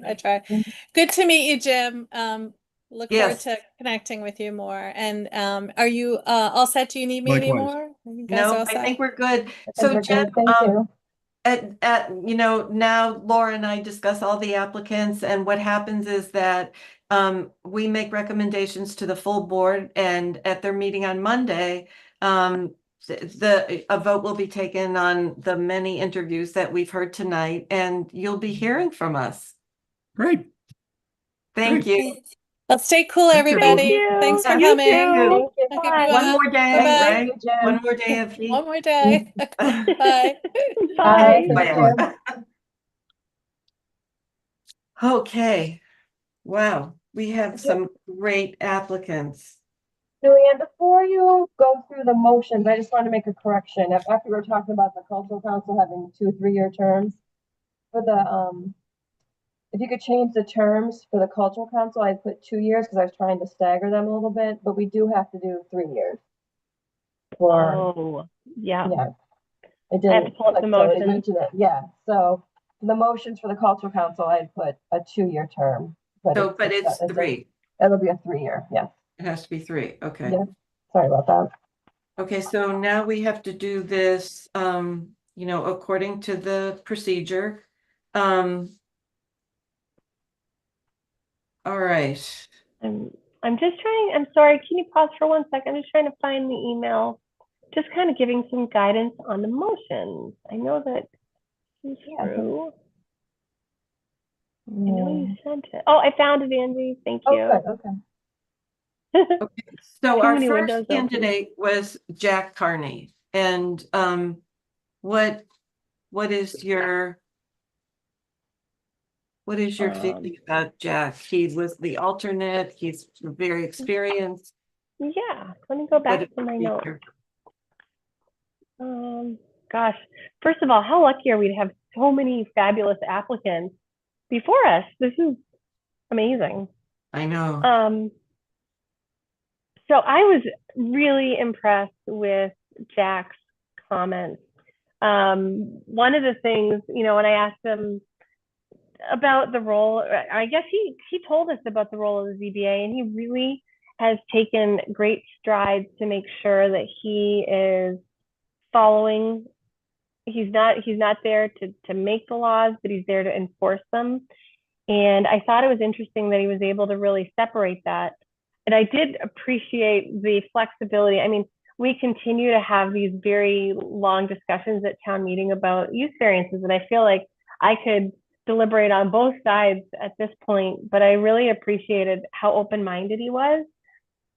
Good to meet you, Jim. Look forward Yes. to connecting with you more. And are you all set? Do you need me Likewise. anymore? You guys are No, all I set? think we're good. I think So we're Jen, good. Thank you. now Laura and I discuss all the applicants, and what happens is that we make recommendations to the full board, and at their meeting on Monday, a vote will be taken on the many interviews that we've heard tonight, and you'll be hearing from us. Great. Thank you. Well, stay cool, Thank you, everybody. you. Thanks for You coming. too. I'll keep Bye. you One up. more day, Bye-bye. right? Thank you, Jen. One more day of One more day. Bye. Bye. Thank you. Okay. Wow, we have some great applicants. Julianne, before you go through the motions, I just want to make a correction. After we were talking about the cultural council having 2 3-year terms, for the if you could change the terms for the cultural council, I'd put 2 years because I was trying to stagger them a little bit, but we do have to do 3 years. Yeah. Yeah. It I have to didn't pull up the click, so it motions. mentioned it. Yeah. So the motions for the cultural council, I'd put a 2-year term. But It's 3. It'll be a 3-year. Yes. It has to be 3. Okay. Yeah. Sorry about that. Okay, so now we have to do this, according to the procedure. All right. I'm just trying. I'm sorry. Can you pause for 1 second? I'm just trying to find the email. Just kind of giving some guidance on the motions. I know that is true. I know you sent it. Oh, I found it, Angie. Thank you. Oh, good. Okay. Okay. So Too our many first windows open. candidate was Jack Carney. And what is your feeling about Jack? He was the alternate. He's very experienced. Yeah, let me go back to my notes. Gosh, first of all, how lucky are we to have so many fabulous applicants before us? This is amazing. I know. So I was really impressed with Jack's comments. One of the things, when I asked him about the role, I guess he told us about the role of the ZBA, and he really has taken great strides to make sure that he is following. He's not there to make the laws, but he's there to enforce them. And I thought it was interesting that he was able to really separate that. And I did appreciate the flexibility. I mean, we continue to have these very long discussions at town meeting about use variances, and I feel like I could deliberate on both sides at this point, but I really appreciated how open-minded he was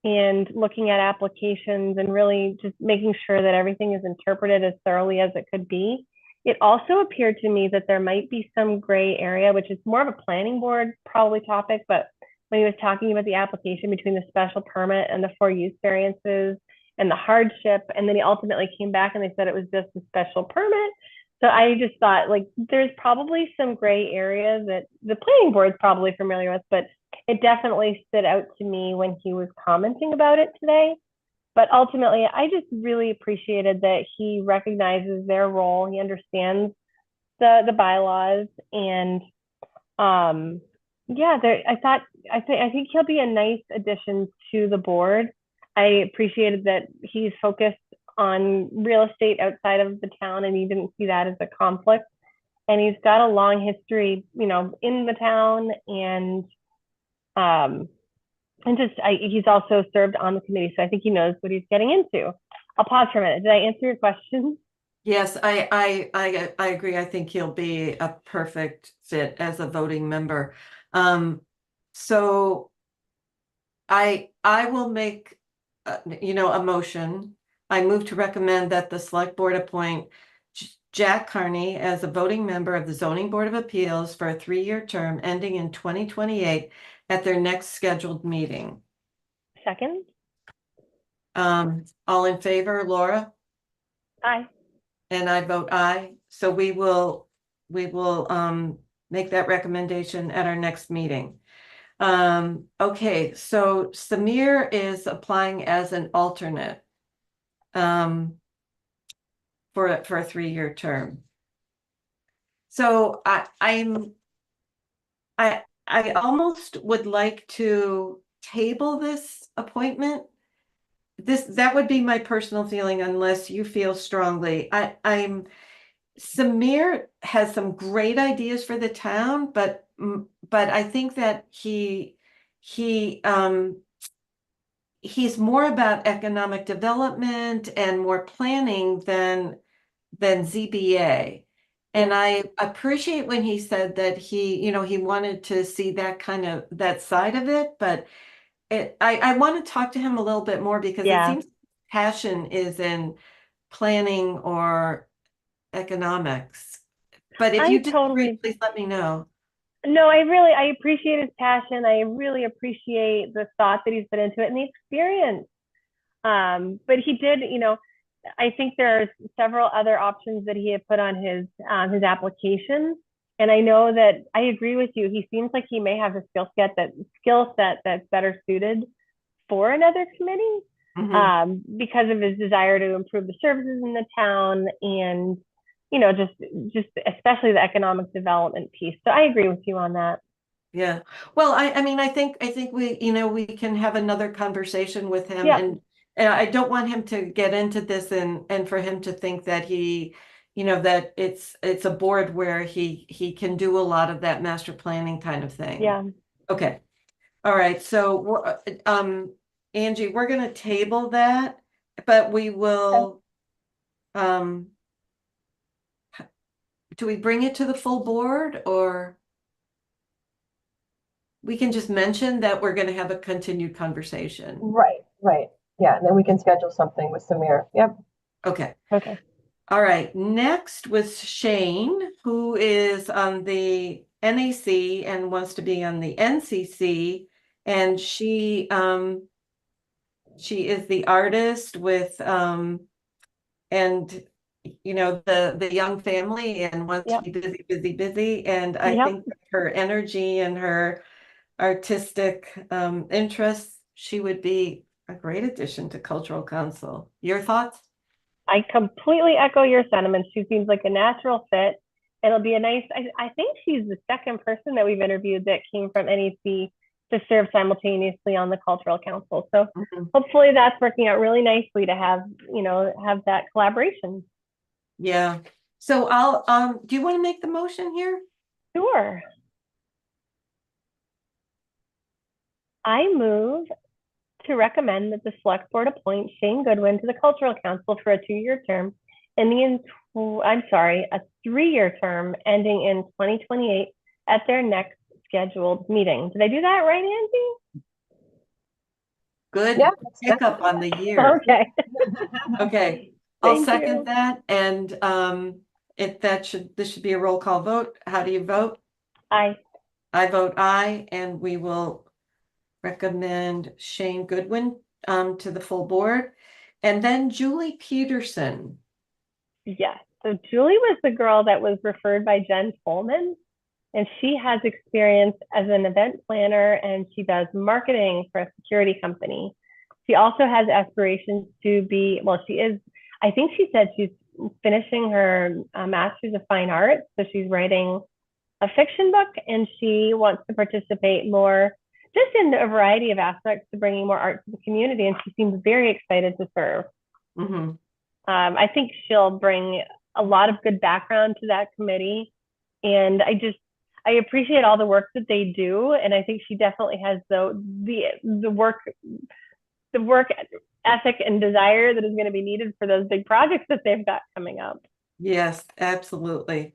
and looking at applications and really just making sure that everything is interpreted as thoroughly as it could be. It also appeared to me that there might be some gray area, which is more of a planning board probably topic, but when he was talking about the application between the special permit and the 4 use variances and the hardship, and then he ultimately came back and they said it was just a special permit. So I just thought, like, there's probably some gray area that the planning board is probably familiar with, but it definitely stood out to me when he was commenting about it today. But ultimately, I just really appreciated that he recognizes their role. He understands the bylaws, and yeah, I think he'll be a nice addition to the board. I appreciated that he's focused on real estate outside of the town, and he didn't see that as a conflict. And he's got a long history, in the town, and he's also served on the committee, so I think he knows what he's getting into. I'll pause for a minute. Did I answer your question? Yes, I agree. I think he'll be a perfect fit as a voting member. So I will make, a motion. I move to recommend that the select board appoint Jack Carney as a voting member of the Zoning Board of Appeals for a 3-year term ending in 2028 at their next scheduled meeting. Second? All in favor, Laura? Aye. And I vote aye. So we will make that recommendation at our next meeting. Okay, so Samir is applying as an alternate for a 3-year term. So I almost would like to table this appointment. That would be my personal feeling, unless you feel strongly. Samir has some great ideas for the town, but I think that he's more about economic development and more planning than ZBA. And I appreciate when he said that he wanted to see that side of it, but I want to talk to him a little bit more, because it seems passion is in planning or economics. But if you disagree, please let me know. No, I appreciate his passion. I really appreciate the thought that he's put into it and the experience. But he did, I think there are several other options that he had put on his application. And I know that I agree with you. He seems like he may have a skill set that's better suited for another committee, because of his desire to improve the services in the town, and just especially the economic development piece. So I agree with you on that. Yeah. Well, I mean, I think we can have another conversation with him, and I don't want him to get into this and for him to think that that it's a board where he can do a lot of that master planning kind of thing. Yeah. Okay. All right. So Angie, we're going to table that, but we will, do we bring it to the full board, or we can just mention that we're going to have a continued conversation? Right. Yeah, and then we can schedule something with Samir. Yep. Okay. Okay. All right. Next was Shane, who is on the NAC and wants to be on the NCC, and she is the artist with and the young family, and wants to be busy. And I think her energy and her artistic interests, she would be a great addition to Cultural Council. Your thoughts? I completely echo your sentiments. She seems like a natural fit. It'll be a nice, I think she's the second person that we've interviewed that came from NEC to serve simultaneously on the Cultural Council. So hopefully that's working out really nicely to have that collaboration. Yeah. So do you want to make the motion here? Sure. I move to recommend that the select board appoint Shane Goodwin to the Cultural Council for a 2-year term ending a 3-year term ending in 2028 at their next scheduled meeting. Did I do that right, Angie? Good. Yeah. Pick up on the year. Okay. Okay. I'll second that. And this should be a roll call vote. How do you vote? Aye. I vote aye, and we will recommend Shane Goodwin to the full board. And then Julie Peterson. Yes. So Julie was the girl that was referred by Jen Tolman, and she has experience as an event planner, and she does marketing for a security company. She also has aspirations to be, I think she said she's finishing her Master's of Fine Arts. So she's writing a fiction book, and she wants to participate more just in a variety of aspects to bringing more art to the community. And she seems very excited to serve. I think she'll bring a lot of good background to that committee. And I appreciate all the work that they do. And I think she definitely has the work ethic and desire that is going to be needed for those big projects that they've got coming up. Yes, absolutely.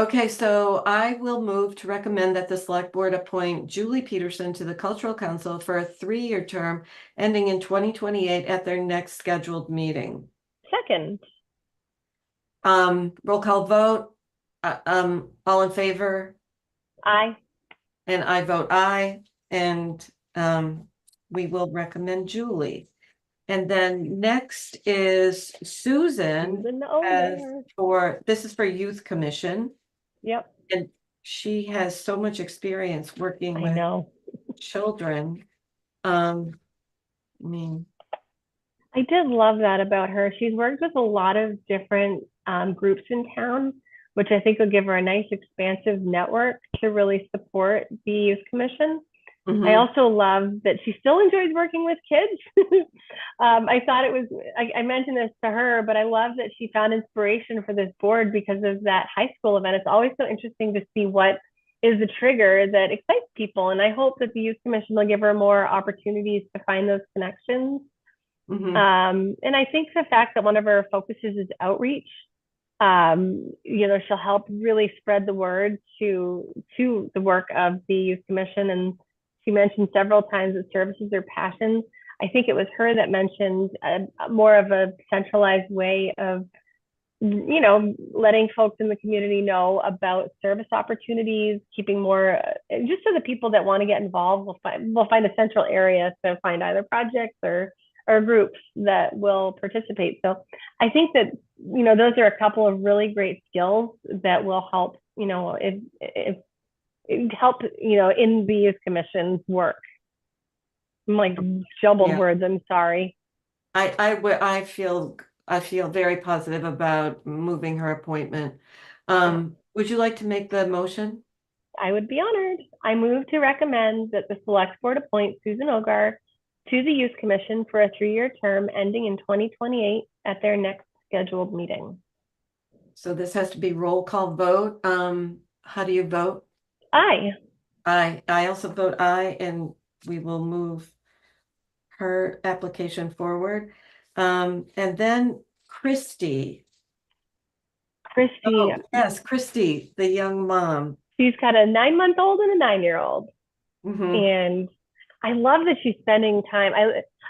Okay, so I will move to recommend that the select board appoint Julie Peterson to the Cultural Council for a 3-year term ending in 2028 at their next scheduled meeting. Second. Roll call vote. All in favor? Aye. And I vote aye. And we will recommend Julie. And then next is Susan Susan as Omer. this is for Youth Commission. Yep. And she has so much experience working I with know. children. I mean, I did love that about her. She's worked with a lot of different groups in town, which I think will give her a nice expansive network to really support the Youth Commission. I also love that she still enjoys working with kids. I thought it was, I mentioned this to her, but I love that she found inspiration for this board because of that high school event. It's always so interesting to see what is the trigger that excites people. And I hope that the Youth Commission will give her more opportunities to find those connections. And I think the fact that one of her focuses is outreach, she'll help really spread the word to the work of the Youth Commission. And she mentioned several times that service is their passion. I think it was her that mentioned more of a centralized way of, letting folks in the community know about service opportunities, keeping more, just so the people that want to get involved will find a central area to find either projects or groups that will participate. So I think that, those are a couple of really great skills that will help, help, in the Youth Commission's work. I'm like jumbled words, I'm sorry. I feel very positive about moving her appointment. Would you like to make the motion? I would be honored. I move to recommend that the select board appoint Susan Ogar to the Youth Commission for a 3-year term ending in 2028 at their next scheduled meeting. So this has to be roll call vote. How do you vote? Aye. I also vote aye, and we will move her application forward. And then Christy. Oh, yes, Christy, the young mom. She's got a 9-month-old and a 9-year-old. And I love that she's spending time.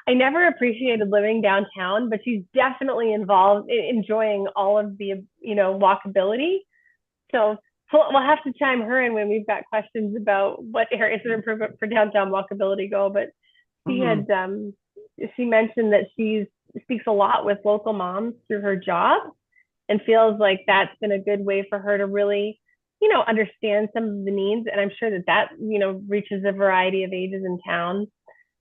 I never appreciated living downtown, but she's definitely involved in enjoying all of the, walkability. So we'll have to chime her in when we've got questions about what areas of improvement for downtown walkability go. But she had, she mentioned that she speaks a lot with local moms through her job and feels like that's been a good way for her to really, understand some of the needs. And I'm sure that reaches a variety of ages in town,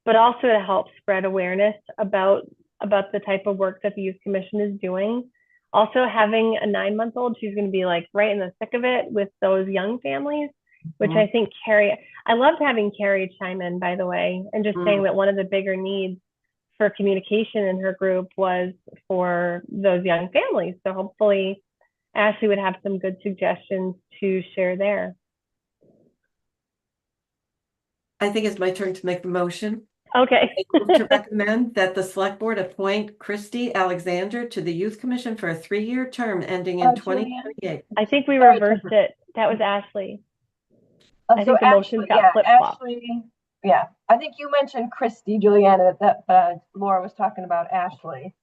but also to help spread awareness about the type of work that the Youth Commission is doing. Also having a 9-month-old, she's going to be like right in the thick of it with those young families, which I think I loved having Carrie chime in, by the way, and just saying that one of the bigger needs for communication in her group was for those young families. So hopefully Ashley would have some good suggestions to share there. I think it's my turn to make the motion. Okay. I move to recommend that the select board appoint Christy Alexander to the Youth Commission for a 3-year term ending in 2028. I think we reversed it. That was Ashley. I think the motions got flip-flopped. Yeah, I think you mentioned Christy, Juliana, that Laura was talking about Ashley.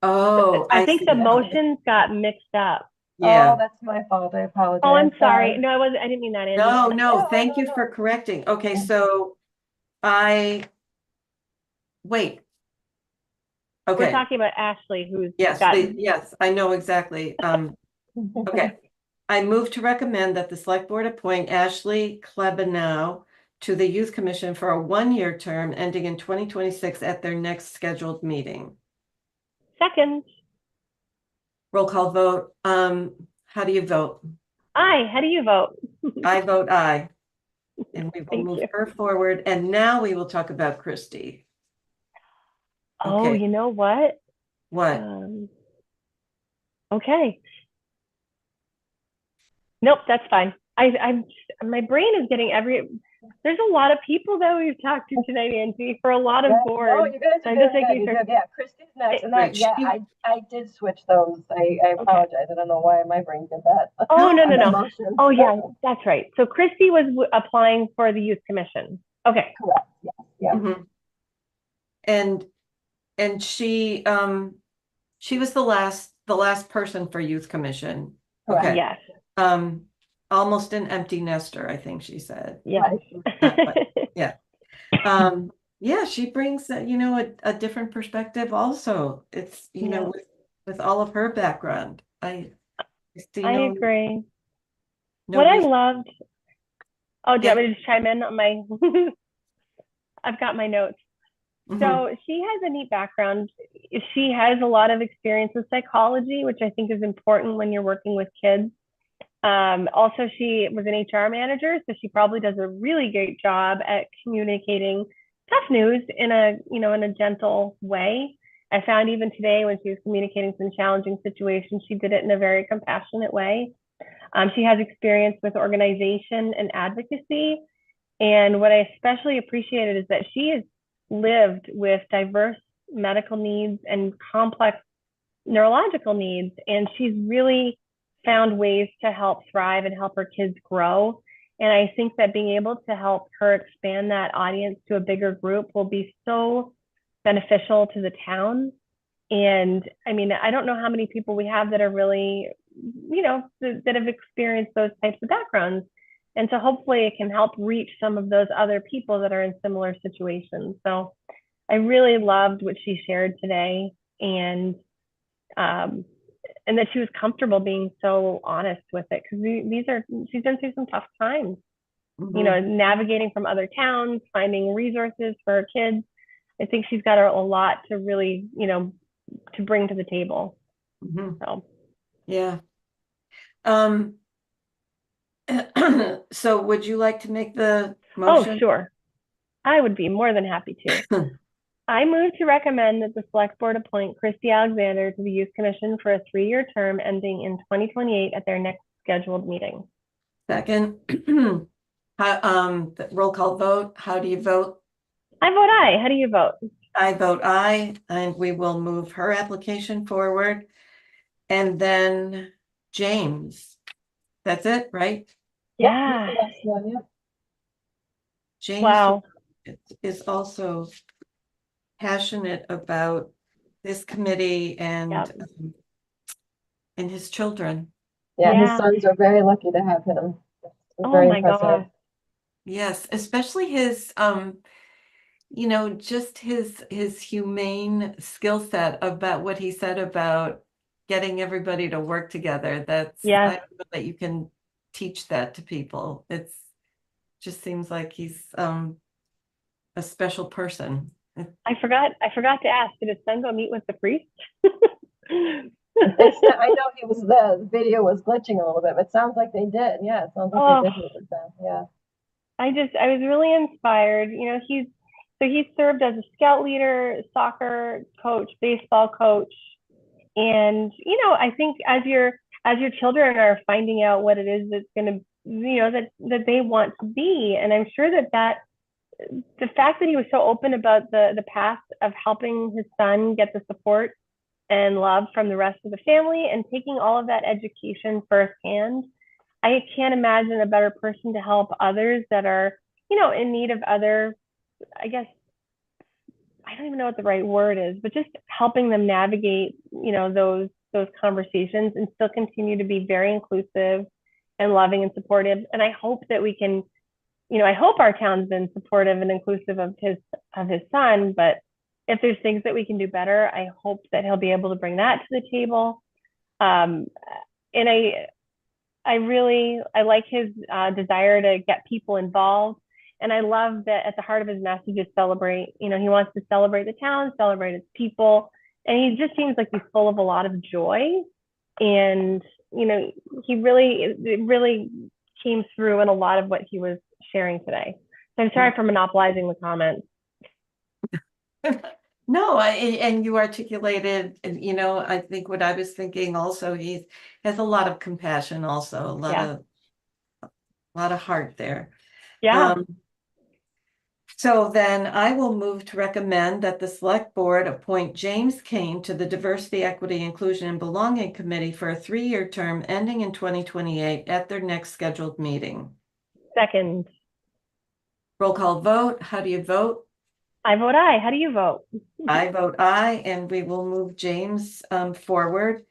Oh, I think the motions got mixed up. Yeah. Oh, that's my fault. I apologize. Oh, I'm sorry. No, I didn't mean that. Andy. No, thank you for correcting. Okay, so wait. Okay. We're talking about Ashley, who's yes, I know exactly. Okay. I move to recommend that the select board appoint Ashley Klebanow to the Youth Commission for a 1-year term ending in 2026 at their next scheduled meeting. Second. Roll call vote. How do you vote? Aye. How do you vote? I vote aye. And we will move her forward. And now we will talk about Christy. Oh, okay. You know what? What? Okay. Nope, that's fine. My brain is getting There's a lot of people that we've talked to today, Nancy, for a lot of Yeah, no, boards. you guys So are I'm just very good. making You're sure. good. Yeah, Christy's next. And Right, yeah, she- I did switch those. I apologize. I don't know why my brain did that. Oh, no, no, On no. emotions. Oh, yeah, that's right. So Christy was applying for the youth commission. Okay. Correct. Yes. Yeah. Mhm. And she was the last person for youth commission. Correct. Okay. Yes. Almost an empty nester, I think she said. Yes. Yeah. Yeah, she brings a different perspective also. It's with all of her background. I see I no agree. no What I reason. loved. Oh, do you Yeah. want me to just chime in on my? I've got my notes. Mhm. So she has a neat background. She has a lot of experience with psychology, which I think is important when you're working with kids. Also, she was an HR manager, so she probably does a really great job at communicating tough news in a gentle way. I found even today when she was communicating some challenging situations, she did it in a very compassionate way. She has experience with organization and advocacy. And what I especially appreciated is that she has lived with diverse medical needs and complex neurological needs. And she's really found ways to help thrive and help her kids grow. And I think that being able to help her expand that audience to a bigger group will be so beneficial to the town. And I mean, I don't know how many people we have that are really, that have experienced those types of backgrounds. And so hopefully it can help reach some of those other people that are in similar situations. So I really loved what she shared today, and that she was comfortable being so honest with it, because she's been through some tough times, navigating from other towns, finding resources for her kids. I think she's got a lot to really, to bring to the table. So Yeah. So would you like to make the motion? Oh, sure. I would be more than happy to. I move to recommend that the select board appoint Christy Alexander to the Youth Commission for a 3-year term ending in 2028 at their next scheduled meeting. Second. The roll call vote. How do you vote? I vote aye. How do you vote? I vote aye, and we will move her application forward. And then James. That's it, right? Yeah. Yep, that's the one, yep. James Wow. is also passionate about this committee and his children. Yeah, his Yeah. sons are very lucky to have him. It's Oh very my impressive. gosh. Yes, especially his just his humane skill set about what he said about getting everybody to work together. That's Yes. I don't know that you can teach that to people. It's just seems like he's a special person. I forgot to ask, did his son go meet with the priest? It's not, I know the video was glitching a little bit, but it sounds like they did. Yeah, it sounds like they did meet with them. Yeah. I was really inspired. He served as a scout leader, soccer coach, baseball coach. And, I think as your children are finding out what it is that's going to, that they want to be. And I'm sure that the fact that he was so open about the path of helping his son get the support and love from the rest of the family and taking all of that education firsthand, I can't imagine a better person to help others that are, in need of other, I guess, I don't even know what the right word is, but just helping them navigate, those conversations and still continue to be very inclusive and loving and supportive. And I hope that we can, I hope our town's been supportive and inclusive of his son, but if there's things that we can do better, I hope that he'll be able to bring that to the table. And I like his desire to get people involved. And I love that at the heart of his message is celebrate. He wants to celebrate the town, celebrate its people. And he just seems like he's full of a lot of joy. And, it really came through in a lot of what he was sharing today. So I'm sorry for monopolizing the comments. No, and you articulated, I think what I was thinking also, he has a lot of compassion also, a lot of heart there. Yeah. So then I will move to recommend that the select board appoint James Kane to the Diversity, Equity, Inclusion, and Belonging Committee for a 3-year term ending in 2028 at their next scheduled meeting. Second. Roll call vote. How do you vote? I vote aye. How do you vote? I vote aye, and we will move James forward.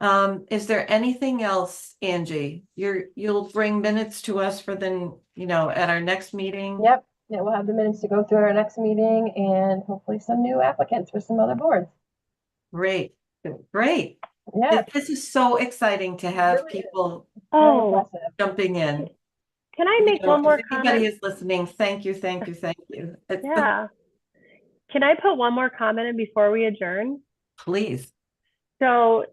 Is there anything else, Angie? You'll bring minutes to us for then, at our next meeting? Yep. Yeah, we'll have the minutes to go through at our next meeting and hopefully some new applicants for some other boards. Great, great. Yeah. This is so exciting to have Really is. people Very Oh, impressive. jumping in. can I make one more If anybody comment? is listening, thank you, thank you, thank you. Yeah. Can I put one more comment in before we adjourn? Please. So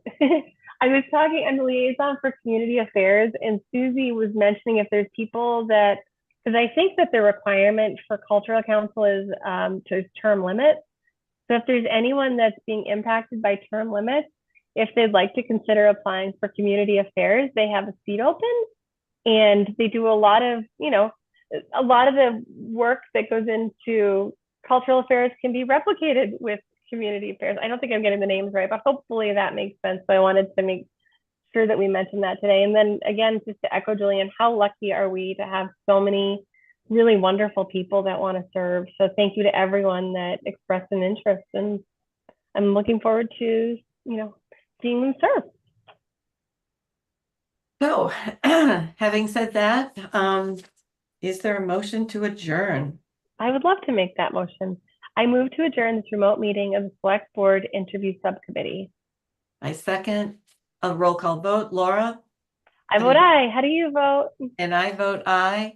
I was talking, I'm the liaison for community affairs, and Susie was mentioning if there's people that, because I think that the requirement for cultural council is to term limits. So if there's anyone that's being impacted by term limits, if they'd like to consider applying for community affairs, they have a seat open, and they do a lot of the work that goes into cultural affairs can be replicated with community affairs. I don't think I'm getting the names right, but hopefully that makes sense. So I wanted to make sure that we mentioned that today. And then again, just to echo Julian, how lucky are we to have so many really wonderful people that want to serve. So thank you to everyone that expressed an interest, and I'm looking forward to, seeing them serve. So, having said that, is there a motion to adjourn? I would love to make that motion. I move to adjourn this remote meeting of the Select Board Interview Subcommittee. I second. A roll call vote. Laura? I vote aye. How do you vote? And I vote aye.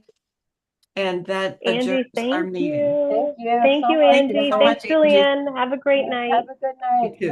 And that Angie, adjourns our thank meeting. you. Thank you. Thank so you, much. Angie. so Thanks, much, Angie. Julianne. Have a great night. Have a good night. You too.